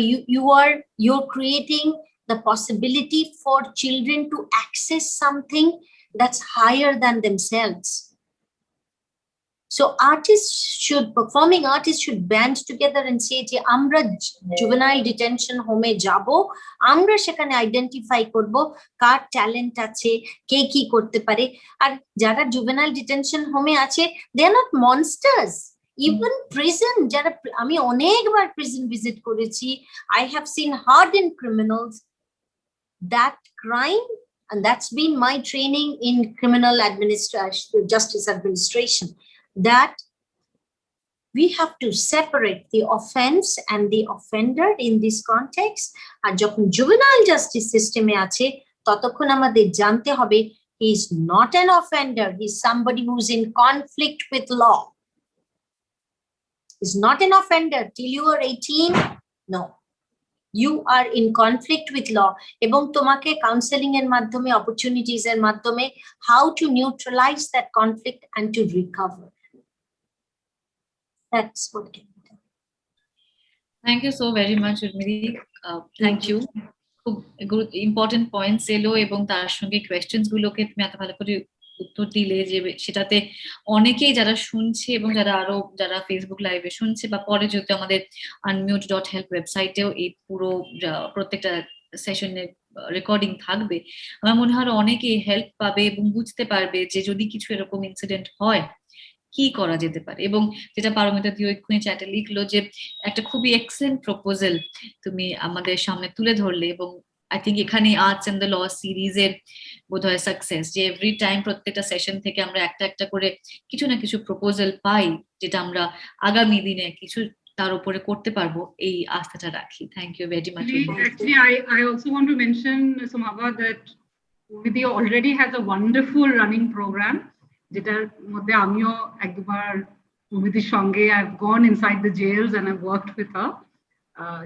you're creating the possibility for children to access something that's higher than themselves. So performing artists should band together and say, যে আমরা juvenile detention home যাব, আমরা সেখানে identify করব কার talent আছে, কে কি করতে পারে। আর যারা juvenile detention home আছে, they are not monsters. Even prison, যারা, আমি অনেকবার prison visit করেছি, I have seen hardened criminals. That crime, and that's been my training in criminal justice administration, that we have to separate the offense and the offender in this context. আর যখন juvenile justice system এ আছে, ততক্ষণ আমাদের জানতে হবে he is not an offender, he is somebody who is in conflict with law. He is not an offender till you are 18. No, you are in conflict with law. এবং তোমাকে counseling এর মাধ্যমে, opportunities এর মাধ্যমে how to neutralize that conflict and to recover. That's what can be done. Thank you so very much, Urmili. Thank you. খুব important points এলো এবং তার সঙ্গে কোয়েশ্চেন্স গুলোকে তুমি এত ভালো করে উত্তর দিলে যে সেটাতে অনেকেই যারা শুনছে এবং যারা ফেসবুক লাইভে শুনছে বা পরে যদি আমাদের unmute.help ওয়েবসাইটেও এই পুরো প্রত্যেকটা সেশনের রেকর্ডিং থাকবে, আমার মনে হয় অনেকেই হেল্প পাবে এবং বুঝতে পারবে যে যদি কিছু এরকম ইনসিডেন্ট হয় কি করা যেতে পারে। এবং যেটা পারমিতা দি এক্ষুনি চ্যাটে লিখলো যে একটা খুবই এক্সেলেন্ট প্রপোজাল তুমি আমাদের সামনে তুলে ধরলে, এবং আই থিঙ্ক এখানে আর্টস এন্ড দ্য ল সিরিজের বোধহয় সাকসেস, যে এভরি টাইম প্রত্যেকটা সেশন থেকে আমরা একটা করে কিছু না কিছু প্রপোজাল পাই যেটা আমরা আগামী দিনে কিছু তার উপরে করতে পারবো, এই আস্থাটা রাখি। Thank you very much. Actually, I also want to mention, Sumabha, that Urmidi already has a wonderful running program, যেটার মধ্যে আমিও একবার Urmidiর সঙ্গে I've gone inside the jails and I've worked with her.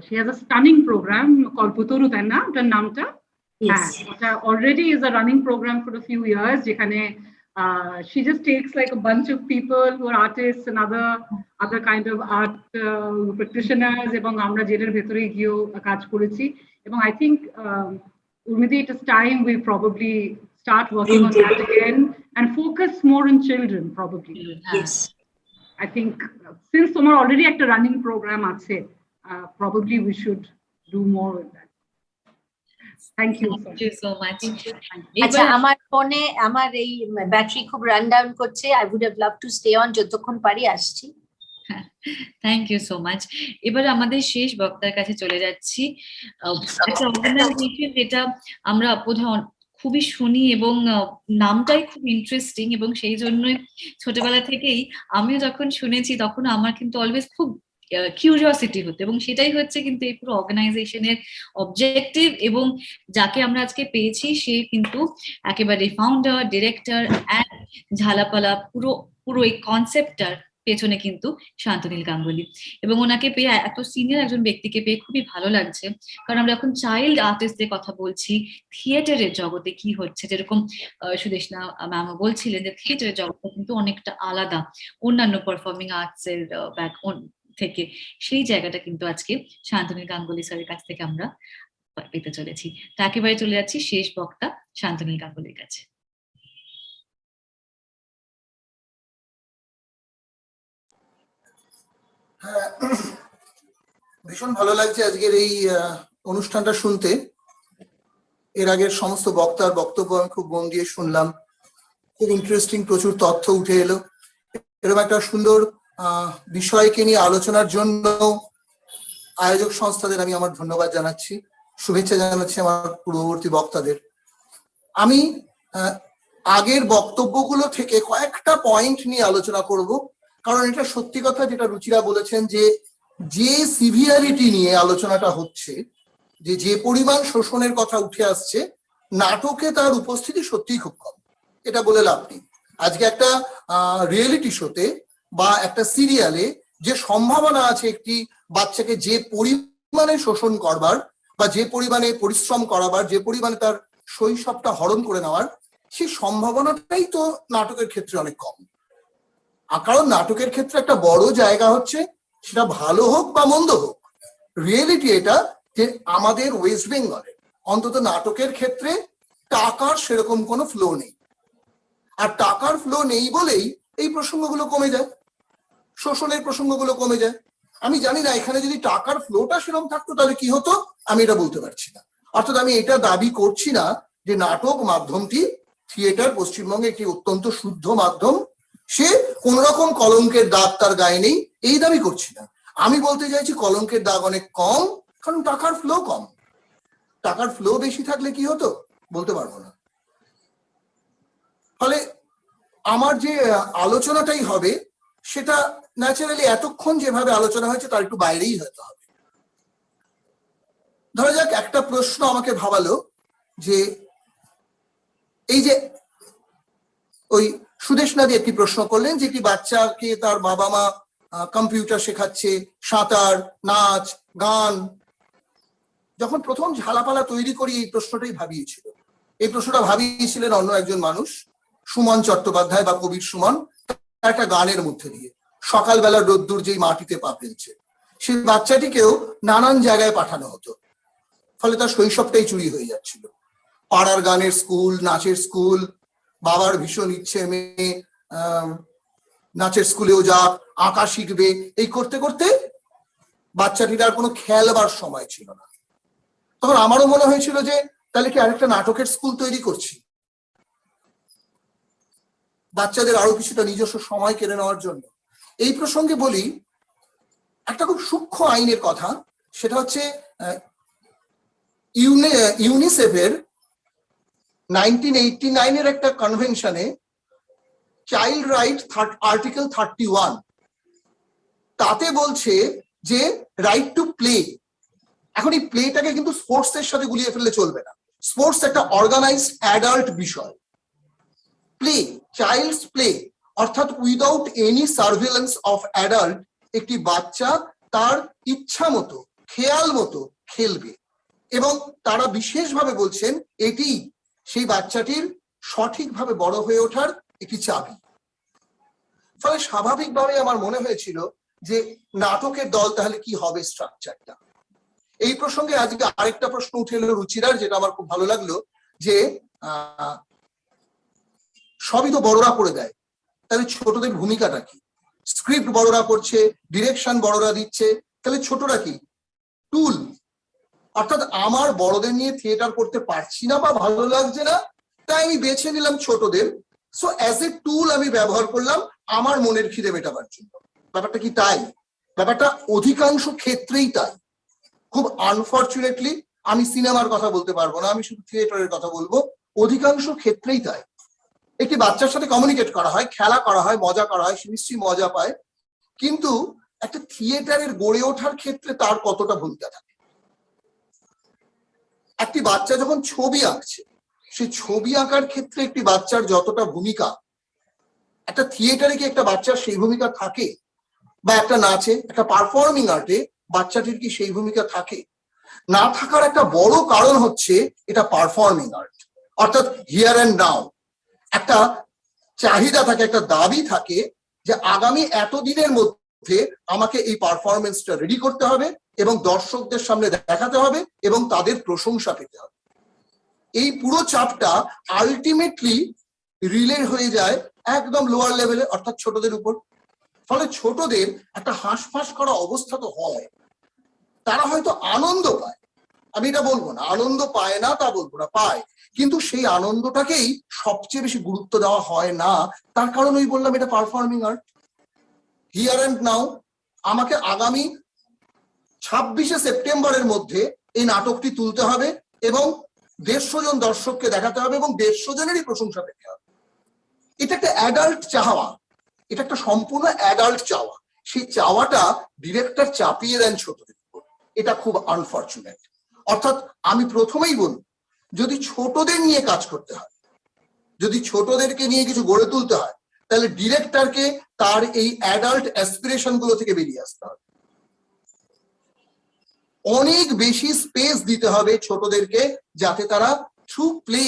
She has a stunning program, Kalpataru, তাই না ওটার নামটা? Yes. It already is a running program for a few years, যেখানে she just takes like a bunch of people who are artists and other kind of art practitioners, এবং আমরা জেলের ভেতরে গিয়েও কাজ করেছি। এবং I think Urmidi, it is time we probably start working on that again and focus more on children probably. Yes. I think since tomorrow already একটা running program আছে, probably we should do more with that. Thank you. Thank you so much. আচ্ছা, আমার ফোনে আমার এই battery খুব run down করছে। I would have loved to stay on, যতক্ষণ পারি আসছি। Thank you so much. এবার আমাদের শেষ বক্তার কাছে চলে যাচ্ছি। একটা অর্গানাইজেশন যেটা আমরা বোধহয় খুবই শুনি এবং নামটাই খুব ইন্টারেস্টিং, এবং সেই জন্যই ছোটবেলা থেকেই আমিও যখন শুনেছি তখন আমার কিন্তু অলওয়েজ খুব কিউরিওসিটি হতো, এবং সেটাই হচ্ছে কিন্তু এই পুরো অর্গানাইজেশনের অবজেক্টিভ। এবং যাকে আমরা আজকে পেয়েছি সে কিন্তু একেবারে ফাউন্ডার, ডিরেক্টর অ্যান্ড ঝালাপালা পুরো এই কনসেপ্টটার পেছনে কিন্তু শান্তনীল গাঙ্গুলি। এবং ওনাকে পেয়ে, এত সিনিয়র একজন ব্যক্তিকে পেয়ে খুবই ভালো লাগছে, কারণ আমরা এখন চাইল্ড আর্টিস্টদের কথা বলছি। থিয়েটারের জগতে কি হচ্ছে, যেরকম সুদেশনা ম্যাম বলছিলেন যে থিয়েটারের জগৎটা কিন্তু অনেকটা আলাদা অন্যান্য পারফর্মিং আর্টস এর থেকে, সেই জায়গাটা কিন্তু আজকে শান্তনীল গাঙ্গুলি স্যারের কাছ থেকে আমরা পেতে চলেছি। তা একেবারে চলে যাচ্ছি শেষ বক্তা শান্তনীল গাঙ্গুলির কাছে। হ্যাঁ, ভীষণ ভালো লাগছে আজকের এই অনুষ্ঠানটা শুনতে। এর আগের সমস্ত বক্তার বক্তব্য আমি খুব মন দিয়ে শুনলাম, খুব ইন্টারেস্টিং, প্রচুর তথ্য উঠে এলো। এরকম একটা সুন্দর বিষয়কে নিয়ে আলোচনার জন্য আয়োজক সংস্থাদের আমি আমার ধন্যবাদ জানাচ্ছি, শুভেচ্ছা জানাচ্ছি আমার পূর্ববর্তী বক্তাদের। আমি আগের বক্তব্যগুলো থেকে কয়েকটা পয়েন্ট নিয়ে আলোচনা করব, কারণ এটা সত্যি কথা যেটা রুচিরা বলেছেন, যে সিভিয়ারিটি নিয়ে আলোচনাটা হচ্ছে, যে পরিমাণ শোষণের কথা উঠে আসছে, নাটকে তার উপস্থিতি সত্যিই খুব কম। এটা বলে লাভ নেই। আজকে একটা রিয়েলিটি শোতে বা একটা সিরিয়ালে যে সম্ভাবনা আছে একটি বাচ্চাকে যে পরিমাণে শোষণ করবার বা যে পরিমাণে পরিশ্রম করাবার, যে পরিমাণে তার শৈশবটা হরণ করে নেওয়ার, সেই সম্ভাবনাটাই তো নাটকের ক্ষেত্রে অনেক কম। কারণ নাটকের ক্ষেত্রে একটা বড় জায়গা হচ্ছে, সেটা ভালো হোক বা মন্দ হোক, রিয়েলিটি এটা যে আমাদের ওয়েস্ট বেঙ্গলে অন্তত নাটকের ক্ষেত্রে টাকার সেরকম কোনো ফ্লো নেই। আর টাকার ফ্লো নেই বলেই এই প্রসঙ্গগুলো কমে যায়, শোষণের প্রসঙ্গগুলো কমে যায়। আমি জানি না এখানে যদি টাকার ফ্লোটা সেরকম থাকতো তাহলে কি হতো, আমি এটা বলতে পারছি না। অর্থাৎ আমি এটা দাবি করছি না যে নাটক মাধ্যমটি, থিয়েটার পশ্চিমবঙ্গে একটি অত্যন্ত শুদ্ধ মাধ্যম, সে কোন রকম কলঙ্কের দাগ তার গায়ে নেই, এই দাবি করছি না। আমি বলতে চাইছি কলঙ্কের দাগ অনেক কম, কারণ টাকার ফ্লো কম। টাকার ফ্লো বেশি থাকলে কি হতো বলতে পারবো না। ফলে আমার যে আলোচনাটাই হবে সেটা ন্যাচারালি এতক্ষণ যেভাবে আলোচনা হয়েছে তার একটু বাইরেই হতে হবে। ধরা যাক একটা প্রশ্ন আমাকে ভাবালো যে এই যে ওই সুদেশ নাদি একটি প্রশ্ন করলেন যে একটি বাচ্চাকে তার বাবা মা কম্পিউটার শেখাচ্ছে, সাঁতার, নাচ, গান। যখন প্রথম ঝালাপালা তৈরি করি এই প্রশ্নটাই ভাবিয়েছিল। এই প্রশ্নটা ভাবিয়েছিলেন অন্য একজন মানুষ, সুমন চট্টোপাধ্যায় বা কবির সুমন, একটা গানের মধ্যে দিয়ে। সকালবেলা রোদ্দুর যেই মাটিতে পা ফেলছে, সেই বাচ্চাটিকেও নানান জায়গায় পাঠানো হতো, ফলে তার শৈশবটাই চুরি হয়ে যাচ্ছিল। পাড়ার গানের স্কুল, নাচের স্কুল, বাবার ভীষণ ইচ্ছে মেয়ে নাচের স্কুলেও যাক, আঁকা শিখবে, এই করতে করতে বাচ্চাটির আর কোনো খেলবার সময় ছিল না। তখন আমারও মনে হয়েছিল যে তাহলে কি আরেকটা নাটকের স্কুল তৈরি করছি, বাচ্চাদের আরো কিছুটা নিজস্ব সময় কেড়ে নেওয়ার জন্য। এই প্রসঙ্গে বলি একটা খুব সূক্ষ্ম আইনের কথা, সেটা হচ্ছে ইউনিসেফের 1989 একটা কনভেনশনে চাইল্ড রাইট আর্টিকেল 31, তাতে বলছে যে রাইট টু প্লে। এখন এই প্লেটাকে কিন্তু স্পোর্টস এর সাথে গুলিয়ে ফেললে চলবে না। স্পোর্টস একটা অর্গানাইজড অ্যাডাল্ট বিষয়। প্লে, চাইল্ডস প্লে, অর্থাৎ without any surveillance of adult একটি বাচ্চা তার ইচ্ছা মতো, খেয়াল মতো খেলবে। এবং তারা বিশেষভাবে বলছেন এটি সেই বাচ্চাটির সঠিকভাবে বড় হয়ে ওঠার একটি চাবি। ফলে স্বাভাবিকভাবে আমার মনে হয়েছিল যে নাটকের দল তাহলে কি হবে স্ট্রাকচারটা। এই প্রসঙ্গে আজকে আরেকটা প্রশ্ন উঠে এলো রুচিরার, যেটা আমার খুব ভালো লাগলো, যে সবই তো বড়রা করে দেয়, তাহলে ছোটদের ভূমিকাটা কি? স্ক্রিপ্ট বড়রা করছে, ডিরেকশন বড়রা দিচ্ছে, তাহলে ছোটরা কি? টুল। অর্থাৎ আমার বড়দের নিয়ে থিয়েটার করতে পারছি না বা ভালো লাগছে না, তাই আমি বেছে নিলাম ছোটদের। সো অ্যাজ এ টুল আমি ব্যবহার করলাম আমার মনের খিদে মেটাবার জন্য। ব্যাপারটা কি তাই? ব্যাপারটা অধিকাংশ ক্ষেত্রেই তাই। খুব আনফরচুনেটলি আমি সিনেমার কথা বলতে পারবো না, আমি শুধু থিয়েটারের কথা বলবো, অধিকাংশ ক্ষেত্রেই তাই। একটি বাচ্চার সাথে কমিউনিকেট করা হয়, খেলা করা হয়, মজা করা হয়, সে নিশ্চয়ই মজা পায়, কিন্তু একটা থিয়েটারের গড়ে ওঠার ক্ষেত্রে তার কতটা ভূমিকা থাকে। একটি বাচ্চা যখন ছবি আঁকছে, সেই ছবি আঁকার ক্ষেত্রে একটি বাচ্চার যতটা ভূমিকা, একটা থিয়েটারে কি একটা বাচ্চার সেই ভূমিকা থাকে? বা একটা নাচে, একটা পারফর্মিং আর্টে বাচ্চাটির কি সেই ভূমিকা থাকে? না থাকার একটা বড় কারণ হচ্ছে এটা পারফর্মিং আর্ট, অর্থাৎ হিয়ার অ্যান্ড নাও। একটা চাহিদা থাকে, একটা দাবি থাকে যে আগামী এতদিনের মধ্যে আমাকে এই পারফরমেন্সটা রেডি করতে হবে এবং দর্শকদের সামনে দেখাতে হবে এবং তাদের প্রশংসা পেতে হবে। এই পুরো চাপটা আলটিমেটলি রিলে হয়ে যায় একদম লোয়ার লেভেলে, অর্থাৎ ছোটদের উপর। ফলে ছোটদের একটা হাঁসফাঁস করা অবস্থা তো হয়, তারা হয়তো আনন্দ পায়, আমি এটা বলবো না আনন্দ পায় না, তা বলবো না, পায়, কিন্তু সেই আনন্দটাকেই সবচেয়ে বেশি গুরুত্ব দেওয়া হয় না। তার কারণ ওই বললাম, এটা performing art, here and now. আমাকে আগামী 26শে সেপ্টেম্বরের মধ্যে এই নাটকটি তুলতে হবে এবং 150 জন দর্শককে দেখাতে হবে এবং 150 জনেরই প্রশংসা পেতে হবে। এটা একটা অ্যাডাল্ট চাওয়া, এটা একটা সম্পূর্ণ অ্যাডাল্ট চাওয়া। সেই চাওয়াটা ডিরেক্টর চাপিয়ে দেন ছোটদের উপর, এটা খুব আনফরচুনেট। অর্থাৎ আমি প্রথমেই বলি, যদি ছোটদের নিয়ে কাজ করতে হয়, যদি ছোটদেরকে নিয়ে কিছু গড়ে তুলতে হয়, তাহলে ডিরেক্টরকে তার এই অ্যাডাল্ট অ্যাসপিরেশন গুলো থেকে বেরিয়ে আসতে হবে। অনেক বেশি স্পেস দিতে হবে ছোটদেরকে, যাতে তারা থ্রু প্লে,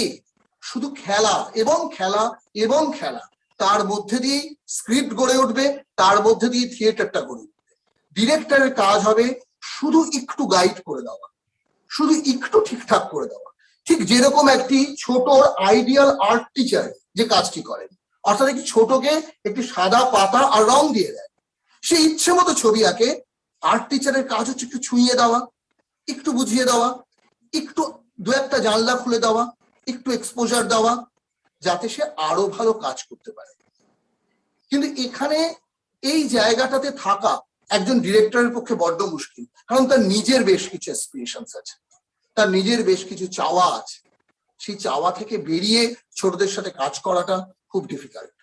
শুধু খেলা এবং খেলা এবং খেলা, তার মধ্যে দিয়েই স্ক্রিপ্ট গড়ে উঠবে, তার মধ্যে দিয়ে থিয়েটারটা গড়ে উঠবে। ডিরেক্টরের কাজ হবে শুধু একটু গাইড করে দেওয়া, শুধু একটু ঠিকঠাক করে দেওয়া, ঠিক যেরকম একটি ছোট আইডিয়াল আর্ট টিচার যে কাজটি করেন, অর্থাৎ একটি ছোটকে একটি সাদা পাতা আর রং দিয়ে দেয়, সে ইচ্ছে মতো ছবি আঁকে। আর্ট টিচারের কাজ হচ্ছে একটু ছুঁয়ে দেওয়া, একটু বুঝিয়ে দেওয়া, একটু দু একটা জানলা খুলে দেওয়া, একটু এক্সপোজার দেওয়া, যাতে সে আরো ভালো কাজ করতে পারে। কিন্তু এখানে এই জায়গাটাতে থাকা একজন ডিরেক্টরের পক্ষে বড্ড মুশকিল, কারণ তার নিজের বেশ কিছু অ্যাসপিরেশনস আছে, তার নিজের বেশ কিছু চাওয়া আছে। সেই চাওয়া থেকে বেরিয়ে ছোটদের সাথে কাজ করাটা খুব ডিফিকাল্ট।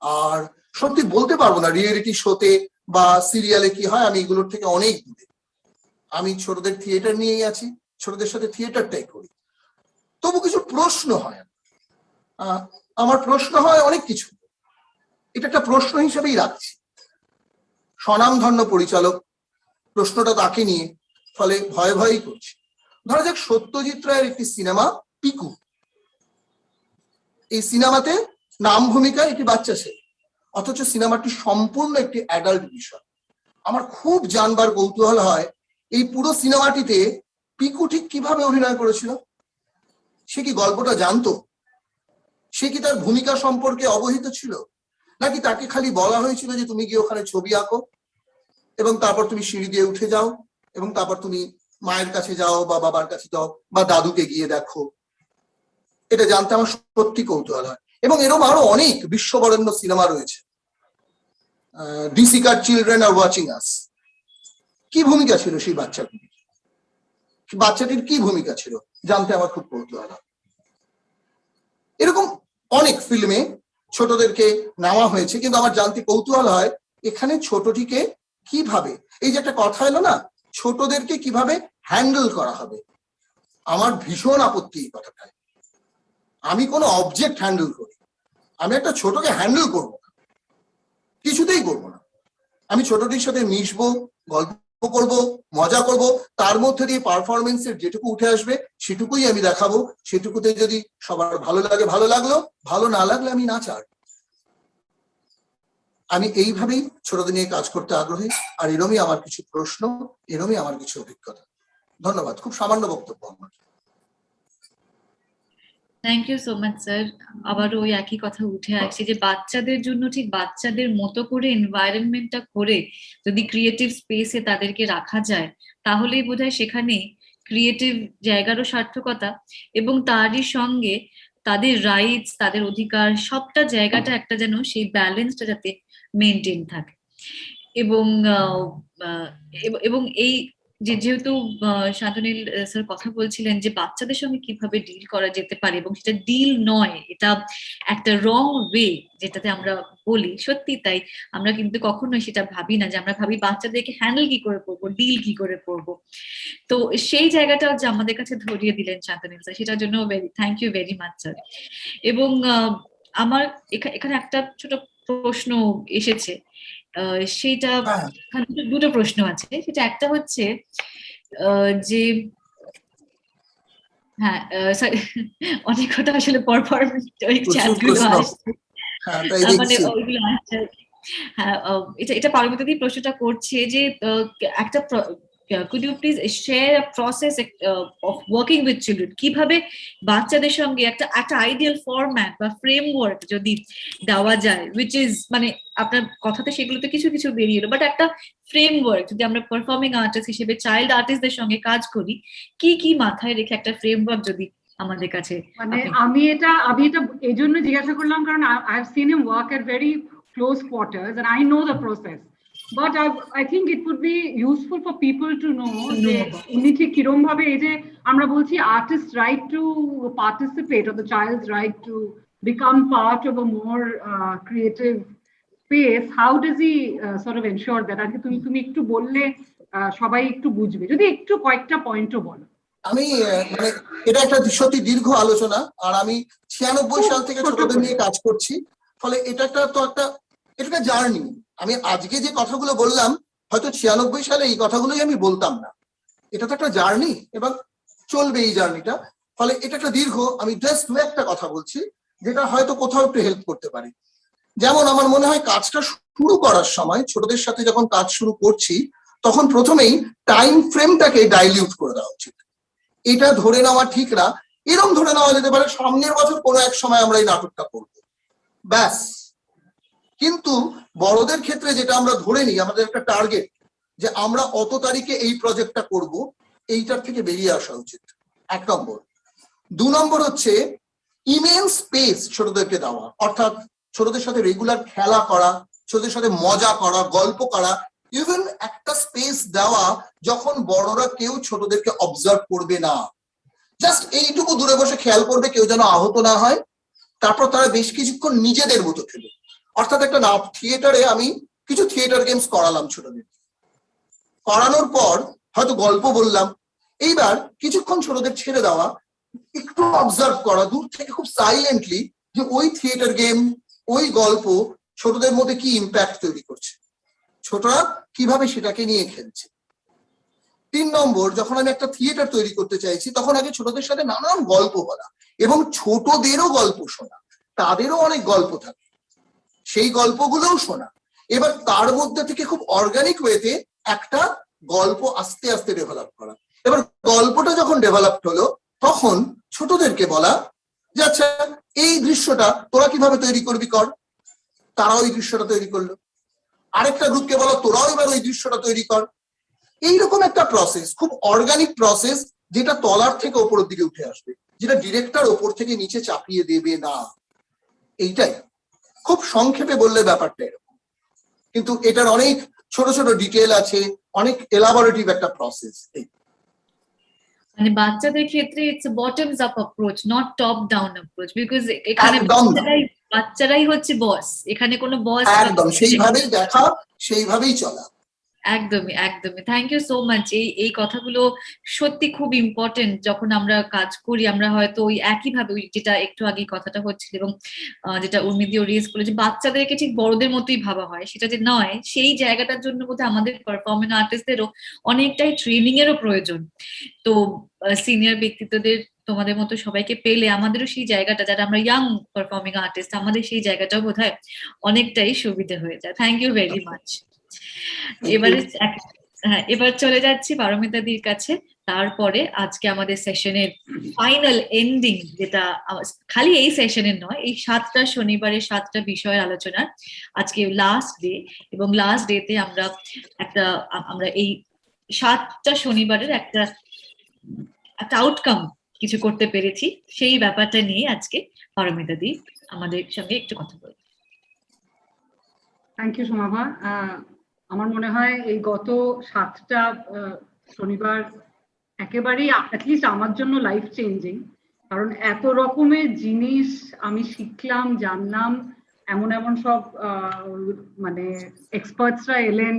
আর সত্যি বলতে পারবো না রিয়েলিটি শোতে বা সিরিয়ালে কি হয়, আমি এগুলোর থেকে অনেক দূরে। আমি ছোটদের থিয়েটার নিয়েই আছি, ছোটদের সাথে থিয়েটারটাই করি। তবু কিছু প্রশ্ন হয়, আমার প্রশ্ন হয় অনেক কিছু, এটা একটা প্রশ্ন হিসেবেই রাখছি। স্বনামধন্য পরিচালক, প্রশ্নটা তাকে নিয়ে, ফলে ভয় ভয়ই করছি। ধরা যাক সত্যজিৎ রায়ের একটি সিনেমা পিকু, এই সিনেমাতে নাম ভূমিকা একটি বাচ্চা ছেলে, অথচ সিনেমাটি সম্পূর্ণ একটি অ্যাডাল্ট বিষয়। আমার খুব জানবার কৌতূহল হয় এই পুরো সিনেমাটিতে পিকু ঠিক কিভাবে অভিনয় করেছিল। সে কি গল্পটা জানতো? সে কি তার ভূমিকা সম্পর্কে অবহিত ছিল, নাকি তাকে খালি বলা হয়েছিল যে তুমি গিয়ে ওখানে ছবি আঁকো এবং তারপর তুমি সিঁড়ি দিয়ে উঠে যাও এবং তারপর তুমি মায়ের কাছে যাও বা বাবার কাছে যাও বা দাদুকে গিয়ে দেখো? এটা জানতে আমার সত্যি কৌতূহল হয়। এবং এরকম আরো অনেক বিশ্ববরেণ্য সিনেমা রয়েছে। ডিসিকার চিলড্রেন আর ওয়াচিং আস, কি ভূমিকা ছিল সেই বাচ্চাটির? বাচ্চাটির কি ভূমিকা ছিল জানতে আমার খুব কৌতূহল হয়। এরকম অনেক ফিল্মে ছোটদেরকে নেওয়া হয়েছে, কিন্তু আমার জানতে কৌতূহল হয় এখানে ছোটটিকে কিভাবে, এই যে একটা কথা এলো না, ছোটদেরকে কিভাবে হ্যান্ডেল করা হবে। আমার ভীষণ আপত্তি এই কথাটায়। আমি কোনো অবজেক্ট হ্যান্ডেল করি, আমি একটা ছোটকে হ্যান্ডেল করবো না, কিছুতেই করবো না। আমি ছোটটির সাথে মিশবো, গল্প করব, মজা করব, তার মধ্যে দিয়ে পারফরমেন্সের যেটুকু উঠে আসবে সেটুকুই আমি দেখাবো। সেটুকুতে যদি সবার ভালো লাগে ভালো লাগলো, ভালো না লাগলে আমি না চাই। আমি এইভাবেই ছোটদের নিয়ে কাজ করতে আগ্রহী। আর এরমই আমার কিছু প্রশ্ন, এরমই আমার কিছু অভিজ্ঞতা। ধন্যবাদ, খুব সামান্য বক্তব্য আমার। Thank you so much sir. আবারও ওই একই কথা উঠে আসছে যে বাচ্চাদের জন্য ঠিক বাচ্চাদের মতো করে এনভায়রনমেন্টটা করে যদি ক্রিয়েটিভ স্পেসে তাদেরকে রাখা যায়, তাহলেই বোধহয় সেখানে ক্রিয়েটিভ জায়গারও সার্থকতা এবং তারই সঙ্গে তাদের রাইটস, তাদের অধিকার, সবটা জায়গাটা একটা যেন সেই ব্যালেন্সটা যাতে মেনটেন থাকে। এবং এবং এই যেহেতু শান্তনীল স্যার কথা বলছিলেন যে বাচ্চাদের সঙ্গে কিভাবে ডিল করা যেতে পারে, এবং সেটা ডিল নয়, এটা একটা রং ওয়ে যেটাতে আমরা বলি, সত্যি তাই। আমরা কিন্তু কখনোই সেটা ভাবি না, যে আমরা ভাবি বাচ্চাদেরকে হ্যান্ডেল কি করে করবো, ডিল কি করে করবো। তো সেই জায়গাটাও যে আমাদের কাছে ধরিয়ে দিলেন শান্তনীল স্যার, সেটার জন্য thank you very much sir. এবং আমার এখানে একটা ছোট প্রশ্ন এসেছে, সেইটা দুটো প্রশ্ন আছে। সেটা একটা হচ্ছে যে হ্যাঁ অনেক কথা আসলে পরপর চ্যাটগুলো আসছে, মানে ওইগুলো আসছে। হ্যাঁ, এটা পারমিতাদি প্রশ্নটা করছে যে একটা could you please share a process of working with children, কিভাবে বাচ্চাদের সঙ্গে একটা আইডিয়াল ফরম্যাট বা ফ্রেমওয়ার্ক যদি দেওয়া যায়, which is মানে আপনার কথাতে সেগুলোতে কিছু কিছু বেরিয়ে এলো, বাট একটা ফ্রেমওয়ার্ক যদি আমরা পারফর্মিং আর্টিস্ট হিসেবে চাইল্ড আর্টিস্টদের সঙ্গে কাজ করি, কি মাথায় রেখে একটা ফ্রেমওয়ার্ক যদি আমাদের কাছে। মানে আমি এটা এই জন্য জিজ্ঞাসা করলাম, কারণ I have seen him work at very close quarters and I know the process. But I think it would be useful for people to know যে উনি ঠিক কিরম ভাবে, এই যে আমরা বলছি artist right to participate or the child's right to become part of a more creative space, how does he sort of ensure that? আর কি তুমি একটু বললে সবাই একটু বুঝবে, যদি একটু কয়েকটা পয়েন্টও বলো। আমি মানে এটা একটা সত্যি দীর্ঘ আলোচনা, আর আমি 96 সাল থেকে ছোটদের নিয়ে কাজ করছি, ফলে এটা একটা জার্নি। আমি আজকে যে কথাগুলো বললাম হয়তো 96 সালে এই কথাগুলোই আমি বলতাম না। এটা তো একটা জার্নি এবং চলবে এই জার্নিটা, ফলে এটা একটা দীর্ঘ। আমি জাস্ট একটা কথা বলছি যেটা হয়তো কোথাও একটু হেল্প করতে পারে। যেমন আমার মনে হয় কাজটা শুরু করার সময়, ছোটদের সাথে যখন কাজ শুরু করছি, তখন প্রথমেই টাইম ফ্রেমটাকে ডাইলিউট করে দেওয়া উচিত। এটা ধরে নেওয়া ঠিক না। এরকম ধরে নেওয়া যেতে পারে সামনের বছর কোনো এক সময় আমরা এই নাটকটা করবো, ব্যাস। কিন্তু বড়দের ক্ষেত্রে যেটা আমরা ধরে নিই, আমাদের একটা টার্গেট যে আমরা অত তারিখে এই প্রজেক্টটা করব, এইটার থেকে বেরিয়ে আসা উচিত, 1 নম্বর। 2 নম্বর হচ্ছে ইমেন্স স্পেস ছোটদেরকে দেওয়া, অর্থাৎ ছোটদের সাথে রেগুলার খেলা করা, ছোটদের সাথে মজা করা, গল্প করা, ইভেন একটা স্পেস দেওয়া যখন বড়রা কেউ ছোটদেরকে অবজার্ভ করবে না, জাস্ট এইটুকু দূরে বসে খেয়াল করবে কেউ যেন আহত না হয়, তারপর তারা বেশ কিছুক্ষণ নিজেদের মতো খেলো। অর্থাৎ একটা থিয়েটারে আমি কিছু থিয়েটার গেমস করালাম ছোটদের, করানোর পর হয়তো গল্প বললাম, এইবার কিছুক্ষণ ছোটদের ছেড়ে দেওয়া, একটু অবজার্ভ করা দূর থেকে খুব সাইলেন্টলি যে ওই থিয়েটার গেম, ওই গল্প ছোটদের মধ্যে কি ইম্প্যাক্ট তৈরি করছে, ছোটরা কিভাবে সেটাকে নিয়ে খেলছে। 3 নম্বর, যখন আমি একটা থিয়েটার তৈরি করতে চাইছি তখন আগে ছোটদের সাথে নানান গল্প বলা এবং ছোটদেরও গল্প শোনা, তাদেরও অনেক গল্প থাকে, সেই গল্পগুলোও শোনা। এবার তার মধ্যে থেকে খুব অর্গানিক ওয়েতে একটা গল্প আস্তে আস্তে ডেভেলপ করা। এবার গল্পটা যখন ডেভেলপ হলো তখন ছোটদেরকে বলা যে আচ্ছা এই দৃশ্যটা তোরা কিভাবে তৈরি করবি কর, তারাও ওই দৃশ্যটা তৈরি করলো। আরেকটা গ্রুপকে বলো তোরাও এবার ওই দৃশ্যটা তৈরি কর। এইরকম একটা প্রসেস, খুব অর্গানিক প্রসেস, যেটা তলার থেকে ওপরের দিকে উঠে আসবে, যেটা ডিরেক্টর ওপর থেকে নিচে চাপিয়ে দেবে না। এইটাই খুব সংক্ষেপে বললে ব্যাপারটা এরকম, কিন্তু এটার অনেক ছোট ছোট ডিটেল আছে, অনেক এলাবোরেটিভ একটা প্রসেস। মানে বাচ্চাদের ক্ষেত্রে it's bottoms up approach, not top down approach, because এখানে বাচ্চারাই হচ্ছে বস, এখানে কোনো বস একদম সেইভাবেই দেখা, সেইভাবেই চলা। একদমই একদমই। Thank you so much. এই কথাগুলো সত্যি খুব ইম্পর্টেন্ট। যখন আমরা কাজ করি আমরা হয়তো ওই একইভাবে, ওই যেটা একটু আগে কথাটা হচ্ছিল এবং যেটা উর্মিদিও রেজ করে, যে বাচ্চাদেরকে ঠিক বড়দের মতোই ভাবা হয়, সেটা যে নয়, সেই জায়গাটার জন্য বোধহয় আমাদের পারফর্মিং আর্টিস্টদেরও অনেকটাই ট্রেনিং এরও প্রয়োজন। তো সিনিয়র ব্যক্তিত্বদের তোমাদের মতো সবাইকে পেলে আমাদেরও সেই জায়গাটা, যারা আমরা ইয়াং পারফর্মিং আর্টিস্ট, আমাদের সেই জায়গাটাও বোধহয় অনেকটাই সুবিধা হয়ে যায়। Thank you very much. এবার চলে যাচ্ছি পারমিতাদির কাছে। তারপরে আজকে আমাদের সেশনের ফাইনাল এন্ডিং, যেটা খালি এই সেশনের নয়, এই 7টা শনিবারের 7টা বিষয়ের আলোচনার আজকে লাস্ট ডে, এবং লাস্ট ডেতে আমরা এই 7টা শনিবারের একটা আউটকাম কিছু করতে পেরেছি, সেই ব্যাপারটা নিয়ে আজকে পারমিতাদি আমাদের সঙ্গে একটু কথা বলবে। Thank you Somabha. আমার মনে হয় এই গত 7টা শনিবার একেবারেই অ্যাটলিস্ট আমার জন্য লাইফ চেঞ্জিং, কারণ এত রকমের জিনিস আমি শিখলাম, জানলাম। এমন সব মানে এক্সপার্টসরা এলেন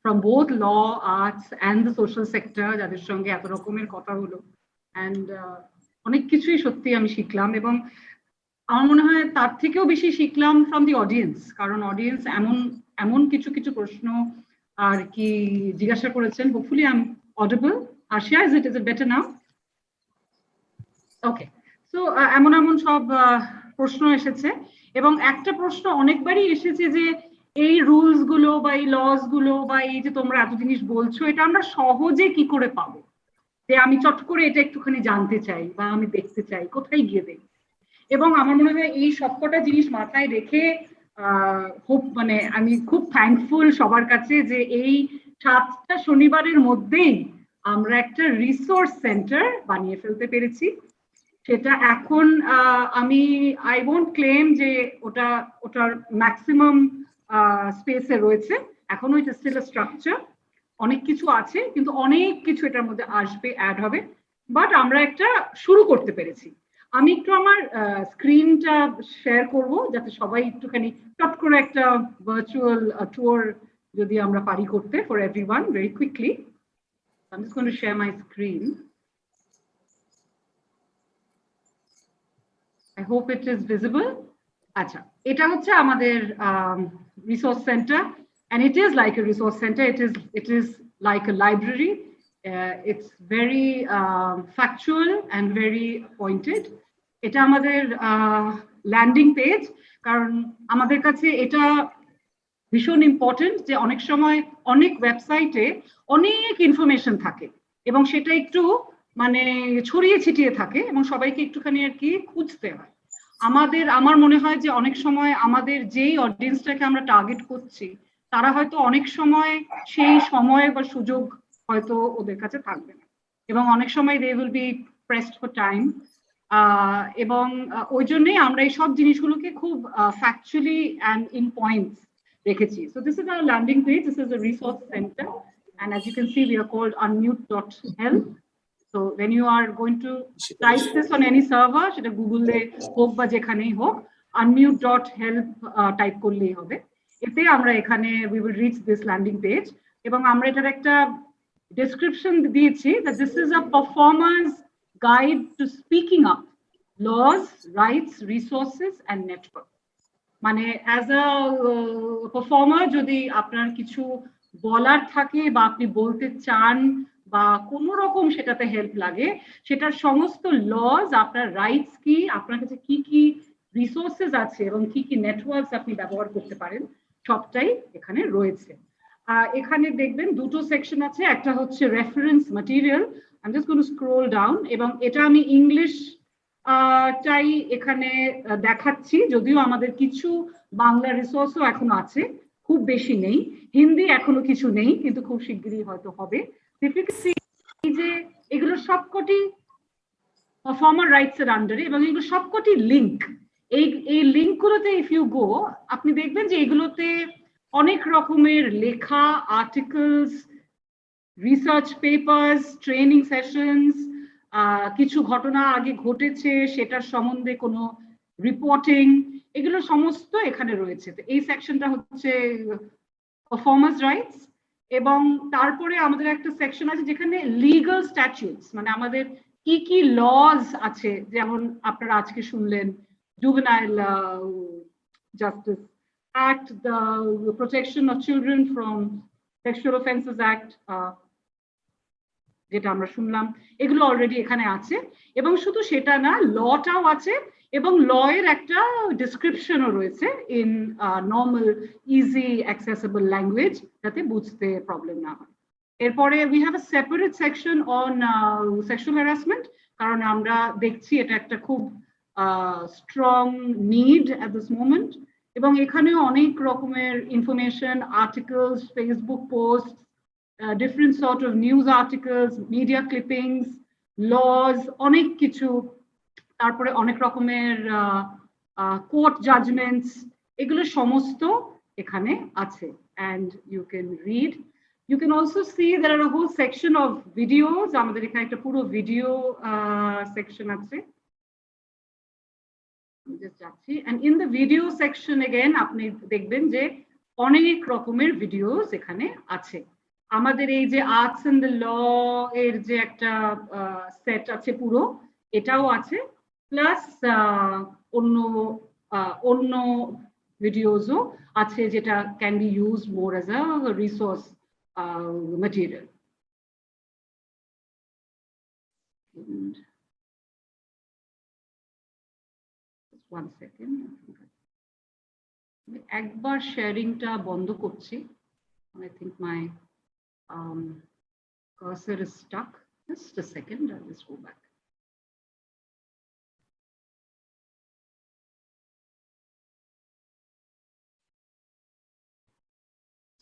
from both law, arts and the social sector, যাদের সঙ্গে এত রকমের কথা হলো, অ্যান্ড অনেক কিছুই সত্যি আমি শিখলাম। এবং আমার মনে হয় তার থেকেও বেশি শিখলাম ফ্রম দি অডিয়েন্স, কারণ অডিয়েন্স এমন কিছু প্রশ্ন আর কি জিজ্ঞাসা করেছেন। Hopefully I am audible. Ashia, is it better now? Okay. So এমন সব প্রশ্ন এসেছে, এবং একটা প্রশ্ন অনেকবারই এসেছে যে এই রুলস গুলো বা এই লস গুলো বা এই যে তোমরা এত জিনিস বলছো, এটা আমরা সহজে কি করে পাবো, যে আমি চট করে এটা একটুখানি জানতে চাই বা আমি দেখতে চাই, কোথায় গিয়ে দেখি। এবং আমার মনে হয় এই সবকটা জিনিস মাথায় রেখে মানে আমি খুব থ্যাঙ্কফুল সবার কাছে যে এই 7টা শনিবারের মধ্যেই আমরা একটা রিসোর্স সেন্টার বানিয়ে ফেলতে পেরেছি। সেটা এখন আই ওয়ন্ট ক্লেম যে ওটার ম্যাক্সিমাম স্পেসে রয়েছে, এখনো এটা স্টিল স্ট্রাকচার, অনেক কিছু আছে, কিন্তু অনেক কিছু এটার মধ্যে আসবে, অ্যাড হবে, বাট আমরা একটা শুরু করতে পেরেছি। আমি একটু আমার স্ক্রিনটা শেয়ার করব যাতে সবাই একটুখানি চট করে একটা ভার্চুয়াল ট্যুর যদি আমরা পারি করতে for everyone very quickly. I'm just going to share my screen. I hope it is visible. আচ্ছা, এটা হচ্ছে আমাদের resource center, and it is like a resource center. It is like a library. It's very factual and very pointed. এটা আমাদের landing page, কারণ আমাদের কাছে এটা ভীষণ ইম্পর্টেন্ট যে অনেক সময় অনেক ওয়েবসাইটে অনেক ইনফরমেশন থাকে এবং সেটা একটু মানে ছড়িয়ে ছিটিয়ে থাকে এবং সবাইকে একটুখানি আর কি খুঁজতে হয়। আমার মনে হয় যে অনেক সময় আমাদের যেই অডিয়েন্সটাকে আমরা টার্গেট করছি তারা হয়তো অনেক সময় সেই সময় বা সুযোগ হয়তো ওদের কাছে থাকবে না, এবং অনেক সময় they will be pressed for time, এবং ওই জন্যই আমরা এই সব জিনিসগুলোকে খুব ফ্যাকচুয়ালি অ্যান্ড ইন পয়েন্টস রেখেছি। So this is our landing page. This is a resource center, and as you can see we are called unmute.help. So when you are going to type this on any server, সেটা গুগলে হোক বা যেখানেই হোক, unmute.help type করলেই হবে। এতে আমরা এখানে we will reach this landing page, এবং আমরা এটার একটা description দিয়েছি that this is a performer's guide to speaking up, laws, rights, resources and network. মানে অ্যাজ আ পারফর্মার যদি আপনার কিছু বলার থাকে বা আপনি বলতে চান বা কোনো রকম সেটাতে হেল্প লাগে, সেটার সমস্ত লজ, আপনার রাইটস কি, আপনার কাছে কি কি রিসোর্সেস আছে এবং কি কি নেটওয়ার্কস আপনি ব্যবহার করতে পারেন, সবটাই এখানে রয়েছে। এখানে দেখবেন দুটো সেকশন আছে, একটা হচ্ছে reference material, I am just going to scroll down, এবং এটা আমি ইংলিশ টাই এখানে দেখাচ্ছি, যদিও আমাদের কিছু বাংলা রিসোর্সও এখন আছে, খুব বেশি নেই। হিন্দি এখনো কিছু নেই, কিন্তু খুব শিগগিরই হয়তো হবে। যে এগুলো সবকটি পারফর্মার রাইটস এর আন্ডারে, এবং এগুলো সবকটি লিঙ্ক। এই লিঙ্কগুলোতে ইফ ইউ গো, আপনি দেখবেন যে এগুলোতে অনেক রকমের লেখা, articles, research papers, training sessions, কিছু ঘটনা আগে ঘটেছে সেটার সম্বন্ধে কোনো রিপোর্টিং, এগুলো সমস্ত এখানে রয়েছে। তো এই সেকশনটা হচ্ছে পারফর্মার্স রাইটস, এবং তারপরে আমাদের একটা সেকশন আছে যেখানে লিগাল স্ট্যাচুটস, মানে আমাদের কি কি লজ আছে, যেমন আপনারা আজকে শুনলেন juvenile justice act, the protection of children from sexual offences act, যেটা আমরা শুনলাম, এগুলো অলরেডি এখানে আছে। এবং শুধু সেটা না, লটাও আছে, এবং ল এর একটা ডেসক্রিপশনও রয়েছে in normal easy accessible language, যাতে বুঝতে প্রবলেম না হয়। এরপরে we have a separate section on sexual harassment, কারণ আমরা দেখছি এটা একটা খুব strong need at this moment, এবং এখানেও অনেক রকমের information, articles, Facebook post, different sort of news articles, media clippings, laws, অনেক কিছু, তারপরে অনেক রকমের কোর্ট জাজমেন্টস, এগুলো সমস্ত এখানে আছে, and you can read. You can also see there are a whole section of videos, আমাদের এখানে একটা পুরো ভিডিও সেকশন আছে, just যাচ্ছি, and in the video section again আপনি দেখবেন যে অনেক রকমের ভিডিওস এখানে আছে। আমাদের এই যে আর্টস এন্ড দ্য ল এর যে একটা সেট আছে পুরো, এটাও আছে, প্লাস অন্য ভিডিওসও আছে যেটা can be used more as a resource material. One second, একবার শেয়ারিংটা বন্ধ করছি, I think my cursor is stuck. Just a second, I'll just go back.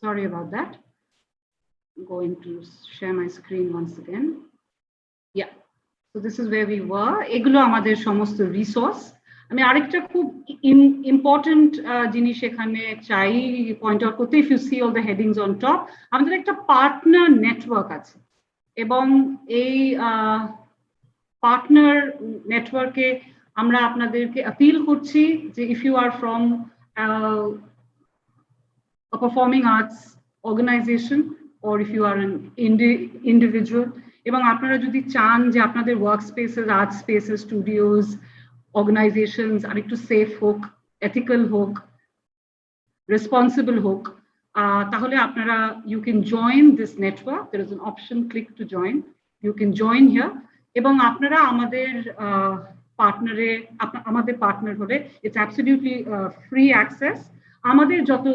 Sorry about that. I'm going to share my screen once again. Yeah, so this is where we were. এগুলো আমাদের সমস্ত resource. আমি আরেকটা খুব important জিনিস এখানে চাই point out করতে, if you see all the headings on top, আমাদের একটা পার্টনার নেটওয়ার্ক আছে, এবং এই পার্টনার নেটওয়ার্কে আমরা আপনাদেরকে আপিল করছি যে if you are from a performing arts organization or if you are an individual, এবং আপনারা যদি চান যে আপনাদের work spaces, art spaces, studios, organizations আর একটু সেফ হোক, এথিক্যাল হোক, রেসপন্সিবল হোক, তাহলে আপনারা you can join this network. There is an option, click to join. You can join here, এবং আপনারা আমাদের পার্টনারে, আমাদের পার্টনার হলে it's absolutely free access. আমাদের যত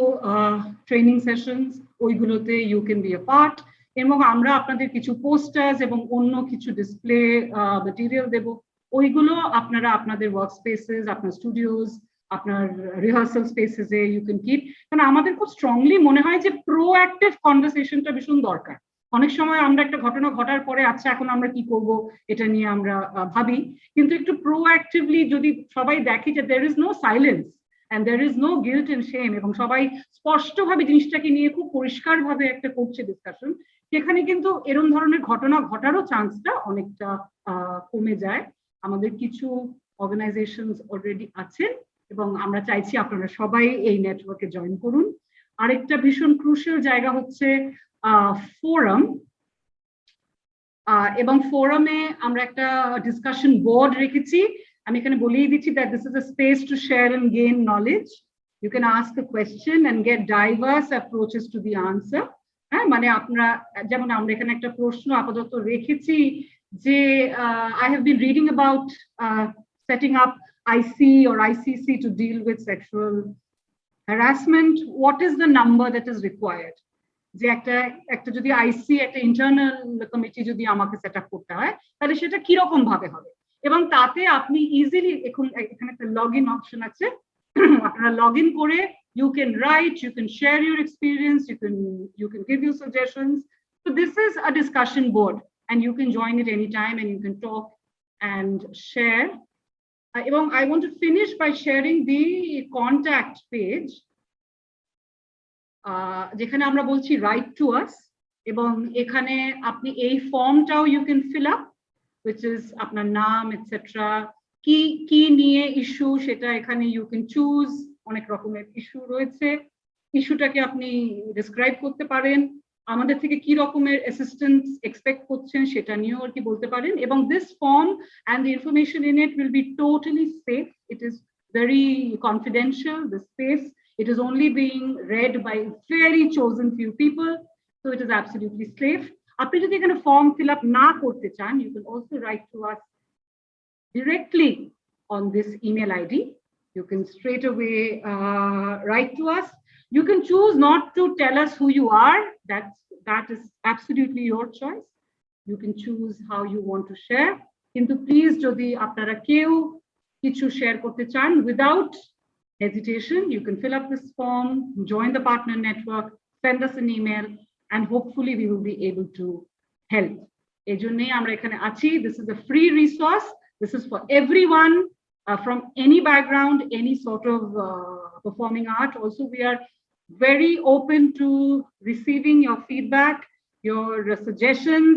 ট্রেনিং সেশনস ওইগুলোতে you can be a part, এবং আমরা আপনাদের কিছু পোস্টার্স এবং অন্য কিছু ডিসপ্লে ম্যাটেরিয়াল দেব, ওইগুলো আপনারা আপনাদের ওয়ার্ক স্পেসেস, আপনার স্টুডিওস, আপনার রিহার্সাল স্পেসেসে ইউ ক্যান কিপ। কারণ আমাদের খুব স্ট্রংলি মনে হয় যে প্রোঅ্যাক্টিভ কনভারসেশনটা ভীষণ দরকার। অনেক সময় আমরা একটা ঘটনা ঘটার পরে আচ্ছা এখন আমরা কি করব এটা নিয়ে আমরা ভাবি, কিন্তু একটু প্রোঅ্যাক্টিভলি যদি সবাই দেখে যে there is no silence and there is no guilt and shame, এবং সবাই স্পষ্টভাবে জিনিসটাকে নিয়ে খুব পরিষ্কারভাবে একটা করছে ডিসকাশন, সেখানে কিন্তু এরকম ধরনের ঘটনা ঘটারও চান্সটা অনেকটা কমে যায়। আমাদের কিছু অর্গানাইজেশনস অলরেডি আছেন এবং আমরা চাইছি আপনারা সবাই এই নেটওয়ার্কে জয়েন করুন। আরেকটা ভীষণ ক্রুশিয়াল জায়গা হচ্ছে ফোরাম, এবং ফোরামে আমরা একটা ডিসকাশন বোর্ড রেখেছি। আমি এখানে বলেই দিচ্ছি that this is a space to share and gain knowledge. You can ask a question and get diverse approaches to the answer. হ্যাঁ, মানে আপনারা যেমন আমরা এখানে একটা প্রশ্ন আপাতত রেখেছি যে I have been reading about setting up IC or ICC to deal with sexual harassment. What is the number that is required? যে একটা যদি আইসি একটা ইন্টারনাল কমিটি যদি আমাকে সেট আপ করতে হয় তাহলে সেটা কিরকম ভাবে হবে, এবং তাতে আপনি ইজিলি এখানে একটা লগ ইন অপশন আছে, আপনারা লগ ইন করে you can write, you can share your experience, you can give your suggestions. So this is a discussion board and you can join it anytime and you can talk and share. এবং I want to finish by sharing the contact page, যেখানে আমরা বলছি right to us, এবং এখানে আপনি এই ফর্মটাও you can fill up, which is আপনার নাম এটসেট্রা, কি নিয়ে ইস্যু সেটা এখানে ইউ ক্যান চুজ। অনেক রকমের ইস্যু রয়েছে, ইস্যুটাকে আপনি ডিসক্রাইব করতে পারেন, আমাদের থেকে কি রকমের অ্যাসিস্ট্যান্স এক্সপেক্ট করছেন সেটা নিয়েও আর কি বলতে পারেন। এবং this form and the information in it will be totally safe. It is very confidential, the space. It is only being read by very chosen few people, so it is absolutely safe. আপনি যদি এখানে form fill up না করতে চান, you can also write to us directly on this email ID. You can straight away write to us. You can choose not to tell us who you are. That is absolutely your choice. You can choose how you want to share. Kintu please jodi apnara keu kichu share korte chan, without hesitation you can fill up this form, join the partner network, send us an email, and hopefully we will be able to help. Ejonnei amra ekhane achi. This is a free resource. This is for everyone from any background, any sort of performing art. Also, we are very open to receiving your feedback, your suggestions.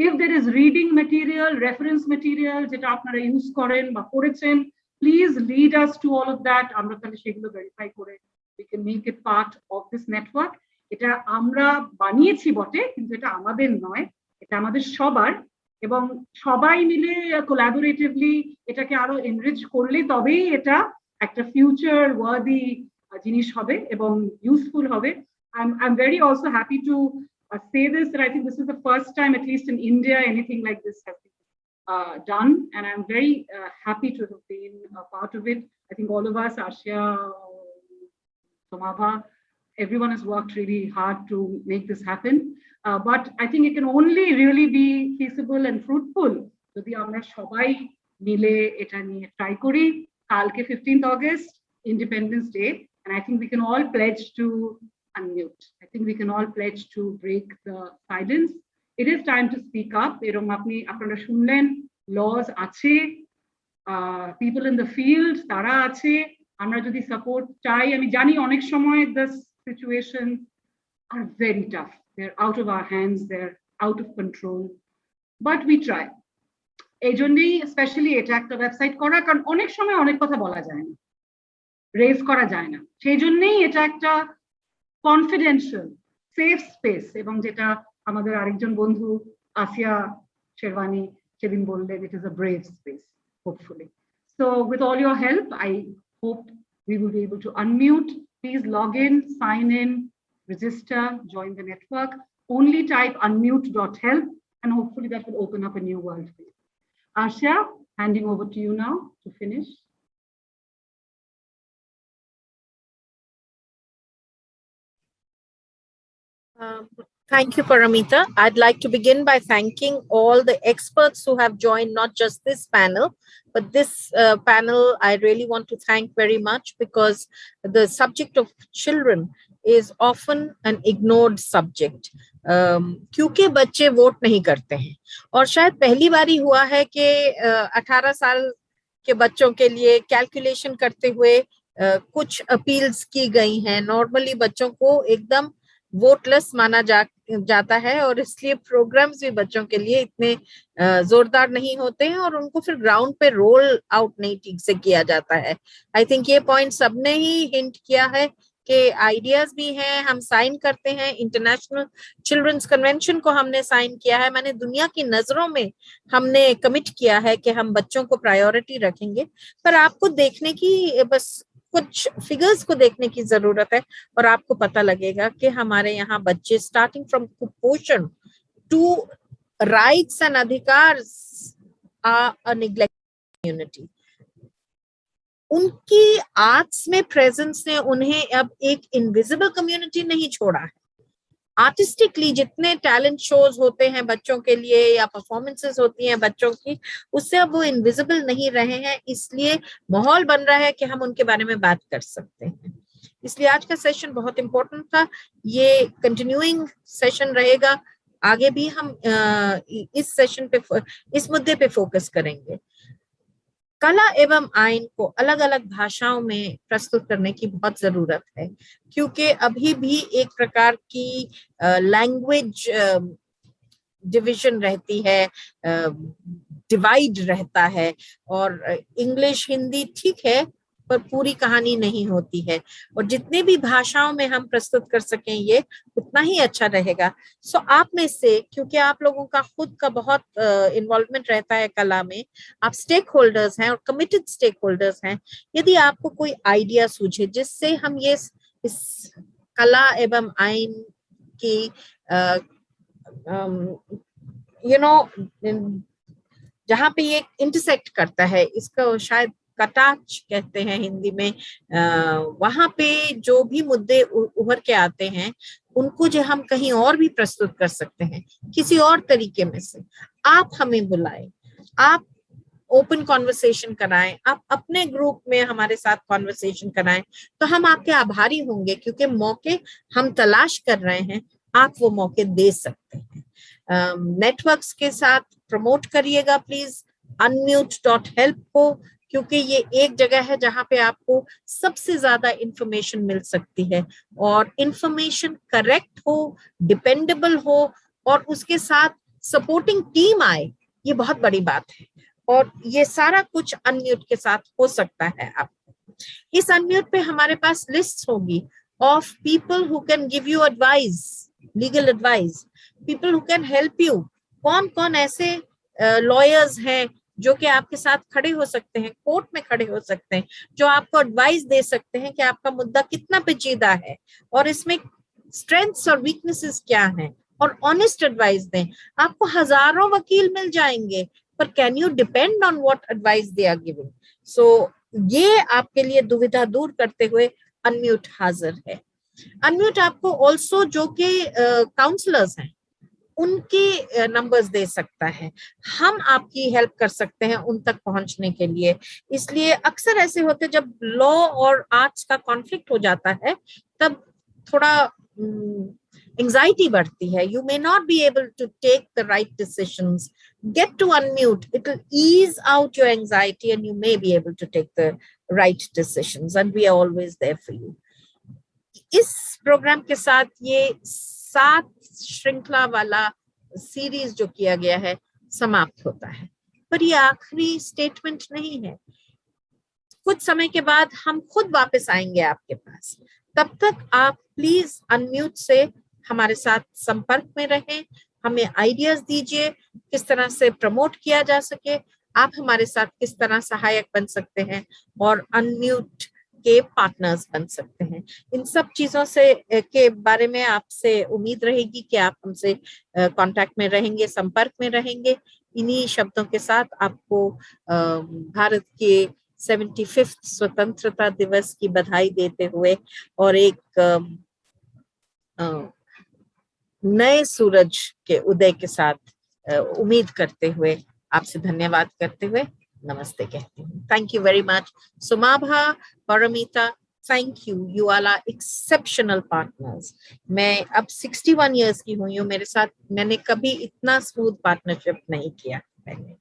If there is reading material, reference material jeta apnara use koren ba korechen, please lead us to all of that. Amra tale shegulo verify kore we can make it part of this network. Eta amra baniechi bote, kintu eta amader noy, eta amader shobar, এবং সবাই মিলে collaboratively এটাকে আরো enrich করলে তবেই এটা একটা future worthy জিনিস হবে এবং ইউজফুল হবে। I'm very also happy to say this, that I think this is the first time, at least in India, anything like this has been done, and I'm very happy to have been a part of it. I think all of us, Arshia, Somabha, everyone has worked really hard to make this happen. But I think it can only really be feasible and fruitful যদি আমরা সবাই মিলে এটা নিয়ে try করি। কালকে 15th August, Independence Day, and I think we can all pledge to unmute. I think we can all pledge to break the silence. It is time to speak up. এরকম আপনারা শুনলেন, laws আছে, people in the field তারা আছে, আমরা যদি support চাই। আমি জানি অনেক সময় the situations are very tough. They're out of our hands, they're out of control, but we try. এই জন্যই স্পেশালি এটা একটা ওয়েবসাইট করা, কারণ অনেক সময় অনেক কথা বলা যায় না, রেজ করা যায় না, সেই জন্যই এটা একটা কনফিডেন্সিয়াল সেফ স্পেস। এবং যেটা আমাদের আরেকজন বন্ধু আসিয়া শেরওয়ানি সেদিন বললেন, it is a brave space, hopefully. So with all your help, I hope we will be able to unmute. Please log in, sign in, register, join the network. Only type unmute.help, and hopefully that will open up a new world for you. Arshia, handing over to you now to finish. Thank you, Paramita. I'd like to begin by thanking all the experts who have joined, not just this panel, but this panel I really want to thank very much, because the subject of children is often an ignored subject. क्योंकि बच्चे vote नहीं करते हैं, और शायद पहली बार ही हुआ है कि 18 साल के बच्चों के लिए कैलकुलेशन करते हुए कुछ अपील्स की गई हैं। नॉर्मली बच्चों को एकदम वोटलेस माना जाता है, और इसलिए प्रोग्राम्स भी बच्चों के लिए इतने जोरदार नहीं होते हैं, और उनको फिर ग्राउंड पे रोल आउट नहीं ठीक से किया जाता है। आई थिंक ये पॉइंट सबने ही हिंट किया है कि आइडियाज भी हैं, हम साइन करते हैं, इंटरनेशनल चिल्ड्रंस कन्वेंशन को हमने साइन किया है, मैंने दुनिया की नजरों में हमने कमिट किया है कि हम बच्चों को प्रायोरिटी रखेंगे। पर आपको देखने की, बस कुछ फिगर्स को देखने की जरूरत है, और आपको पता लगेगा कि हमारे यहाँ बच्चे स्टार्टिंग फ्रॉम कुपोषण टू राइट्स एंड अधिकार आर अ नेग्लेक्टेड कम्युनिटी। उनकी आर्ट्स में प्रेजेंस ने उन्हें अब एक इनविजिबल कम्युनिटी नहीं छोड़ा है। आर्टिस्टिकली जितने टैलेंट शोज होते हैं बच्चों के लिए या परफॉर्मेंसेस होती हैं बच्चों की, उससे अब वो इनविजिबल नहीं रहे हैं, इसलिए माहौल बन रहा है कि हम उनके बारे में बात कर सकते हैं। इसलिए आज का सेशन बहुत इंपॉर्टेंट था, ये कंटिन्यूइंग सेशन रहेगा, आगे भी हम इस सेशन पे, इस मुद्दे पे फोकस करेंगे। कला एवं आइन को अलग अलग भाषाओं में प्रस्तुत करने की बहुत जरूरत है, क्योंकि अभी भी एक प्रकार की लैंग्वेज डिवीजन रहती है, डिवाइड रहता है, और इंग्लिश हिंदी ठीक है पर पूरी कहानी नहीं होती है, और जितने भी भाषाओं में हम प्रस्तुत कर सकें ये उतना ही अच्छा रहेगा। सो आप में से, क्योंकि आप लोगों का खुद का बहुत इन्वॉल्वमेंट रहता है कला में, आप स्टेक होल्डर्स हैं और कमिटेड स्टेक होल्डर्स हैं, यदि आपको कोई आइडिया सूझे जिससे हम ये इस कला एवं आइन की जहाँ पे ये इंटरसेक्ट करता है, इसको शायद कटाक्ष कहते हैं हिंदी में, वहां पे जो भी मुद्दे उभर के आते हैं उनको जो हम कहीं और भी प्रस्तुत कर सकते हैं किसी और तरीके में से, आप हमें बुलाएं, आप ओपन कॉन्वर्सेशन कराएं, आप अपने ग्रुप में हमारे साथ कॉन्वर्सेशन कराएं, तो हम आपके आभारी होंगे, क्योंकि मौके हम तलाश कर रहे हैं, आप वो मौके दे सकते हैं। नेटवर्क्स के साथ प्रमोट करिएगा प्लीज unmute.help को, क्योंकि ये एक जगह है जहां पे आपको सबसे ज्यादा इंफॉर्मेशन मिल सकती है, और इंफॉर्मेशन करेक्ट हो, डिपेंडेबल हो, और उसके साथ सपोर्टिंग टीम आए, ये बहुत बड़ी बात है, और ये सारा कुछ अनम्यूट के साथ हो सकता है। आपको इस अनम्यूट पे हमारे पास लिस्ट होगी of people who can give you advice, legal advice, people who can help you. कौन कौन ऐसे लॉयर्स हैं जो कि आपके साथ खड़े हो सकते हैं, कोर्ट में खड़े हो सकते हैं, जो आपको एडवाइस दे सकते हैं कि आपका मुद्दा कितना पेचीदा है और इसमें स्ट्रेंथ्स और वीकनेसेस क्या हैं, और ऑनेस्ट एडवाइस दें। आपको हजारों वकील मिल जाएंगे, पर can you depend on what advice they are giving? So ये आपके लिए दुविधा दूर करते हुए अनम्यूट हाजिर है। अनम्यूट आपको ऑल्सो जो कि काउंसलर्स हैं उनके नंबर्स दे सकता है, हम आपकी हेल्प कर सकते हैं उन तक पहुंचने के लिए। इसलिए अक्सर ऐसे होते जब लॉ और आर्ट्स का कॉन्फ्लिक्ट हो जाता है तब थोड़ा एंजाइटी बढ़ती है, you may not be able to take the right decisions. Get to unmute, it will ease out your anxiety and you may be able to take the right decisions, and we are always there for you. इस program के साथ ये 7 श्रृंखला वाला series जो किया गया है समाप्त होता है, पर ये आखिरी स्टेटमेंट नहीं है। कुछ समय के बाद हम खुद वापस आएंगे आपके पास, तब तक आप प्लीज अनम्यूट से हमारे साथ संपर्क में रहें, हमें आइडियाज दीजिए किस तरह से प्रमोट किया जा सके, आप हमारे साथ किस तरह सहायक बन सकते हैं और अनम्यूट के पार्टनर्स बन सकते हैं। इन सब चीजों से के बारे में आपसे उम्मीद रहेगी कि आप हमसे कांटेक्ट में रहेंगे, संपर्क में रहेंगे। इन्हीं शब्दों के साथ आपको भारत के 75th स्वतंत्रता दिवस की बधाई देते हुए और एक नए सूरज के उदय के साथ उम्मीद करते हुए आपसे धन्यवाद करते हुए नमस्ते कहती हूँ। Thank you very much Sumabha, Paromita, thank you, you all are exceptional partners. मैं अब 61 इयर्स की हुई हूँ, मेरे साथ मैंने कभी इतना स्मूथ पार्टनरशिप नहीं किया पहले।